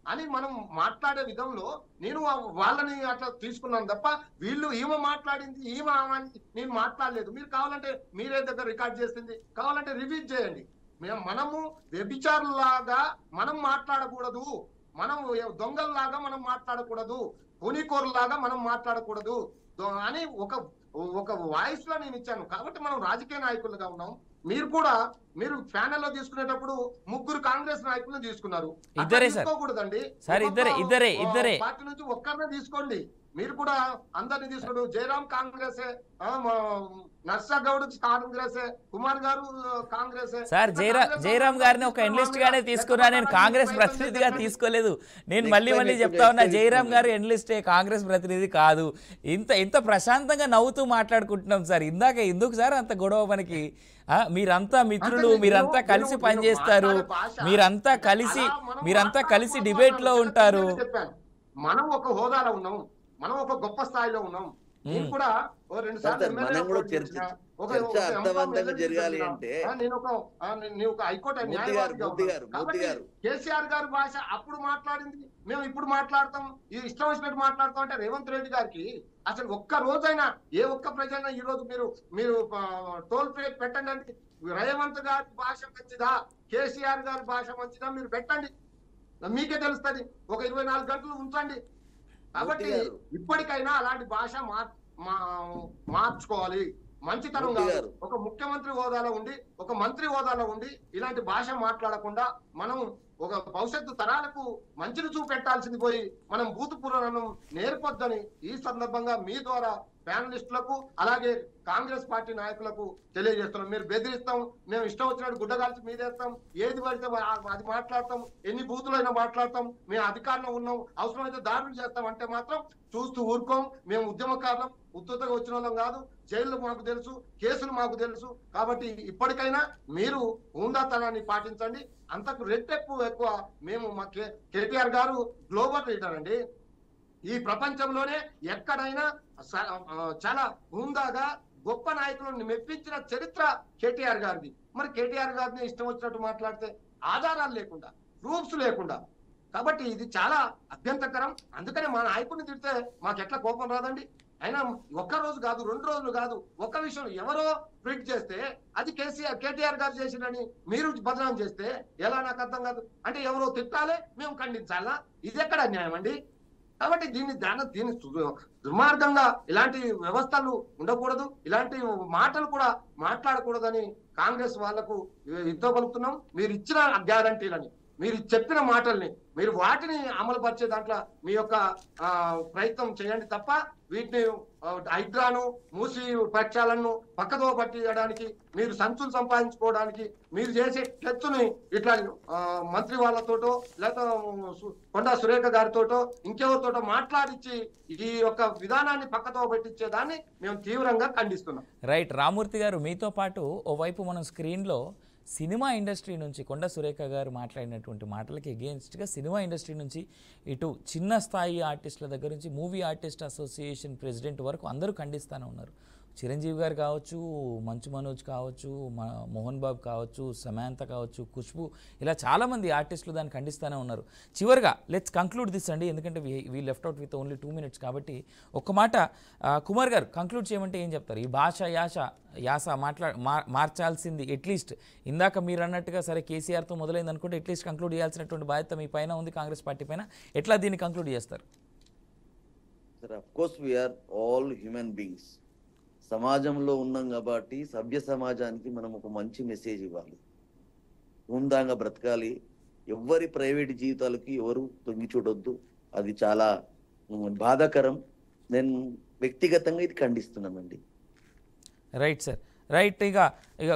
అని మనం మాట్లాడే విధంలో నేను వాళ్ళని అట్లా తీసుకున్నాను తప్ప వీళ్ళు ఈమె మాట్లాడింది ఈమె నేను మాట్లాడలేదు. మీరు కావాలంటే మీరే దగ్గర రికార్డ్ చేసింది కావాలంటే రివ్యూ చేయండి. మనము వ్యభిచారులాగా మనం మాట్లాడకూడదు, మనం దొంగల్లాగా మనం మాట్లాడకూడదు, కూనికోరులాగా మనం మాట్లాడకూడదు అని ఒక వాయిస్ లో నేను ఇచ్చాను. కాబట్టి మనం రాజకీయ నాయకులుగా ఉన్నాం. మీరు కూడా మీరు ప్యానెల్ లో తీసుకునేటప్పుడు 3 కాంగ్రెస్ నాయకులను తీసుకున్నారు. తీసుకోకూడదండి. ఇద్దరే పార్టీ నుంచి ఒక్కరినే తీసుకోండి. మీరు కూడా అందరినీ తీసుకోండి. జయరాం కాంగ్రెసే, నర్సా గౌడ్ కాంగ్రెసే, కుమార్ గారు కాంగ్రెసే. సార్ జయరాం గారిని ఒక ఎనలిస్ట్ గానే తీసుకున్నా, నేను కాంగ్రెస్ ప్రతినిధిగా తీసుకోలేదు. నేను మళ్ళీ చెప్తా ఉన్నా, జయరాం గారు ఎనలిస్టే, కాంగ్రెస్ ప్రతినిధి కాదు. ఇంత ప్రశాంతంగా నవ్వుతూ మాట్లాడుకుంటున్నాం సార్. ఎందుకు సార్ అంత గొడవ మనకి? మీరంతా మిత్రులు, మీరంతా కలిసి పనిచేస్తారు, మీరంతా కలిసి డిబేట్ లో ఉంటారు. మనం ఒక హోదాలో ఉన్నాం, మనం ఒక గొప్ప స్థాయిలో ఉన్నాం. నేను కూడా మనం కూడా చర్చ అర్థవంతంగా జరగాలి అంటే కేసీఆర్ గారి భాష అప్పుడు మాట్లాడింది మేము ఇప్పుడు మాట్లాడతాం, ఇష్టం వచ్చినట్టు మాట్లాడతాం అంటే రేవంత్ రెడ్డి గారికి అసలు ఒక్క రోజైనా ఏ ఒక్క ప్రజైనా ఈ రోజు మీరు టోల్ ఫ్రీ పెట్టండి అంటే రేవంత్ గారి భాష మంచిదా కేసీఆర్ గారి భాష మంచిదా మీరు పెట్టండి, మీకే తెలుస్తుంది. ఒక 24 గంటలు ఉంచండి. కాబట్టి ఇప్పటికైనా అలాంటి భాష మార్చుకోవాలి. మంచితనం కాదు. ఒక ముఖ్యమంత్రి హోదాలో ఉండి, ఒక మంత్రి హోదాలో ఉండి ఇలాంటి భాష మాట్లాడకుండా మనం ఒక భవిష్యత్తు తరాలకు మంచిని చూపెట్టాల్సింది పోయి మనం భూత పురాణం నేర్పొద్దని ఈ సందర్భంగా మీ ద్వారా ప్యానలిస్టులకు అలాగే కాంగ్రెస్ పార్టీ నాయకులకు తెలియజేస్తున్నాం. మీరు బెదిరిస్తాం, మేము ఇష్టం వచ్చినట్టు గుడ్డగాల్చి మీదేస్తాం, ఏది పడితే అది మాట్లాడతాం, ఎన్ని బూతులైనా మాట్లాడతాం, మేము అధికారంలో ఉన్నాం, అవసరమైతే దాడులు చేస్తాం అంటే మాత్రం చూస్తూ ఊరుకోం. మేము ఉద్యమకారులం, ఉత్తగా వచ్చిన వాళ్ళం కాదు. జైళ్ళు మాకు తెలుసు, కేసులు మాకు తెలుసు. కాబట్టి ఇప్పటికైనా మీరు హుందాతనాన్ని పాటించండి. అంతకు రెట్టెక్కు ఎక్కువ మేము మా కేటీఆర్ గారు గ్లోబల్ లీడర్ అండి. ఈ ప్రపంచంలోనే ఎక్కడైనా చాలా హుందాగా గొప్ప నాయకులను మెప్పించిన చరిత్ర కేటీఆర్ గారిది. మరి కేటీఆర్ గారిని ఇష్టం వచ్చినట్టు మాట్లాడితే ఆధారాలు లేకుండా, ప్రూఫ్స్ లేకుండా, కాబట్టి ఇది చాలా అభ్యంతరకరం. అందుకనే మా నాయకుడిని తిడితే మాకు ఎట్లా కోపం రాదండి. అయినా ఒక్క రోజు కాదు, 2 రోజులు కాదు, ఒక్క విషయం ఎవరో ట్వీట్ చేస్తే అది కేటీఆర్ గారు చేసినని మీరు బదనాం చేస్తే ఎలా నాకు అర్థం కాదు. అంటే ఎవరో తిట్టాలే, మేము ఖండించాలా? ఇది ఎక్కడ న్యాయం అండి? కాబట్టి దీన్ని దుర్మార్గంగా ఇలాంటి వ్యవస్థలు ఉండకూడదు, ఇలాంటి మాటలు కూడా మాట్లాడకూడదని కాంగ్రెస్ వాళ్లకు యుద్ధం పలుకుతున్నాం. మీరు ఇచ్చిన గ్యారంటీలని, మీరు చెప్పిన మాటల్ని మీరు వాటిని అమలు పరిచే దాంట్లో మీ యొక్క ప్రయత్నం చేయండి తప్ప వీటిని హైడ్రాను మూసి పక్షాలను పక్కదో పట్టించడానికి, మీరు సంచులు సంపాదించుకోవడానికి మీరు చేసే ఖర్చుని ఇట్లా మంత్రి వాళ్ళతోటో లేకపోతే కొండా సురేఖ గారితోటో ఇంకెవరితోటో మాట్లాడించి ఈ యొక్క విధానాన్ని పక్కతో పెట్టించేదాన్ని మేము తీవ్రంగా ఖండిస్తున్నాం. రైట్ రామూర్తి గారు, మీతో పాటు ఓవైపు మనం స్క్రీన్లో సినిమా ఇండస్ట్రీ నుంచి కొండా సురేఖ గారు మాట్లాడినటువంటి మాటలకి అగేన్స్ట్గా సినిమా ఇండస్ట్రీ నుంచి ఇటు చిన్న స్థాయి ఆర్టిస్టుల దగ్గర నుంచి మూవీ ఆర్టిస్ట్ అసోసియేషన్ ప్రెసిడెంట్ వరకు అందరూ ఖండిస్తూనే ఉన్నారు. చిరంజీవి గారు కావచ్చు, మంచు మనోజ్ కావచ్చు, మోహన్ బాబు కావచ్చు, సమాంత కావచ్చు, ఖుష్బు, ఇలా చాలామంది ఆర్టిస్టులు దాన్ని ఖండిస్తూనే ఉన్నారు. చివరిగా లెట్స్ కంక్లూడ్ దిస్ అండి, ఎందుకంటే we left out with only 2 minutes కాబట్టి ఒక్క మాట కుమార్ గారు కంక్లూడ్ చేయమంటే ఏం చెప్తారు? ఈ భాష యాస మార్చాల్సింది అట్లీస్ట్ ఇందాక మీరు అన్నట్టుగా సరే కేసీఆర్తో మొదలైంది అనుకుంటే అట్లీస్ట్ కంక్లూడ్ చేయాల్సినటువంటి బాధ్యత మీ పైన ఉంది, కాంగ్రెస్ పార్టీ పైన. ఎట్లా దీన్ని కంక్లూడ్ చేస్తారు? Sir, of course we are all human beings. సమాజంలో ఉన్నాం కాబట్టి సభ్య సమాజానికి మనం ఒక మంచి మెసేజ్ ఇవ్వాలి, హుందాగా బ్రతకాలి, ఎవరి ప్రైవేట్ జీవితాలకి ఎవరు తొంగి చూడొద్దు. అది చాలా బాధాకరం. నేను వ్యక్తిగతంగా ఇది ఖండిస్తున్నానండి. Right sir, right. ఇక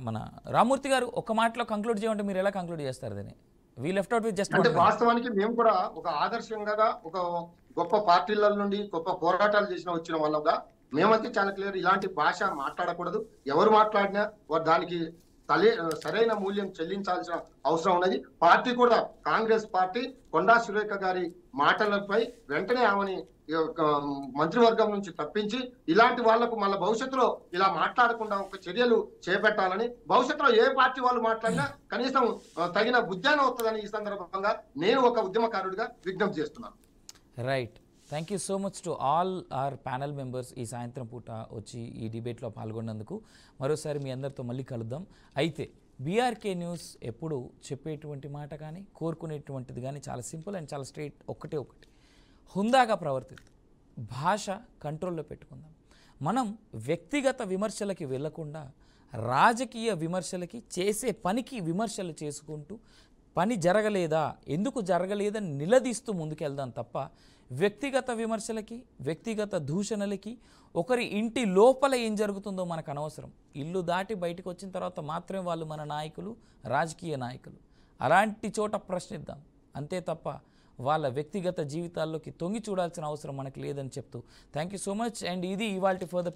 మన రామూర్తి గారు ఒక మాటలో కంక్లూడ్ చేయమంటే మీరు ఎలా కంక్లూడ్ చేస్తారు దీన్ని? We left out with just అంటే వాస్తవానికి మేము కూడా ఒక ఆదర్శంగా ఒక గొప్ప పార్టీల నుండి గొప్ప పోరాటాలు చేసిన వచ్చిన వాళ్ళగా మేమైతే చాలా క్లియర్, ఇలాంటి భాష మాట్లాడకూడదు. ఎవరు మాట్లాడినా దానికి సరైన మూల్యం చెల్లించాల్సిన అవసరం ఉన్నది. పార్టీ కూడా కాంగ్రెస్ పార్టీ కొండా సురేఖ గారి మాటలపై వెంటనే ఆమెని మంత్రివర్గం నుంచి తప్పించి ఇలాంటి వాళ్లకు మళ్ళీ భవిష్యత్తులో ఇలా మాట్లాడకుండా ఒక చర్యలు చేపట్టాలని, భవిష్యత్తులో ఏ పార్టీ వాళ్ళు మాట్లాడినా కనీసం తగిన బుద్ధ్యానం వస్తుందని ఈ సందర్భంగా నేను ఒక ఉద్యమకారుడిగా విజ్ఞప్తి చేస్తున్నాను. Right, thank you so much to all our panel members ఈ సాయంత్రం పూట వచ్చి ఈ డిబేట్లో పాల్గొన్నందుకు. మరోసారి మీ అందరితో మళ్ళీ కలుద్దాం. అయితే బీఆర్కే న్యూస్ ఎప్పుడు చెప్పేటువంటి మాట కానీ కోరుకునేటువంటిది కానీ చాలా సింపుల్ అండ్ చాలా స్ట్రైట్. ఒకటి హుందాగా ప్రవర్తిద్దాం, భాష కంట్రోల్లో పెట్టుకుందాం. మనం వ్యక్తిగత విమర్శలకి వెళ్లకుండా రాజకీయ విమర్శలకి, చేసే పనికి విమర్శలు చేసుకుంటూ పని జరగలేదా, ఎందుకు జరగలేదని నిలదీస్తూ ముందుకెళ్దాం తప్ప వ్యక్తిగత విమర్శలకి, వ్యక్తిగత దూషణలకి, ఒకరి ఇంటి లోపల ఏం జరుగుతుందో మనకు అనవసరం. ఇల్లు దాటి బయటకు వచ్చిన తర్వాత మాత్రమే వాళ్ళు మన నాయకులు, రాజకీయ నాయకులు. అలాంటి చోట ప్రశ్నిద్దాం అంతే తప్ప వాళ్ళ వ్యక్తిగత జీవితాల్లోకి తొంగి చూడాల్సిన అవసరం మనకు లేదని చెప్తూ thank you so much. And ఇది ఇవాల్టి ఫర్ ద